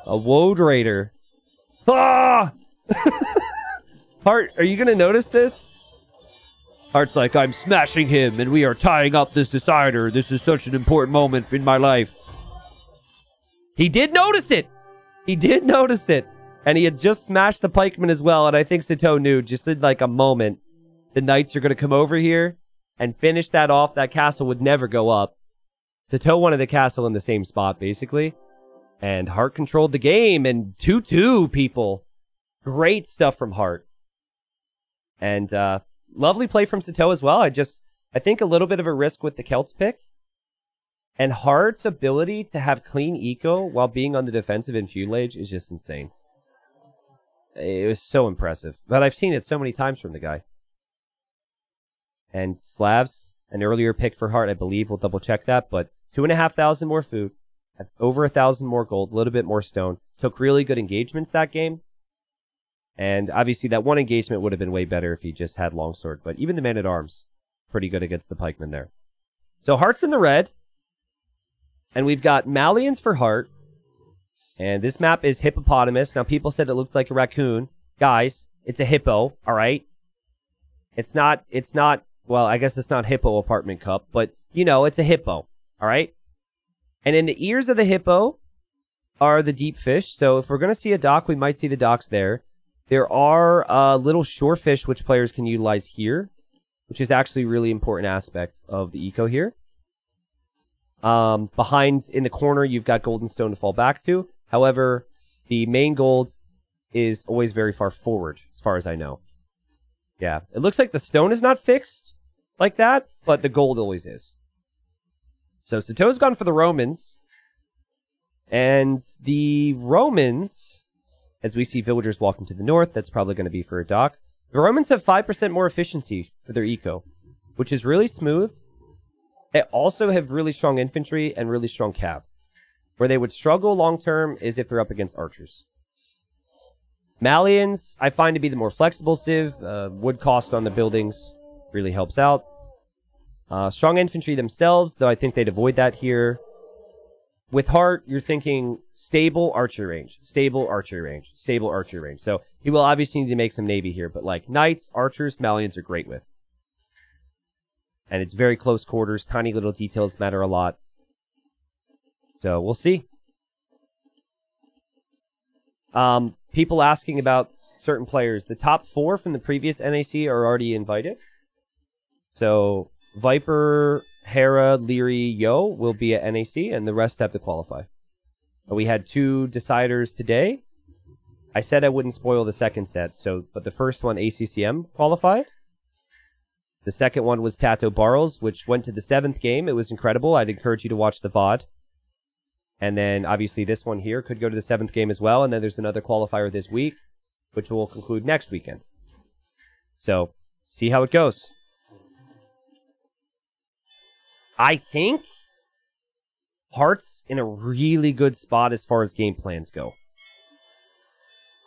A Woad Raider. Ah! Hearttt, are you going to notice this? Heartt's like, I'm smashing him, and we are tying up this decider. This is such an important moment in my life. He did notice it! He did notice it. And he had just smashed the pikeman as well, and I think Sitaux knew, just in like a moment, the knights are going to come over here and finish that off. That castle would never go up. Sitaux wanted a castle in the same spot, basically. And Hearttt controlled the game, and 2-2, people. Great stuff from Hearttt. And, lovely play from Sitaux as well. I think a little bit of a risk with the Celts pick. And Heartt's ability to have clean eco while being on the defensive in feudal age is just insane. It was so impressive. But I've seen it so many times from the guy. And Slavs, an earlier pick for Hearttt, I believe. We'll double check that. But 2,500 more food. Over 1,000 more gold. A little bit more stone. Took really good engagements that game. And obviously that one engagement would have been way better if he just had longsword. But even the man-at-arms, pretty good against the pikemen there. So Heartt's in the red. And we've got Malians for Hearttt. And this map is hippopotamus. Now people said it looked like a raccoon. Guys, it's a hippo, alright? It's not, well, I guess it's not Hippo Apartment Cup. But, you know, it's a hippo, alright? And in the ears of the hippo, are the deep fish. So if we're going to see a dock, we might see the docks there. There are little shore fish which players can utilize here, which is actually a really important aspect of the eco here. Behind in the corner, you've got golden stone to fall back to. However, the main gold is always very far forward, as far as I know. Yeah, it looks like the stone is not fixed like that, but the gold always is. So Sitaux's gone for the Romans. And the Romans, as we see villagers walking to the north, that's probably going to be for a dock. The Romans have 5% more efficiency for their eco, which is really smooth. They also have really strong infantry and really strong cav. Where they would struggle long-term is if they're up against archers. Malians, I find to be the more flexible civ. Wood cost on the buildings really helps out. Strong infantry themselves, though I think they'd avoid that here. With Hearttt, you're thinking stable archery range, stable archery range, stable archery range. So he will obviously need to make some navy here, but like knights, archers, Malians are great with. And it's very close quarters. Tiny little details matter a lot. So we'll see. People asking about certain players. The top 4 from the previous NAC are already invited. So Viper, Hera, Leary, Yo will be at NAC, and the rest have to qualify. But we had 2 deciders today. I said I wouldn't spoil the second set, but the first one, ACCM, qualified. The second one was Tato Barrels, which went to the 7th game. It was incredible. I'd encourage you to watch the VOD. And then, obviously, this one here could go to the 7th game as well. And then there's another qualifier this week, which will conclude next weekend. So, see how it goes. I think Heartt's in a really good spot as far as game plans go.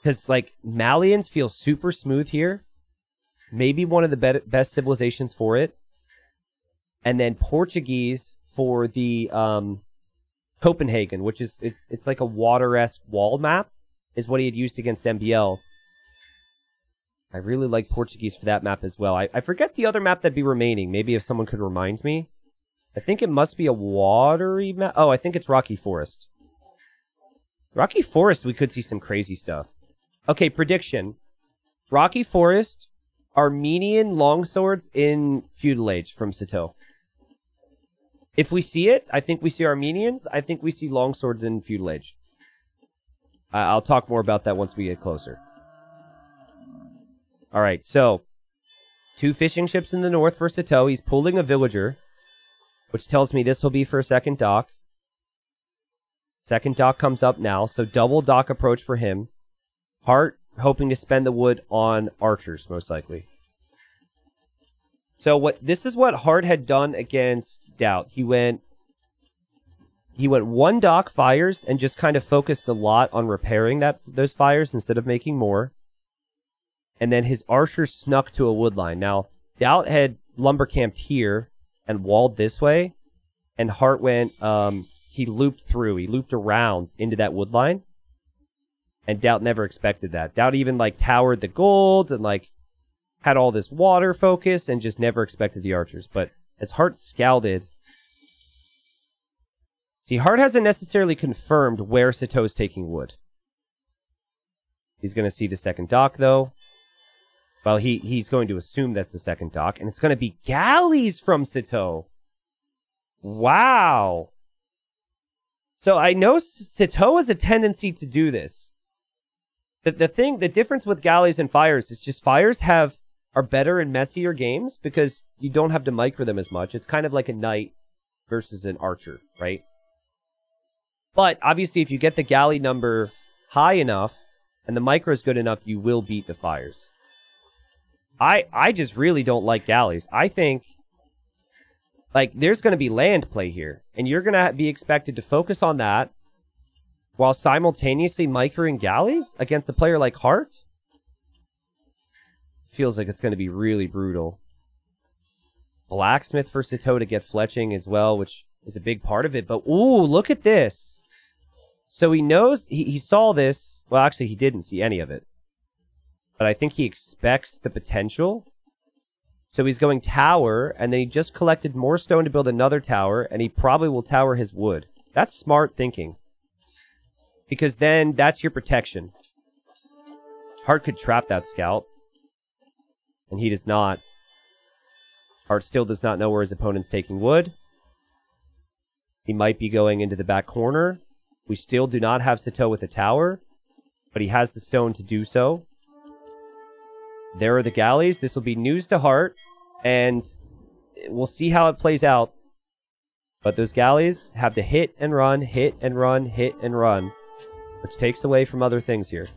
Because, like, Malians feel super smooth here. Maybe one of the best civilizations for it. And then Portuguese for the Copenhagen, which is, it's like a water-esque wall map, is what he had used against MBL. I really like Portuguese for that map as well. I forget the other map that'd be remaining. Maybe if someone could remind me. I think it must be a watery map. Oh, I think it's Rocky Forest. Rocky Forest, we could see some crazy stuff. Okay, prediction. Rocky Forest, Armenian longswords in Feudal Age from Sitaux. If we see it, I think we see Armenians. I think we see longswords in Feudal Age. I'll talk more about that once we get closer. All right, so 2 fishing ships in the north for Sitaux. He's pulling a villager, which tells me this will be for a second dock. Second dock comes up now, so double dock approach for him. Hearttt hoping to spend the wood on archers, most likely. So this is what Hearttt had done against Doubt. He went 1 dock fires and just kind of focused a lot on repairing those fires instead of making more. And then his archers snuck to a wood line. Now, Doubt had lumber camped here and walled this way, and Hearttt went, he looped through, he looped around into that wood line, and Doubt never expected that. Doubt even, like, towered the gold, and, like, had all this water focus, and just never expected the archers. But as Hearttt scalded... See, Hearttt hasn't necessarily confirmed where Sitaux is taking wood. He's going to see the second dock, though. Well, he's going to assume that's the second dock, and it's going to be galleys from Sitaux. Wow. So I know Sitaux has a tendency to do this. The difference with galleys and fires is just fires are better in messier games because you don't have to micro them as much. It's kind of like a knight versus an archer, right? But obviously, if you get the galley number high enough and the micro is good enough, you will beat the fires. I just really don't like galleys. I think, like, there's going to be land play here, and you're going to be expected to focus on that while simultaneously microing galleys against a player like Hearttt. Feels like it's going to be really brutal. Blacksmith for Sitaux to get fletching as well, which is a big part of it. But, ooh, look at this. So he knows, he saw this. Well, actually, he didn't see any of it. But I think he expects the potential. So he's going tower, and then he just collected more stone to build another tower, and he probably will tower his wood. That's smart thinking. Because then that's your protection. Hearttt could trap that scout. And he does not. Hearttt still does not know where his opponent's taking wood. He might be going into the back corner. We still do not have Sitaux with a tower. But he has the stone to do so. There are the galleys. This will be news to Hearttt. And we'll see how it plays out. But those galleys have to hit and run, hit and run, hit and run. Which takes away from other things here.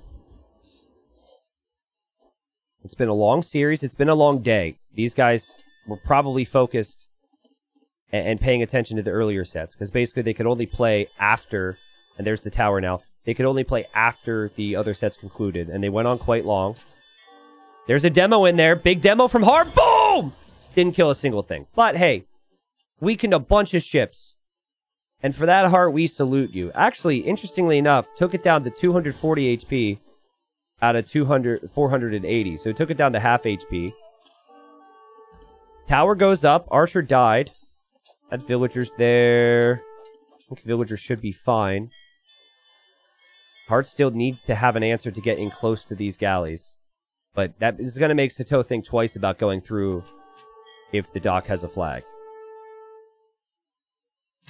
It's been a long series. It's been a long day. These guys were probably focused and paying attention to the earlier sets. Because basically they could only play after... And there's the tower now. They could only play after the other sets concluded. And they went on quite long. There's a demo in there. Big demo from Hearttt. Boom! Didn't kill a single thing. But hey, weakened a bunch of ships. And for that, Hearttt, we salute you. Actually, interestingly enough, took it down to 240 HP out of 480. So it took it down to half HP. Tower goes up. Archer died. That villager's there. I think villager should be fine. Hearttt still needs to have an answer to get in close to these galleys. But that is going to make Sitaux think twice about going through if the dock has a flag.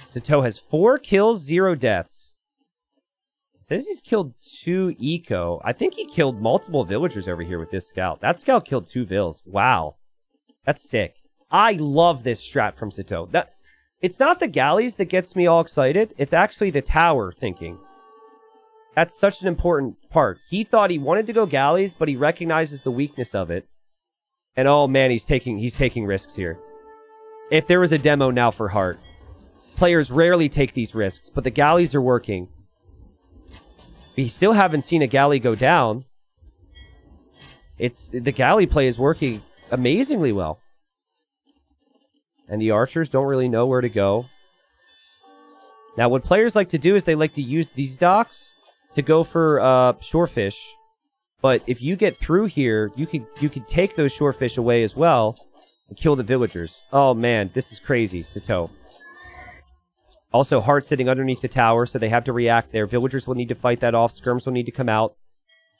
Sitaux has 4 kills, 0 deaths. It says he's killed 2 eco. I think he killed multiple villagers over here with this scout. That scout killed 2 vills. Wow. That's sick. I love this strat from Sitaux. It's not the galleys that gets me all excited. It's actually the tower thinking. That's such an important part. He thought he wanted to go galleys, but he recognizes the weakness of it. And oh man, he's taking risks here. If there was a demo now for Hearttt, players rarely take these risks, but the galleys are working. We still haven't seen a galley go down. The galley play is working amazingly well. And the archers don't really know where to go. Now, what players like to do is they like to use these docks to go for shorefish. But if you get through here, you could take those shorefish away as well and kill the villagers. Oh man, this is crazy, Sitaux. Also, Hearttt sitting underneath the tower, so they have to react there. Villagers will need to fight that off. Skirms will need to come out.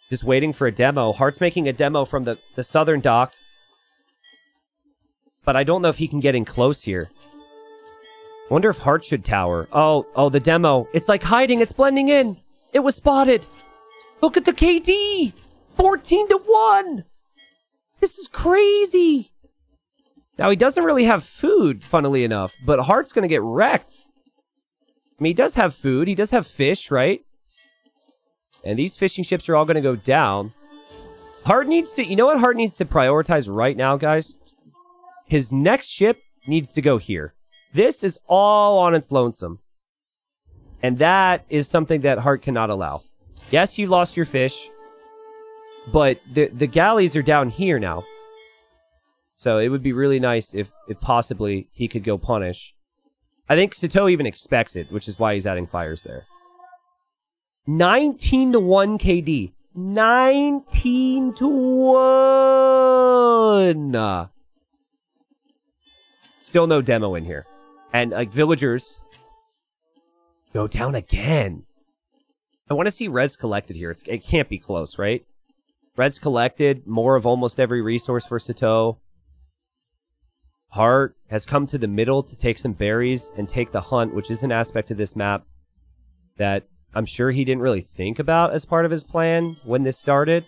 Just waiting for a demo. Heartt's making a demo from the southern dock. But I don't know if he can get in close here. I wonder if Hearttt should tower. Oh, the demo. It's like hiding. It's blending in. It was spotted. Look at the KD. 14-1. This is crazy. Now, he doesn't really have food, funnily enough. But Heartt's going to get wrecked. I mean, he does have food. He does have fish, right? And these fishing ships are all going to go down. Hearttt needs to... You know what Hearttt needs to prioritize right now, guys? His next ship needs to go here. This is all on its lonesome. And that is something that Hearttt cannot allow. Yes, you lost your fish. But the galleys are down here now. So it would be really nice if possibly he could go punish. I think Sitaux even expects it, which is why he's adding fires there. 19-1 KD. 19-1. Still no demo in here. And, like, villagers go down again. I want to see res collected here. It can't be close, right? Res collected, more of almost every resource for Sitaux. Hearttt has come to the middle to take some berries and take the hunt, which is an aspect of this map that I'm sure he didn't really think about as part of his plan when this started.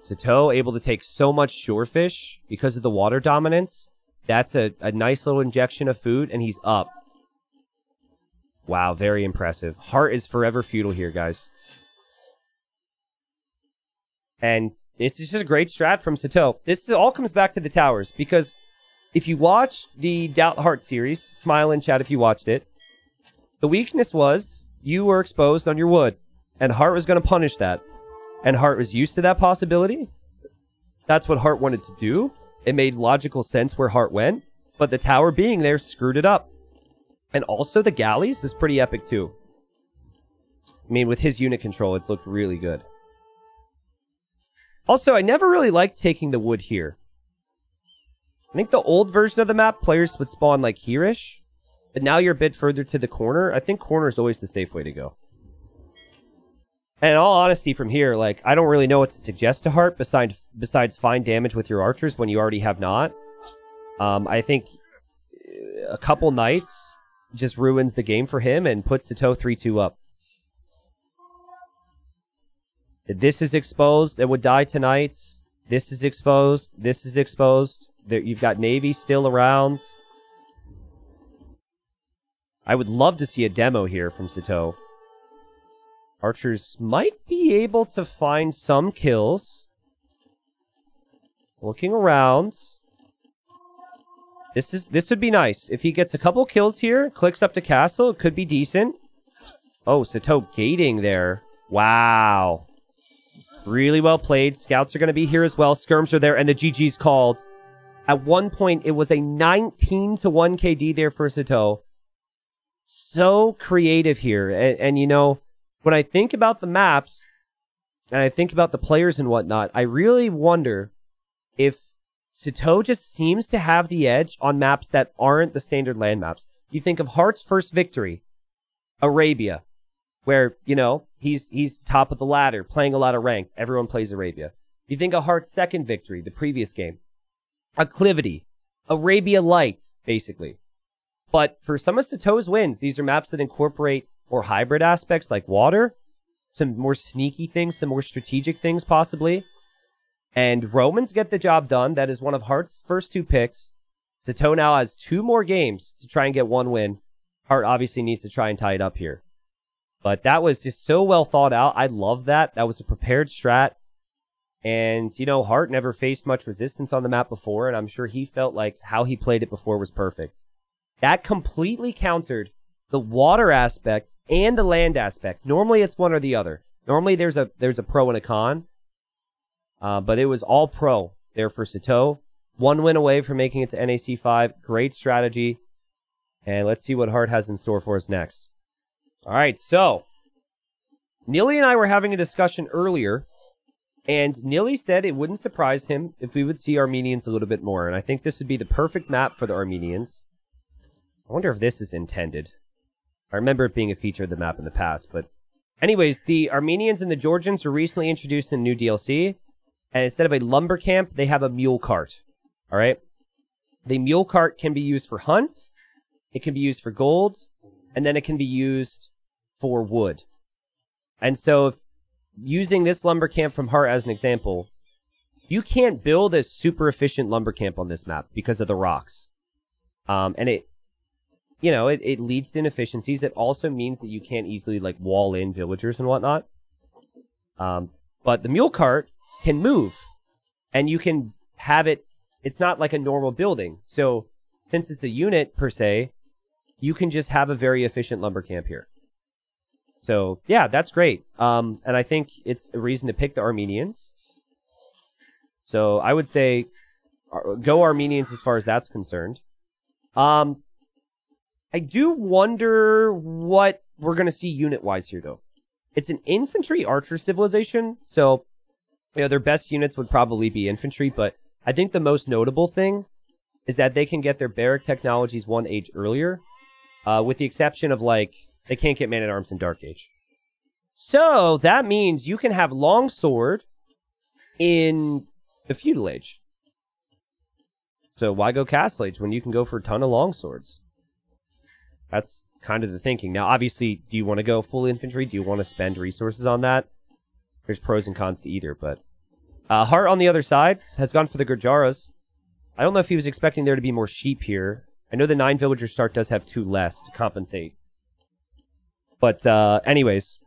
Sitaux able to take so much shorefish because of the water dominance. That's a nice little injection of food, and he's up. Wow, very impressive. Hearttt is forever feudal here, guys. And it's just a great strat from Sitaux. This all comes back to the towers, because if you watch the Doubt Hearttt series, smile in chat if you watched it, the weakness was you were exposed on your wood, and Hearttt was going to punish that. And Hearttt was used to that possibility. That's what Hearttt wanted to do. It made logical sense where Hearttt went, but the tower being there screwed it up. And also the galleys is pretty epic too. I mean, with his unit control, it's looked really good. Also, I never really liked taking the wood here. I think the old version of the map, players would spawn like here-ish. But now you're a bit further to the corner. I think corner is always the safe way to go. And in all honesty, from here, like, I don't really know what to suggest to Hearttt besides find damage with your archers when you already have not. I think a couple knights just ruins the game for him and puts Sitaux 3-2 up. This is exposed. It would die to knights. This is exposed. This is exposed. There, you've got Navy still around. I would love to see a demo here from Sitaux. Archers might be able to find some kills. Looking around. This would be nice. If he gets a couple kills here, clicks up to castle, it could be decent. Oh, Sitaux gating there. Wow. Really well played. Scouts are going to be here as well. Skirms are there, and the GG's called. At one point, it was a 19-1 KD there for Sitaux. So creative here. And you know, when I think about the maps, and I think about the players and whatnot, I really wonder if Sitaux just seems to have the edge on maps that aren't the standard land maps. You think of Heartt's first victory, Arabia, where, you know, he's top of the ladder, playing a lot of ranked. Everyone plays Arabia. You think of Heartt's second victory, the previous game, Acclivity, Arabia Light, basically. But for some of Sitaux's wins, these are maps that incorporate more hybrid aspects like water, some more sneaky things, some more strategic things possibly. And Romans get the job done. That is one of Heartt's first two picks. Sitaux now has 2 more games to try and get 1 win. Hearttt obviously needs to try and tie it up here. But that was just so well thought out. I love that. That was a prepared strat. And, you know, Hearttt never faced much resistance on the map before, and I'm sure he felt like how he played it before was perfect. That completely countered the water aspect and the land aspect. Normally it's one or the other. Normally there's a pro and a con. But it was all pro there for Sitaux. 1 win away from making it to NAC 5. Great strategy. And let's see what Hearttt has in store for us next. All right, so Nilly and I were having a discussion earlier, and Nilly said it wouldn't surprise him if we would see Armenians a little bit more, and I think this would be the perfect map for the Armenians. I wonder if this is intended. I remember it being a feature of the map in the past, but anyways, the Armenians and the Georgians were recently introduced in new DLC, and instead of a lumber camp, they have a mule cart. All right? The mule cart can be used for hunt, it can be used for gold, and then it can be used for wood. And so if using this lumber camp from Hearttt as an example, you can't build a super efficient lumber camp on this map because of the rocks. And it, you know, it leads to inefficiencies. It also means that you can't easily like wall in villagers and whatnot. But the mule cart can move, and you can have it. It's not like a normal building. So since it's a unit per se, you can just have a very efficient lumber camp here. So yeah, that's great. And I think it's a reason to pick the Armenians. So I would say go Armenians as far as that's concerned. I do wonder what we're going to see unit-wise here, though. It's an infantry archer civilization, so you know, their best units would probably be infantry, but I think the most notable thing is that they can get their barrack technologies 1 age earlier, with the exception of, like, they can't get man-at-arms in Dark Age. So that means you can have longsword in the Feudal Age. So why go Castle Age when you can go for a ton of longswords? That's kind of the thinking. Now, obviously, do you want to go full infantry? Do you want to spend resources on that? There's pros and cons to either, but Hearttt on the other side has gone for the Gurjaras. I don't know if he was expecting there to be more sheep here. I know the 9 villager start does have 2 less to compensate. But anyways,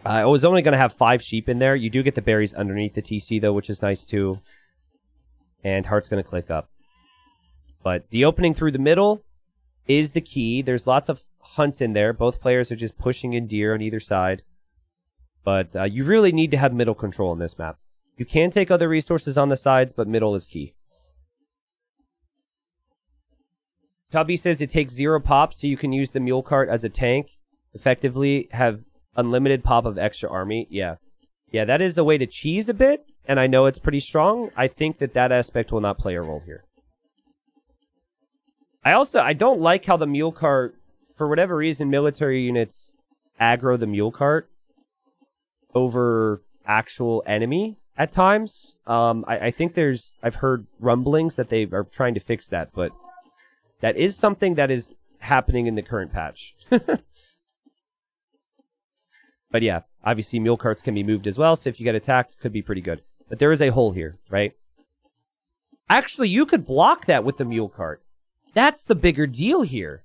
I was only going to have 5 sheep in there. You do get the berries underneath the TC, though, which is nice, too. And Heartt's going to click up. But the opening through the middle is the key. There's lots of hunts in there. Both players are just pushing in deer on either side. But you really need to have middle control in this map. You can take other resources on the sides, but middle is key. Tubby says it takes 0 pop, so you can use the mule cart as a tank. Effectively have unlimited pop of extra army. Yeah. Yeah, that is a way to cheese a bit, and I know it's pretty strong. I think that that aspect will not play a role here. I don't like how the mule cart, for whatever reason, military units aggro the mule cart over actual enemy at times. I think I've heard rumblings that they are trying to fix that, but that is something that is happening in the current patch. But yeah, obviously mule carts can be moved as well, so if you get attacked, it could be pretty good. But there is a hole here, right? Actually, you could block that with the mule cart. That's the bigger deal here.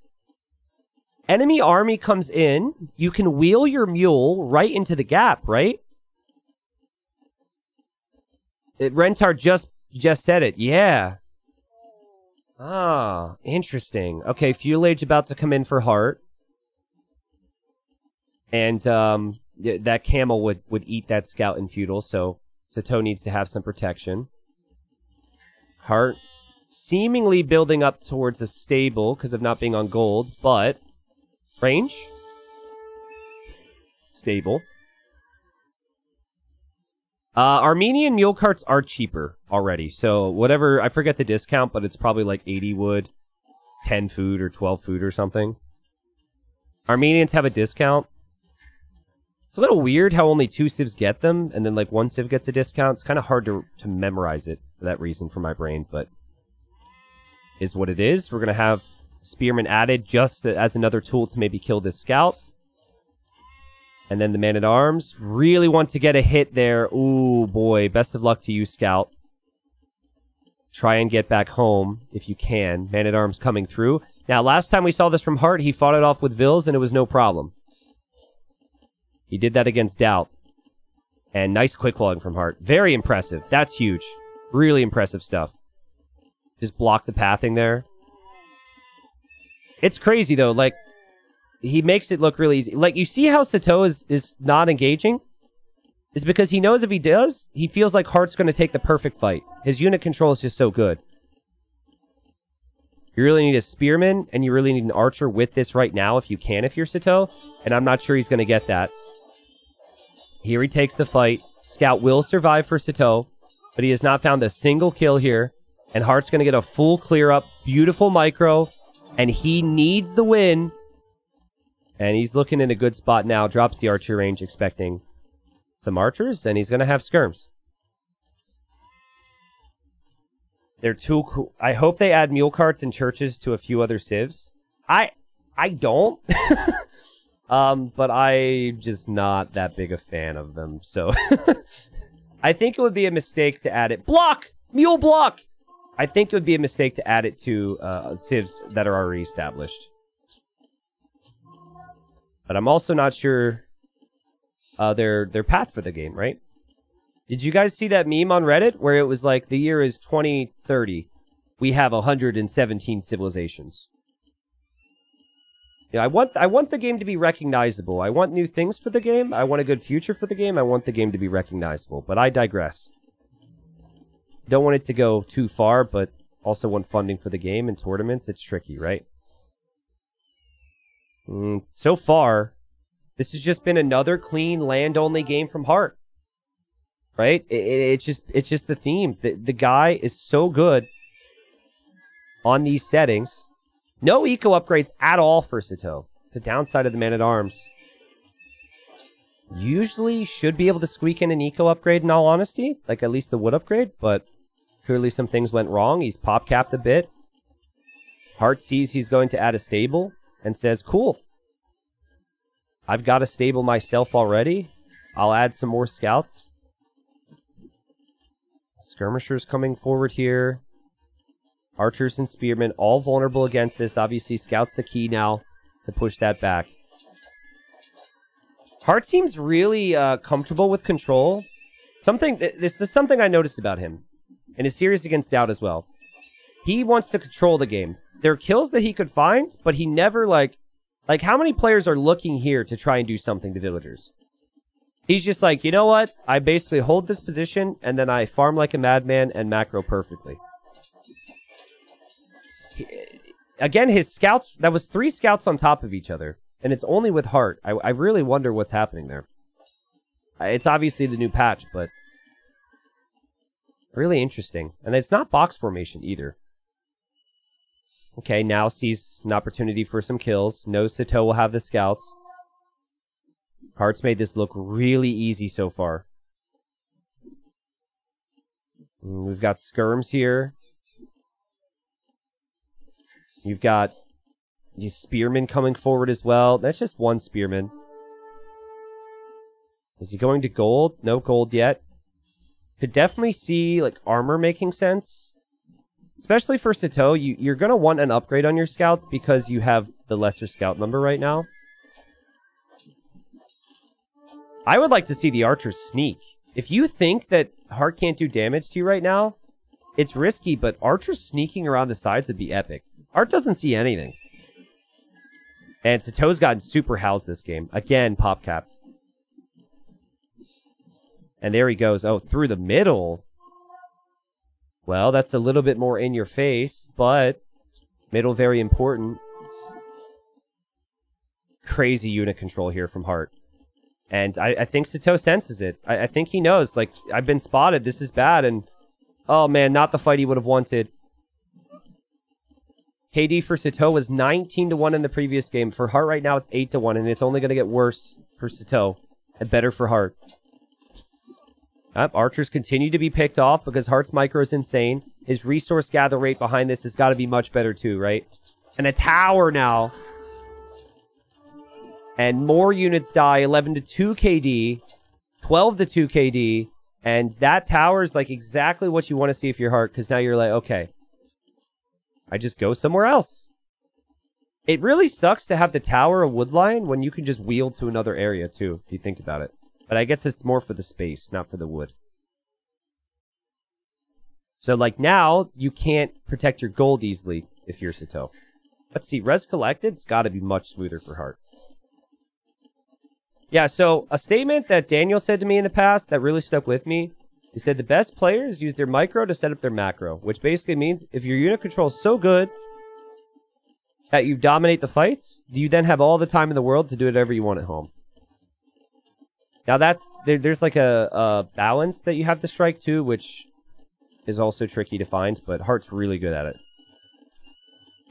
Enemy army comes in, you can wheel your mule right into the gap, right? Rentar just said it, yeah. Ah, interesting. Okay, Fuel Age about to come in for Heartt. And that camel would eat that scout in feudal, so Sitaux needs to have some protection. Heartt seemingly building up towards a stable because of not being on gold, but range. Stable. Armenian mule carts are cheaper already, so whatever, I forget the discount, but it's probably like 80 wood, 10 food, or 12 food or something. Armenians have a discount. It's a little weird how only 2 civs get them, and then like 1 civ gets a discount. It's kind of hard to memorize it for that reason for my brain, but is what it is. We're going to have Spearman added just as another tool to maybe kill this scout. And then the man-at-arms really want to get a hit there. Ooh, boy. Best of luck to you, Scout. Try and get back home if you can. Man-at-arms coming through. Now, last time we saw this from Heartt, he fought it off with Vils, and it was no problem. He did that against Doubt. And nice quick walling from Heartt. Very impressive. That's huge. Really impressive stuff. Just block the pathing there. It's crazy, though. Like, he makes it look really easy. Like, you see how Sitaux is not engaging? It's because he knows if he does, he feels like Heartt's going to take the perfect fight. His unit control is just so good. You really need a Spearman, and you really need an Archer with this right now if you can, if you're Sitaux. And I'm not sure he's going to get that. Here he takes the fight. Scout will survive for Sitaux, but he has not found a single kill here. And Heartt's going to get a full clear up. Beautiful micro. And he needs the win. And he's looking in a good spot now. Drops the archer range, expecting some archers. And he's going to have skirms. They're too cool. I hope they add mule carts and churches to a few other civs. I don't. But I'm just not that big a fan of them. So I think it would be a mistake to add it. Block! Mule block! I think it would be a mistake to add it to civs that are already established. But I'm also not sure their path for the game, right? Did you guys see that meme on Reddit where it was like, the year is 2030. We have 117 civilizations. Yeah, I want the game to be recognizable. I want new things for the game. I want a good future for the game. I want the game to be recognizable. But I digress. Don't want it to go too far, but also want funding for the game and tournaments. It's tricky, right? So far, this has just been another clean land-only game from Heartt. Right? It's just the theme. The guy is so good on these settings. No eco upgrades at all for Sitaux. It's a downside of the man-at-arms. Usually should be able to squeak in an eco upgrade in all honesty. Like at least the wood upgrade, but clearly some things went wrong. He's pop-capped a bit. Heartt sees he's going to add a stable and says, cool. I've got a stable myself already. I'll add some more scouts. Skirmishers coming forward here. Archers and spearmen all vulnerable against this. Obviously, Scout's the key now to push that back. Heartt seems really comfortable with control. This is something I noticed about him. And his series against Doubt as well. He wants to control the game. There are kills that he could find, but he never, like, how many players are looking here to try and do something to villagers? He's just like, you know what? I basically hold this position, and then I farm like a madman and macro perfectly. Again, his scouts, that was 3 scouts on top of each other. And it's only with Heartt. I really wonder what's happening there. It's obviously the new patch, but really interesting. And it's not box formation either. Okay, now sees an opportunity for some kills. Knows Sitaux will have the scouts. Heartt's made this look really easy so far. We've got skirms here. You've got these spearmen coming forward as well. That's just one spearman. Is he going to gold? No gold yet. Could definitely see like armor making sense. Especially for Sitaux, you're going to want an upgrade on your scouts because you have the lesser scout number right now. I would like to see the archers sneak. If you think that Hearttt can't do damage to you right now, it's risky, but archers sneaking around the sides would be epic. Hearttt doesn't see anything. And Sitau's gotten super housed this game. Again, pop capped. And there he goes. Oh, through the middle. Well, that's a little bit more in your face, but middle very important. Crazy unit control here from Hearttt. And I think Sitaux senses it. I think he knows, like, I've been spotted, this is bad, and oh man, not the fight he would have wanted. KD for Sitaux was 19-1 in the previous game. For Hearttt right now, it's 8-1, and it's only going to get worse for Sitaux and better for Hearttt. Archers continue to be picked off because Heartt's micro is insane. His resource gather rate behind this has got to be much better too, right? And a tower now. And more units die. 11-2 KD. 12-2 KD. And that tower is like exactly what you want to see if you're Hearttt, because now you're like, okay, I just go somewhere else. It really sucks to have the tower a wood line when you can just wheel to another area too, if you think about it. But I guess it's more for the space, not for the wood. So, like, now, you can't protect your gold easily if you're Sitaux. Let's see, res collected, it's got to be much smoother for Hearttt. Yeah, so, a statement that Daniel said to me in the past that really stuck with me. He said the best players use their micro to set up their macro, which basically means if your unit control is so good that you dominate the fights, do you then have all the time in the world to do whatever you want at home? Now there's like a balance that you have to strike too, which is also tricky to find, but Heartt's really good at it.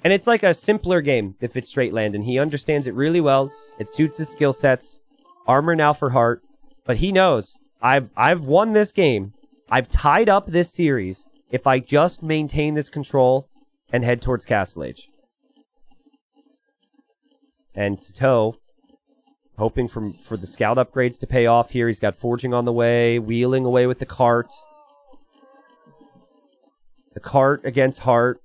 And it's like a simpler game if it's straight land, and he understands it really well. It suits his skill sets. Armor now for Hearttt, but he knows, I've won this game. I've tied up this series if I just maintain this control and head towards Castle Age. And Sitaux, hoping for the scout upgrades to pay off here. He's got forging on the way, wheeling away with the cart. The cart against Hearttt.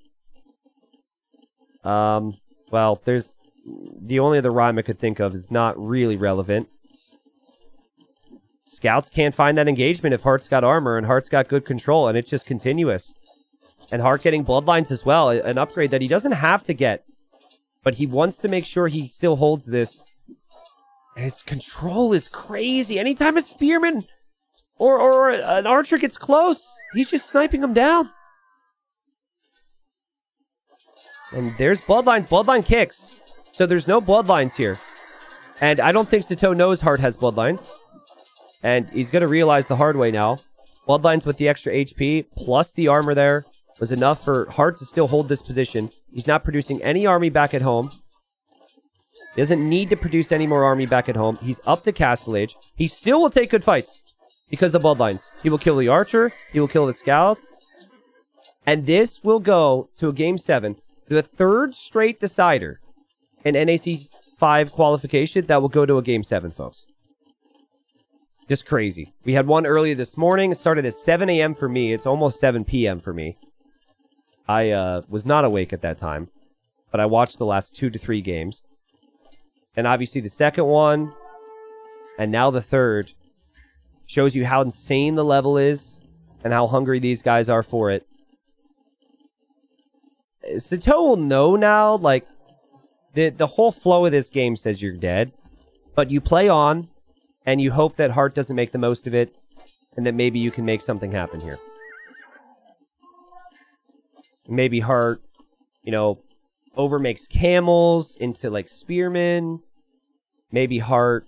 Well, there's the only other rhyme I could think of is not really relevant. Scouts can't find that engagement if Heartt's got armor and Heartt's got good control, and it's just continuous. And Hearttt getting bloodlines as well, an upgrade that he doesn't have to get, but he wants to make sure he still holds this. His control is crazy. Anytime a spearman or an archer gets close, he's just sniping them down. And there's bloodlines. Bloodline kicks. So there's no bloodlines here. And I don't think Sitaux knows Hearttt has bloodlines. And he's going to realize the hard way now. Bloodlines with the extra HP plus the armor there was enough for Hearttt to still hold this position. He's not producing any army back at home. He doesn't need to produce any more army back at home. He's up to Castle Age. He still will take good fights because of bloodlines. He will kill the archer. He will kill the scouts. And this will go to a Game 7. The third straight decider in NAC 5 qualification that will go to a Game 7, folks. Just crazy. We had one earlier this morning. It started at 7 a.m. for me. It's almost 7 p.m. for me. I was not awake at that time, but I watched the last 2 to 3 games. And obviously the second one, and now the third, shows you how insane the level is and how hungry these guys are for it. Sitaux will know now, like, the whole flow of this game says you're dead, but you play on, and you hope that Hearttt doesn't make the most of it, and that maybe you can make something happen here. Maybe Hearttt, you know, overmakes camels into, like, spearmen. Maybe Hearttt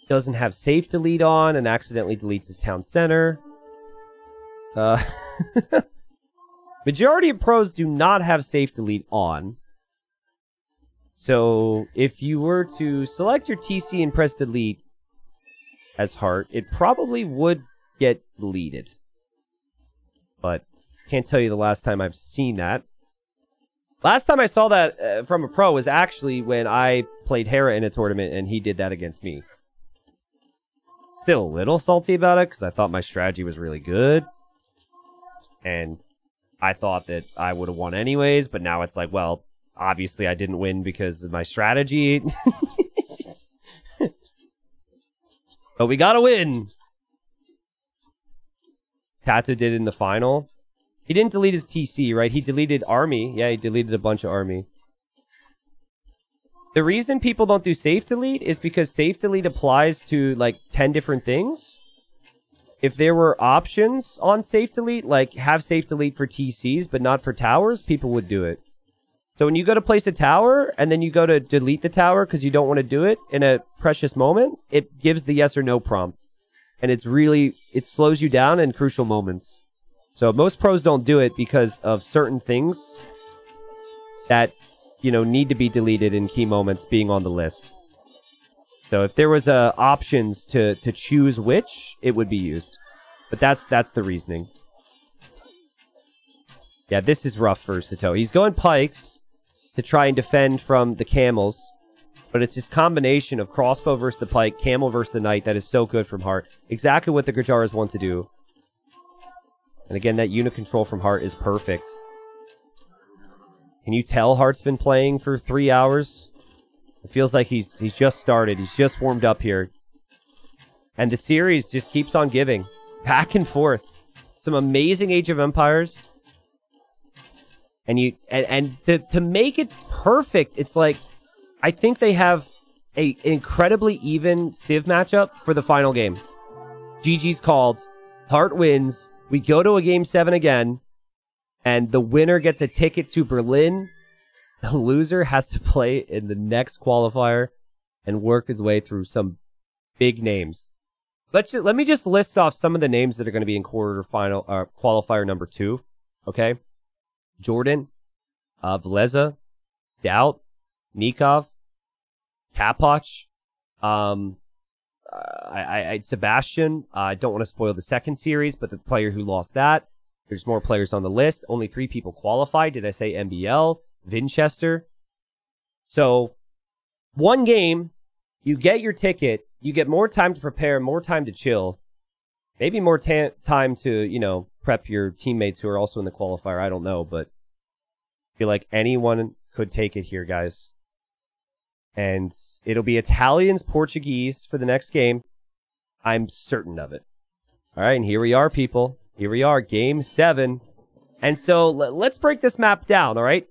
doesn't have safe delete on and accidentally deletes his town center. Majority of pros do not have Safe Delete on. So if you were to select your TC and press delete as Hearttt, it probably would get deleted. But can't tell you the last time I've seen that. Last time I saw that from a pro was actually when I played Hera in a tournament and he did that against me. Still a little salty about it because I thought my strategy was really good. And I thought that I would have won anyways, but now it's like, well, obviously I didn't win because of my strategy. But we gotta win. Tato did in the final. He didn't delete his TC, right? He deleted Army. Yeah, he deleted a bunch of Army. The reason people don't do Safe Delete is because Safe Delete applies to, like, 10 different things. If there were options on Safe Delete, like have Safe Delete for TCs, but not for towers, people would do it. So when you go to place a tower, and then you go to delete the tower because you don't want to do it in a precious moment, it gives the yes or no prompt. And it's really, it slows you down in crucial moments. So most pros don't do it because of certain things that, you know, need to be deleted in key moments being on the list. So if there was options to choose which, it would be used. But that's the reasoning. Yeah, this is rough for Sitaux. He's going pikes to try and defend from the camels. But it's this combination of crossbow versus the pike, camel versus the knight that is so good from Hearttt. Exactly what the Gujaras want to do. And again, that unit control from Hearttt is perfect. Can you tell Heartt's been playing for 3 hours? It feels like he's just started. He's just warmed up here. And the series just keeps on giving. Back and forth. Some amazing Age of Empires. And to make it perfect, it's like, I think they have an incredibly even Civ matchup for the final game. GG's called. Hearttt wins. We go to a Game 7 again. And the winner gets a ticket to Berlin. The loser has to play in the next qualifier and work his way through some big names. Let me just list off some of the names that are going to be in quarterfinal qualifier number 2. Okay, Jordan, Veleza, Doubt, Nikov, Kapoch, Sebastian. I don't want to spoil the second series, but the player who lost that. There's more players on the list. Only 3 people qualified. Did I say MBL? Vinchester. So, one game, you get your ticket, you get more time to prepare, more time to chill, maybe more time to, you know, prep your teammates who are also in the qualifier. I don't know, but I feel like anyone could take it here, guys. And it'll be Italians, Portuguese for the next game. I'm certain of it. All right, and here we are, people. Here we are, Game 7. And so, let's break this map down, all right?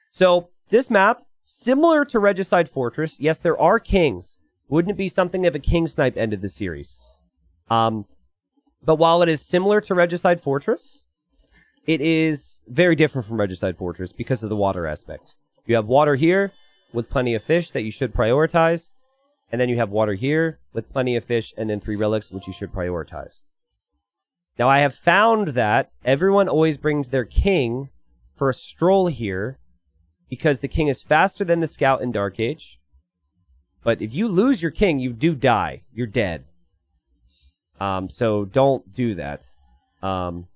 So, this map, similar to Regicide Fortress, yes, there are kings. Wouldn't it be something if a king snipe ended the series? But while it is similar to Regicide Fortress, it is very different from Regicide Fortress because of the water aspect. You have water here with plenty of fish that you should prioritize. And then you have water here with plenty of fish and then 3 relics, which you should prioritize. Now, I have found that everyone always brings their king for a stroll here because the king is faster than the scout in Dark Age. But if you lose your king, you do die. You're dead. So don't do that. And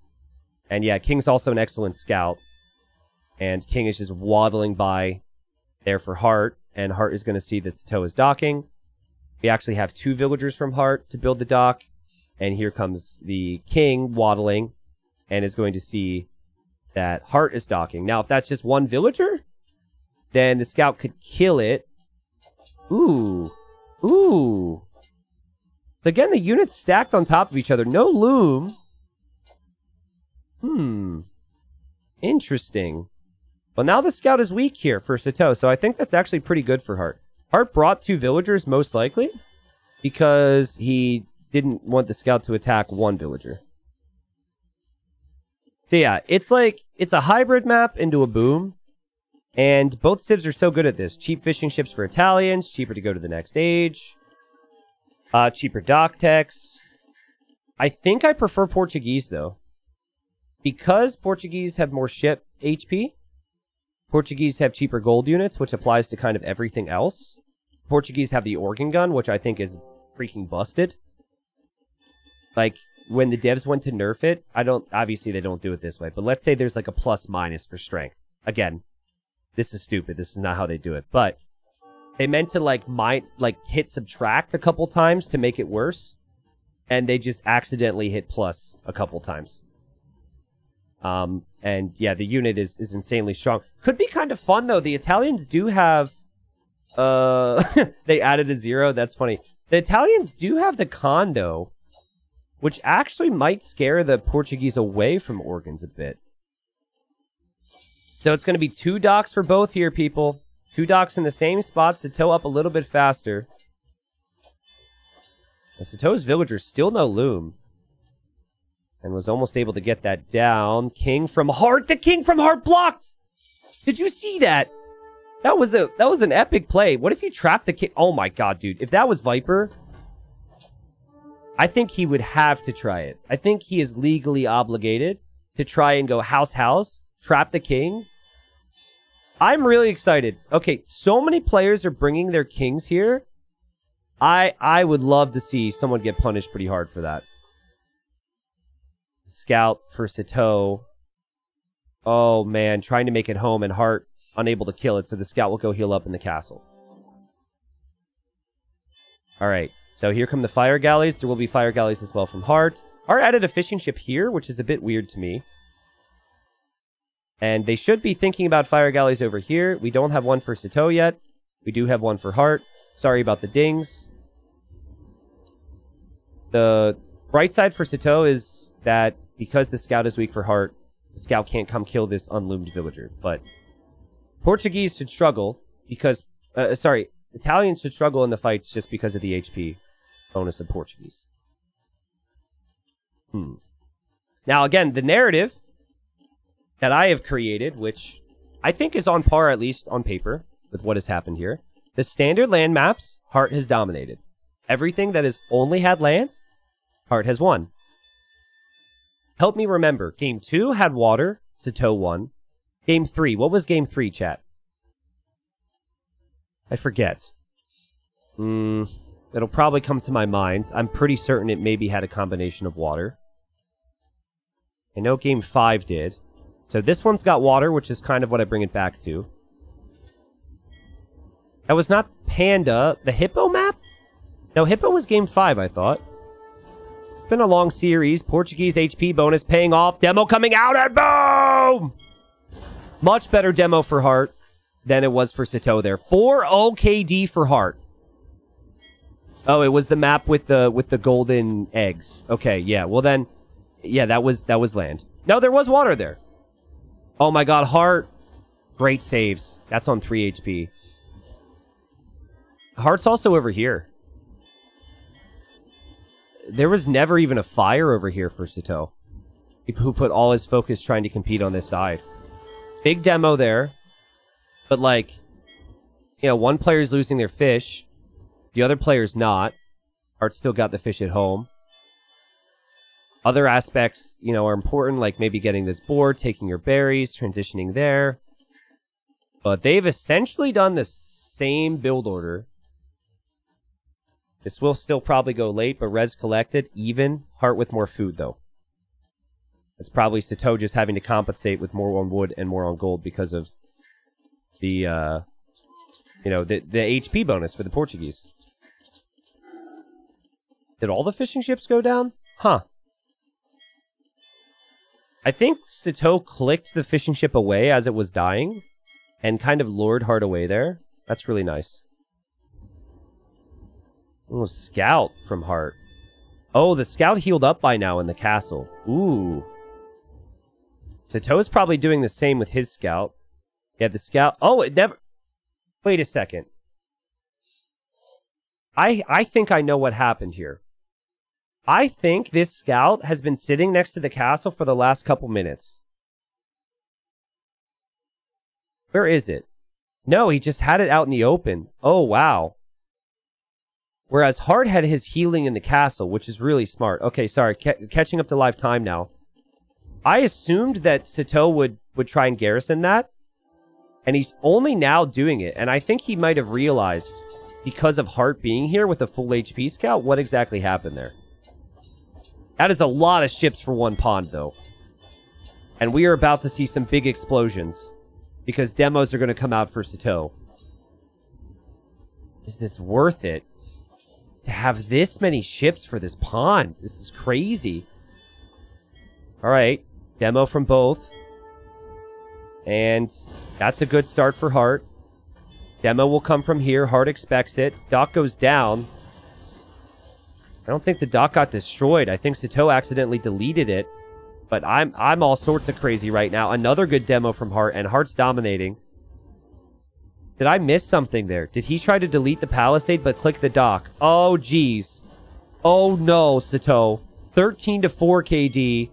yeah, king's also an excellent scout. And king is just waddling by there for Hearttt. And Hearttt is going to see that Sitaux is docking. We actually have 2 villagers from Hearttt to build the dock. And here comes the king waddling and is going to see that Hearttt is docking. Now, if that's just 1 villager, then the scout could kill it. Ooh. Ooh. So again, the units stacked on top of each other. No loom. Interesting. Well, now the scout is weak here for Sitaux, so I think that's actually pretty good for Hearttt. Hearttt brought 2 villagers, most likely, because he didn't want the scout to attack 1 villager. So yeah, it's like, it's a hybrid map into a boom. And both civs are so good at this. Cheap fishing ships for Italians, cheaper to go to the next age. Cheaper dock techs. I think I prefer Portuguese, though. Because Portuguese have more ship HP, Portuguese have cheaper gold units, which applies to kind of everything else. Portuguese have the organ gun, which I think is freaking busted. Like, when the devs went to nerf it, obviously they don't do it this way, but let's say there's like a plus minus for strength. Again, this is stupid. This is not how they do it, but they meant to like hit subtract a couple times to make it worse, and they just accidentally hit plus a couple times. And yeah, the unit is insanely strong. Could be kind of fun though. The Italians do have, they added a 0. That's funny. The Italians do have the condo, which actually might scare the Portuguese away from organs a bit. So it's going to be 2 docks for both here, people. 2 docks in the same spots to tow up a little bit faster. And Sitau's villager still no loom. And was almost able to get that down. King from Hearttt. The king from Hearttt blocked! Did you see that? That was an epic play. What if you trapped the king? Oh my god, dude. If that was Viper, I think he would have to try it. I think he is legally obligated to try and go house, trap the king. I'm really excited. Okay, so many players are bringing their kings here. I would love to see someone get punished pretty hard for that. Scout for Sitaux. Oh, man. Trying to make it home and Hearttt unable to kill it, so the scout will go heal up in the castle. All right. So here come the fire galleys. There will be fire galleys as well from Hearttt. Hearttt added a fishing ship here, which is a bit weird to me. And they should be thinking about fire galleys over here. We don't have one for Sitaux yet. We do have one for Hearttt. Sorry about the dings. The bright side for Sitaux is that because the scout is weak for Hearttt, the scout can't come kill this unloomed villager. But Portuguese should struggle because... Italians should struggle in the fights just because of the HP bonus of Portuguese. Now, again, the narrative that I have created, which I think is on par, at least on paper, with what has happened here. The standard land maps, Hearttt has dominated. Everything that has only had land, Hearttt has won. Help me remember. Game 2 had water. Sitaux won. Game 3. What was game 3, chat? I forget. It'll probably come to my mind. I'm pretty certain it maybe had a combination of water. I know game 5 did. So this one's got water, which is kind of what I bring it back to. That was not Panda. The Hippo map? No, Hippo was game 5, I thought. It's been a long series. Portuguese HP bonus paying off. Demo coming out and boom! Much better demo for Hearttt than it was for Sitaux there. 4 OKD for Hearttt. Oh, it was the map with the golden eggs. Okay, yeah. Well then, yeah, that was land. No, there was water there. Oh my god, Hearttt. Great saves. That's on 3 HP. Heartt's also over here. There was never even a fire over here for Sitaux, who put all his focus trying to compete on this side. Big demo there. But, like, you know, one player's losing their fish. The other player's not. Hearttt still got the fish at home. Other aspects, you know, are important, like maybe getting this board, taking your berries, transitioning there. But they've essentially done the same build order. This will still probably go late, but res collected, even. Hearttt with more food, though. It's probably Sitaux just having to compensate with more on wood and more on gold because of the, you know, the HP bonus for the Portuguese. Did all the fishing ships go down? Huh. I think Sitaux clicked the fishing ship away as it was dying and kind of lured Hearttt away there. That's really nice. Oh, scout from Hearttt. Oh, the scout healed up by now in the castle. Ooh. Sitaux is probably doing the same with his scout. Yeah, the scout... Oh, it never... Wait a second. I think I know what happened here. I think this scout has been sitting next to the castle for the last couple minutes. Where is it? No, he just had it out in the open. Oh, wow. Whereas Hearttt had his healing in the castle, which is really smart. Okay, sorry. Catching up to live time now. I assumed that Sitaux would try and garrison that. And he's only now doing it. And I think he might have realized, because of Hearttt being here with a full HP scout, what exactly happened there. That is a lot of ships for one pond, though. And we are about to see some big explosions. Because demos are going to come out for Sitaux. Is this worth it? To have this many ships for this pond? This is crazy. Alright. Demo from both. And that's a good start for Hearttt. Demo will come from here. Hearttt expects it. Dock goes down. I don't think the dock got destroyed. I think Sitaux accidentally deleted it. But I'm all sorts of crazy right now. Another good demo from Hearttt, and Heartt's dominating. Did I miss something there? Did he try to delete the palisade but click the dock? Oh, geez. Oh, no, Sitaux. 13 to 4 KD.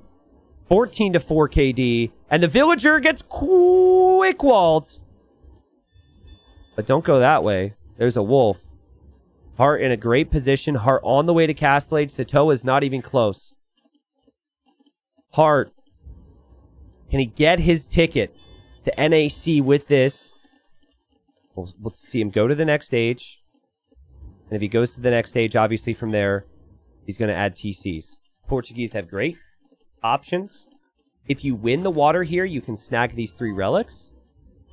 14 to 4 KD. And the villager gets quick walled. But don't go that way. There's a wolf. Hearttt in a great position. Hearttt on the way to Castle Age. Sitaux is not even close. Hearttt. Can he get his ticket to NAC with this? We'll see him go to the next stage. And if he goes to the next stage, obviously from there, he's going to add TCs. Portuguese have great options. If you win the water here, you can snag these 3 relics,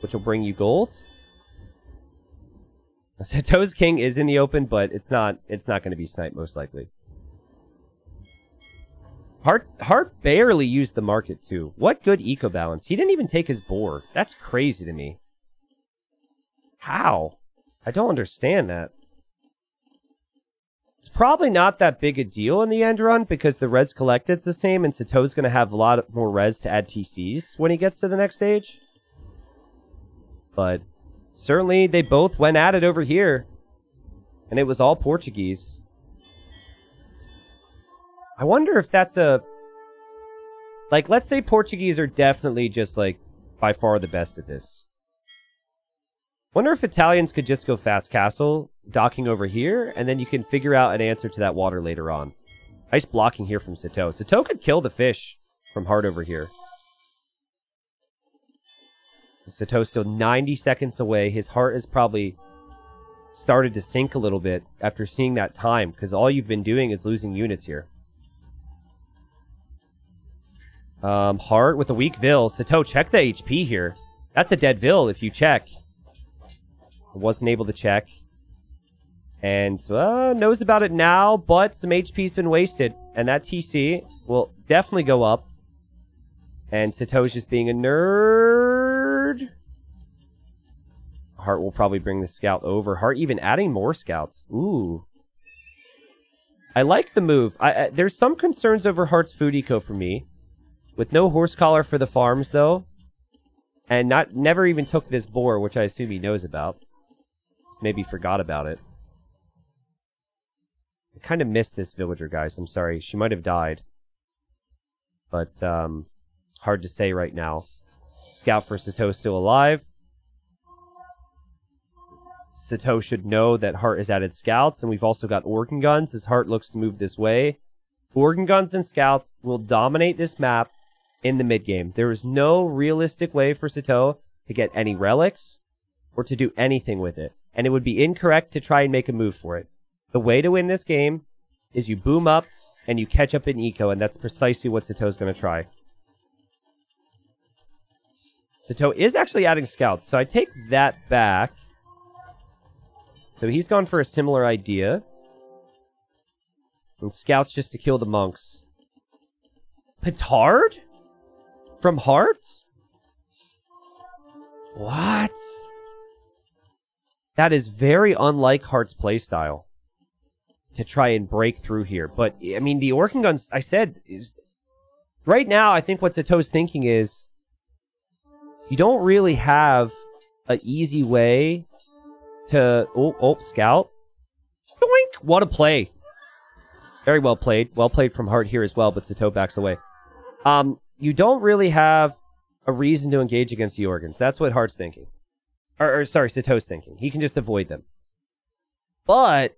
which will bring you gold. Sitau's king is in the open, but it's not going to be sniped most likely. Hearttt barely used the market too. What good eco balance. He didn't even take his boar. That's crazy to me. How? I don't understand that. It's probably not that big a deal in the end run because the res collected's the same and Sitau's going to have a lot more res to add TCs when he gets to the next stage. But certainly they both went at it over here. And it was all Portuguese. I wonder if that's a... Like, let's say Portuguese are definitely just, like, by far the best at this. Wonder if Italians could just go fast castle, docking over here, and then you can figure out an answer to that water later on. Nice blocking here from Sitaux. Sitaux could kill the fish from Hearttt over here. Sitau's still 90 seconds away. His heart has probably started to sink a little bit after seeing that time, because all you've been doing is losing units here. Hearttt with a weak Vil. Sitaux, check the HP here. That's a dead Vil if you check. Wasn't able to check. And knows about it now, but some HP's been wasted. And that TC will definitely go up. And Sitau's just being a nerd. Hearttt will probably bring the scout over. Hearttt even adding more scouts. Ooh. I like the move. There's some concerns over Heartt's food eco for me. With no horse collar for the farms, though. And never even took this boar, which I assume he knows about. Just maybe forgot about it. I kind of missed this villager, guys. I'm sorry. She might have died. But, hard to say right now. Scout for Sitaux still alive. Sitaux should know that Hearttt has added scouts, and we've also got organ guns as Hearttt looks to move this way. Organ guns and scouts will dominate this map in the mid-game. There is no realistic way for Sitaux to get any relics or to do anything with it. And it would be incorrect to try and make a move for it. The way to win this game is you boom up and you catch up in eco, and that's precisely what Sitau's going to try. Sitaux is actually adding scouts, so I take that back. So he's gone for a similar idea. And scouts just to kill the monks. Petard? From Hearttt? What? That is very unlike Heartt's playstyle. To try and break through here. But, I mean, the organ guns, I said, is... Right now, I think what Sitau's thinking is... You don't really have an easy way to... Oh, scout. Doink! What a play. Very well played. Well played from Hearttt here as well, but Sitaux backs away. You don't really have a reason to engage against the organs. That's what Heartt's thinking. Sorry, Sitau's thinking. He can just avoid them. But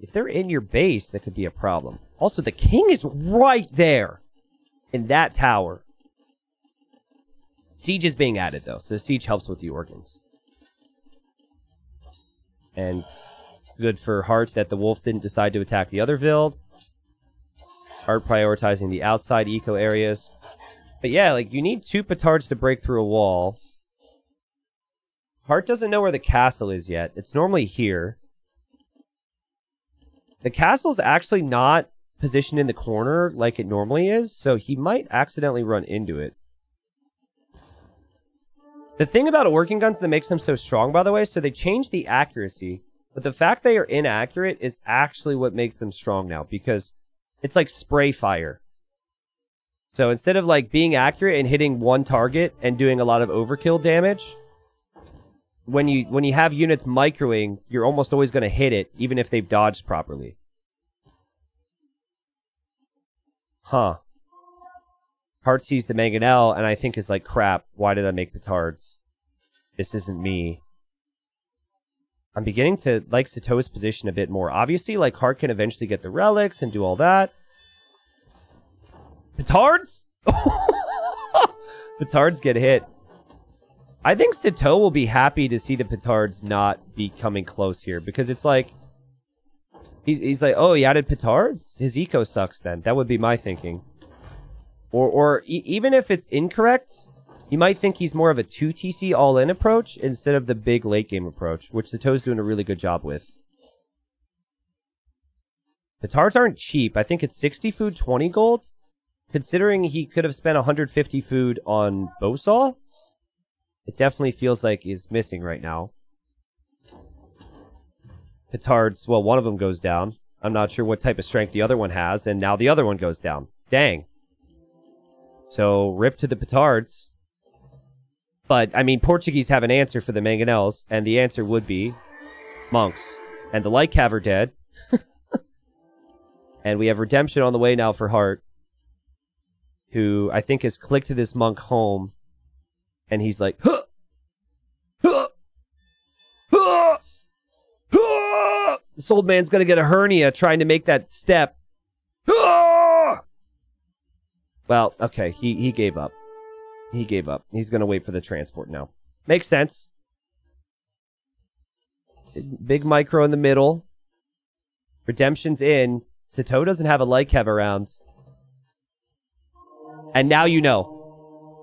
if they're in your base, that could be a problem. Also, the king is right there. in that tower. Siege is being added, though, so Siege helps with the organs. And good for Hearttt that the wolf didn't decide to attack the other Vild. Hearttt prioritizing the outside eco areas. But yeah, like, you need 2 petards to break through a wall. Hearttt doesn't know where the castle is yet. It's normally here. The castle's actually not positioned in the corner like it normally is, so he might accidentally run into it. The thing about organ guns that makes them so strong, by the way, so they changed the accuracy, but the fact they are inaccurate is actually what makes them strong now, because it's like spray fire. So instead of like being accurate and hitting one target and doing a lot of overkill damage, when you have units microing, you're almost always going to hit it, even if they've dodged properly. Huh. Hearttt sees the mangonel and I think is like, crap, why did I make petards? This isn't me. I'm beginning to like Sitau's position a bit more. Obviously, like, Hearttt can eventually get the relics and do all that. Petards? Petards get hit. I think Sitaux will be happy to see the petards not be coming close here, because it's like, he's like, oh, he added petards? His eco sucks then. That would be my thinking. Or even if it's incorrect, you might think he's more of a 2 TC all-in approach instead of the big late-game approach, which Sitau's doing a really good job with. Petards aren't cheap. I think it's 60 food, 20 gold. Considering he could have spent 150 food on Bowsaw, it definitely feels like he's missing right now. Petards, well, one of them goes down. I'm not sure what type of strength the other one has, and now the other one goes down. Dang. So, rip to the petards. But, I mean, Portuguese have an answer for the mangonels, and the answer would be monks. And the light cav are dead. And we have redemption on the way now for Hearttt, who I think has clicked this monk home, and he's like, huh! Huh! Huh! Huh! This old man's gonna get a hernia trying to make that step. Huh! Well, okay, he gave up. He gave up. He's gonna wait for the transport now. Makes sense. Big micro in the middle. Redemption's in. Sitaux doesn't have a light cav around. And now you know.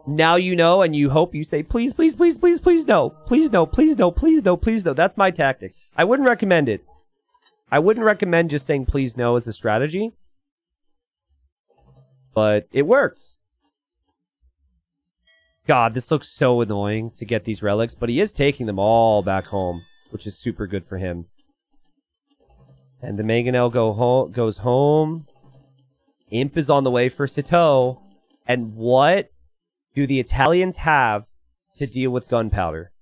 Now you know, and you hope you say, please, please, please, please, please, no. Please, no, please, no, please, no, please, no. That's my tactic. I wouldn't recommend it. I wouldn't recommend just saying please, no as a strategy. But it worked. God, this looks so annoying to get these relics, but he is taking them all back home, which is super good for him. And the mangonel goes home. Imp is on the way for Sitaux. And what do the Italians have to deal with gunpowder?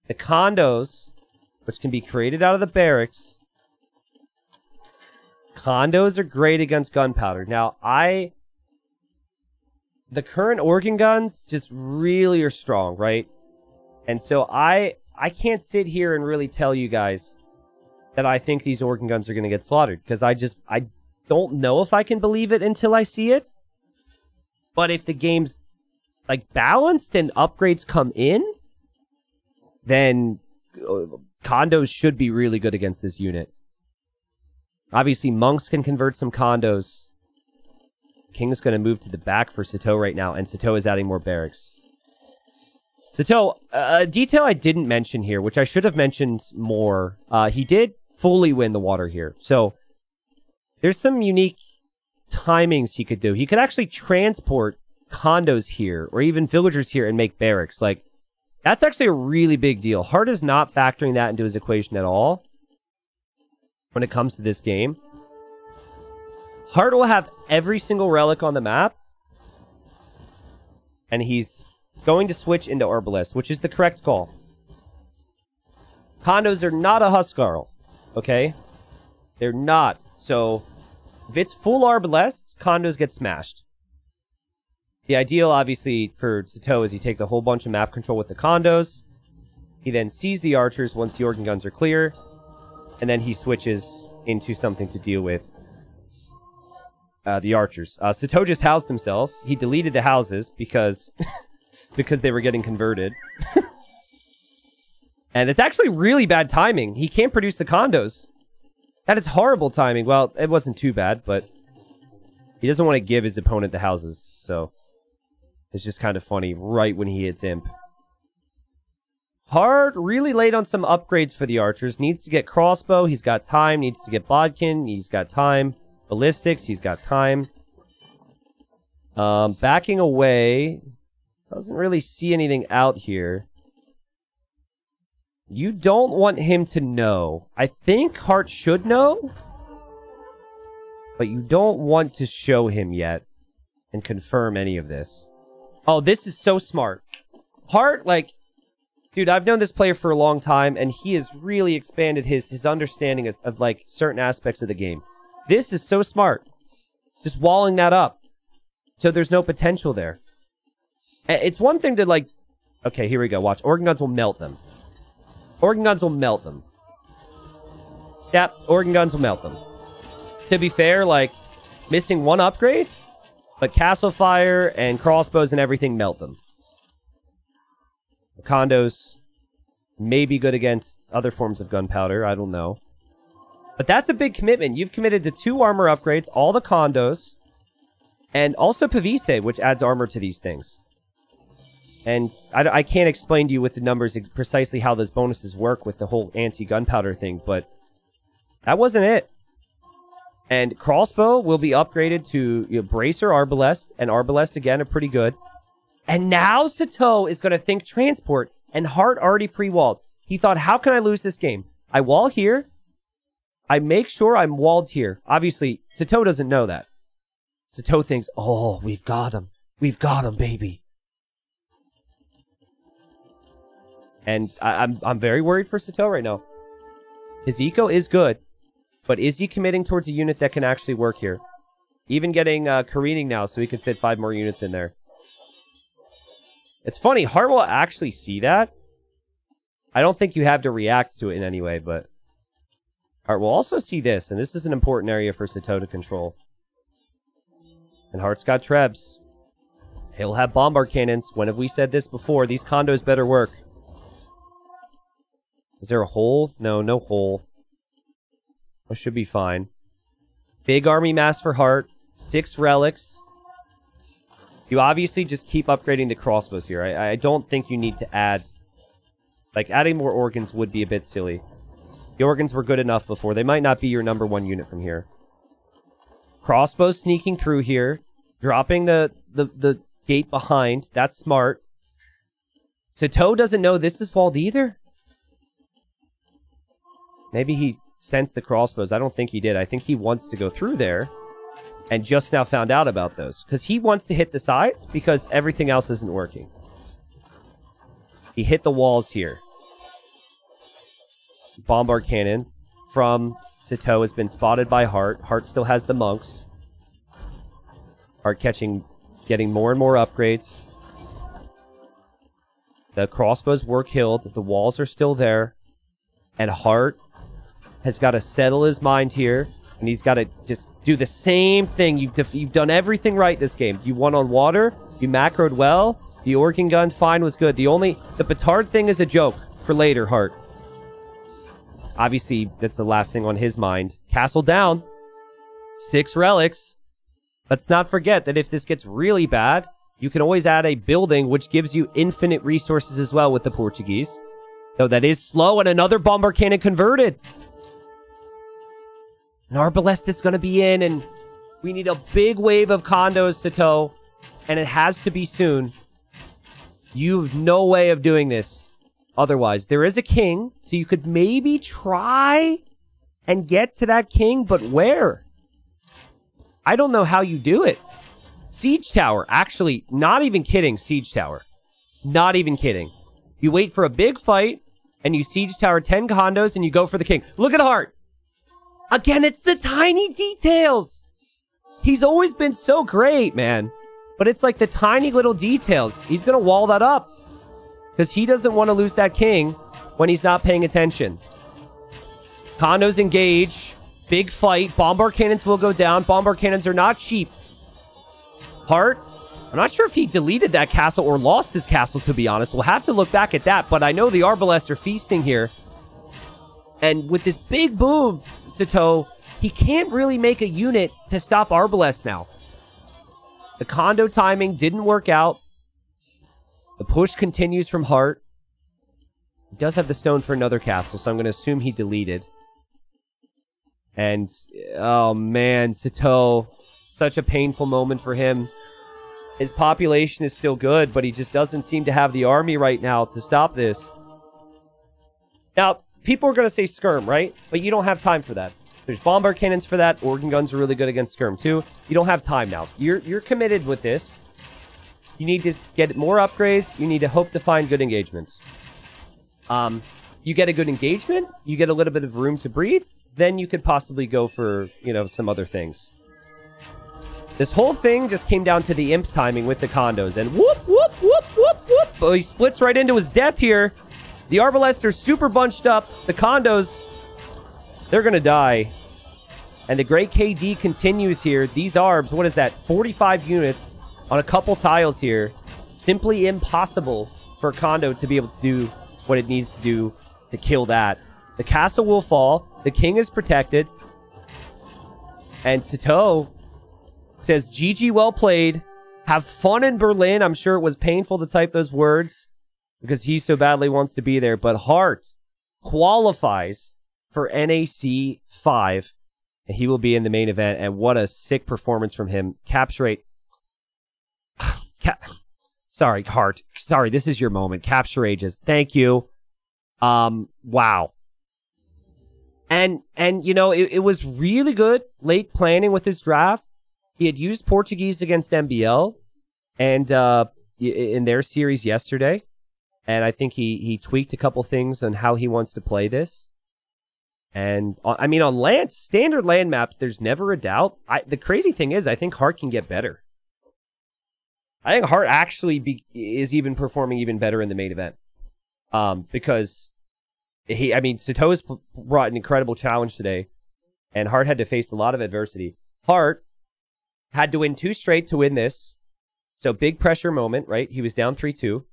The condos, which can be created out of the barracks. Condos are great against gunpowder. Now, the current organ guns just really are strong, right? And so I can't sit here and really tell you guys that I think these organ guns are going to get slaughtered, because I don't know if I can believe it until I see it. But if the game's like balanced and upgrades come in, then condos should be really good against this unit. Obviously, monks can convert some condos. King's going to move to the back for Sitaux right now, and Sitaux is adding more barracks. Sitaux, a detail I didn't mention here, which I should have mentioned more, he did fully win the water here. So, there's some unique timings he could do. He could actually transport condos here, or even villagers here, and make barracks. Like, that's actually a really big deal. Hearttt is not factoring that into his equation at all when it comes to this game. Hearttt will have every single relic on the map, and he's going to switch into Arbalest, which is the correct call. Condos are not a Huskarl, okay? They're not. So, if it's full Arbalest, condos get smashed. The ideal, obviously, for Sitaux is he takes a whole bunch of map control with the condos. He then sees the archers once the organ guns are clear, and then he switches into something to deal with The archers. Sitaux just housed himself. He deleted the houses because because they were getting converted. And it's actually really bad timing. He can't produce the condos. That is horrible timing. Well, it wasn't too bad, but he doesn't want to give his opponent the houses, so it's just kind of funny right when he hits imp. Hearttt really late on some upgrades for the archers. Needs to get crossbow. He's got time. Needs to get bodkin. He's got time. Ballistics. He's got time. Backing away. Doesn't really see anything out here. You don't want him to know. I think Hearttt should know. But you don't want to show him yet. And confirm any of this. Oh, this is so smart. Hearttt, like... Dude, I've known this player for a long time. And he has really expanded his understanding of like, certain aspects of the game. This is so smart. Just walling that up. So there's no potential there. It's one thing to like... Okay, here we go. Watch. Organ guns will melt them. Organ guns will melt them. Yep, organ guns will melt them. To be fair, like, missing one upgrade, but castle fire and crossbows and everything melt them. The condos may be good against other forms of gunpowder, I don't know. But that's a big commitment. You've committed to 2 armor upgrades, all the condos, and also Pavise, which adds armor to these things. And I can't explain to you with the numbers precisely how those bonuses work with the whole anti-gunpowder thing, but that wasn't it. And crossbow will be upgraded to bracer, arbalest, and arbalest again are pretty good. And now Sitaux is going to think transport, and Hearttt already pre-walled. He thought, how can I lose this game? I wall here. I make sure I'm walled here. Obviously, Sitaux doesn't know that. Sitaux thinks, oh, we've got him. We've got him, baby. And I'm very worried for Sitaux right now. His eco is good, but is he committing towards a unit that can actually work here? Even getting careening now so he can fit 5 more units in there. It's funny, Hearttt will actually see that. I don't think you have to react to it in any way, but Hearttt will also see this, and this is an important area for Sitaux to control. And Heartt's got trebs. He'll have bombard cannons. When have we said this before? These condos better work. Is there a hole? No, no hole. That should be fine. Big army mass for Hearttt. 6 relics. You obviously just keep upgrading the crossbows here. I don't think you need to add... Like, adding more organs would be a bit silly. The organs were good enough before. They might not be your #1 unit from here. Crossbows sneaking through here. Dropping the gate behind. That's smart. Sitaux doesn't know this is walled either. Maybe he sensed the crossbows. I don't think he did. I think he wants to go through there. And just now found out about those. Because he wants to hit the sides because everything else isn't working. He hit the walls here. Bombard cannon from Sitaux has been spotted by Hearttt. Hearttt still has the monks. Hearttt getting more and more upgrades. The crossbows were killed. The walls are still there. And Hearttt has got to settle his mind here. And he's got to just do the same thing. You've done everything right this game. You won on water. You macroed well. The organ gun fine was good. The petard thing is a joke for later, Hearttt. Obviously, that's the last thing on his mind. Castle down. 6 relics. Let's not forget that if this gets really bad, you can always add a building which gives you infinite resources as well with the Portuguese. Though that is slow, and another bombard cannon converted. An arbalest is going to be in, and we need a big wave of condos, Sitaux. And it has to be soon. You've no way of doing this otherwise. There is a king, so you could maybe try and get to that king, but where? I don't know how you do it. Siege tower. Actually, not even kidding, siege tower. Not even kidding. You wait for a big fight, and you siege tower 10 condos, and you go for the king. Look at Hearttt. Again, it's the tiny details. He's always been so great, man. But it's like the tiny little details. He's going to wall that up. Because he doesn't want to lose that king when he's not paying attention. Condos engage. Big fight. Bombard cannons will go down. Bombard cannons are not cheap. Hearttt, I'm not sure if he deleted that castle or lost his castle, to be honest. We'll have to look back at that, but I know the Arbalest are feasting here. And with this big boom, Sitaux, he can't really make a unit to stop Arbalest now. The condo timing didn't work out. The push continues from Hearttt. He does have the stone for another castle, so I'm going to assume he deleted. And, oh man, Sitaux, such a painful moment for him. His population is still good, but he just doesn't seem to have the army right now to stop this. Now, people are going to say skirm, right? But you don't have time for that. There's bombard cannons for that. Organ guns are really good against skirm too. You don't have time now. You're committed with this. You need to get more upgrades. You need to hope to find good engagements. You get a good engagement. You get a little bit of room to breathe. Then you could possibly go for, you know, some other things. This whole thing just came down to the imp timing with the condos. And whoop, whoop, whoop, whoop, whoop. Oh, he splits right into his death here. The Arbalest are super bunched up. The condos, they're going to die. And the great KD continues here. These Arbs, what is that? 45 units on a couple tiles here. Simply impossible for a condo to be able to do what it needs to do to kill that. The castle will fall. The king is protected. And Sitaux says, GG, well played. Have fun in Berlin. I'm sure it was painful to type those words because he so badly wants to be there. But Hearttt qualifies for NAC 5. And he will be in the main event. And what a sick performance from him. Capture rate. Sorry, Hearttt. Sorry, this is your moment. Capture ages. Thank you. Wow. And you know, it was really good late planning with his draft. He had used Portuguese against MBL and in their series yesterday. And I think he tweaked a couple things on how he wants to play this. And, I mean, on land, standard land maps, there's never a doubt. The crazy thing is, I think Hearttt can get better. I think Hearttt actually is even performing even better in the main event. Because, Sitaux brought an incredible challenge today. And Hearttt had to face a lot of adversity. Hearttt had to win 2 straight to win this. So, big pressure moment, right? He was down 3-2.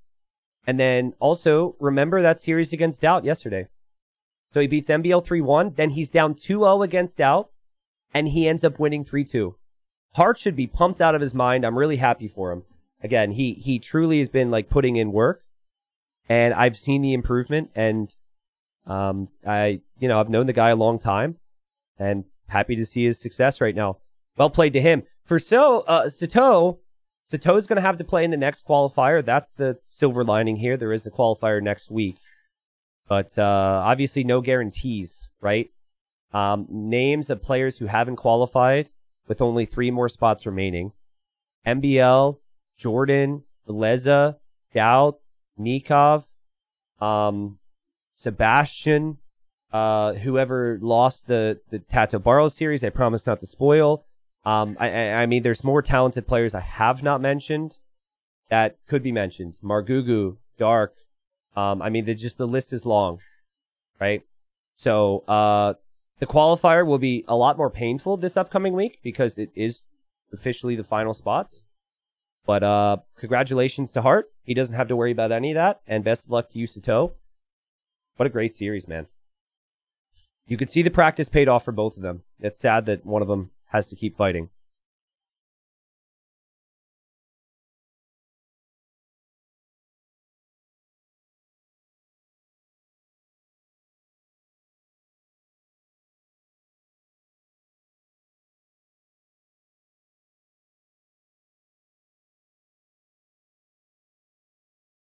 And then, also, remember that series against Doubt yesterday. So he beats MBL 3-1, then he's down 2-0 against Doubt, and he ends up winning 3-2. Hearttt should be pumped out of his mind. I'm really happy for him. Again, he truly has been like putting in work, and I've seen the improvement, and I've known the guy a long time, and happy to see his success right now. Well played to him. For Sitaux is going to have to play in the next qualifier. That's the silver lining here. There is a qualifier next week. But obviously no guarantees, right? Names of players who haven't qualified with only 3 more spots remaining. MBL, Jordan, Beleza, Doubt, Nikov, Sebastian, whoever lost the Tato Barrow series, I promise not to spoil. I mean, there's more talented players I have not mentioned that could be mentioned. Margugu, Dark. I mean, the list is long, right? So, the qualifier will be a lot more painful this upcoming week because it is officially the final spots. But, congratulations to Hearttt. He doesn't have to worry about any of that. And best of luck to you, Sitaux. What a great series, man. You could see the practice paid off for both of them. It's sad that one of them has to keep fighting.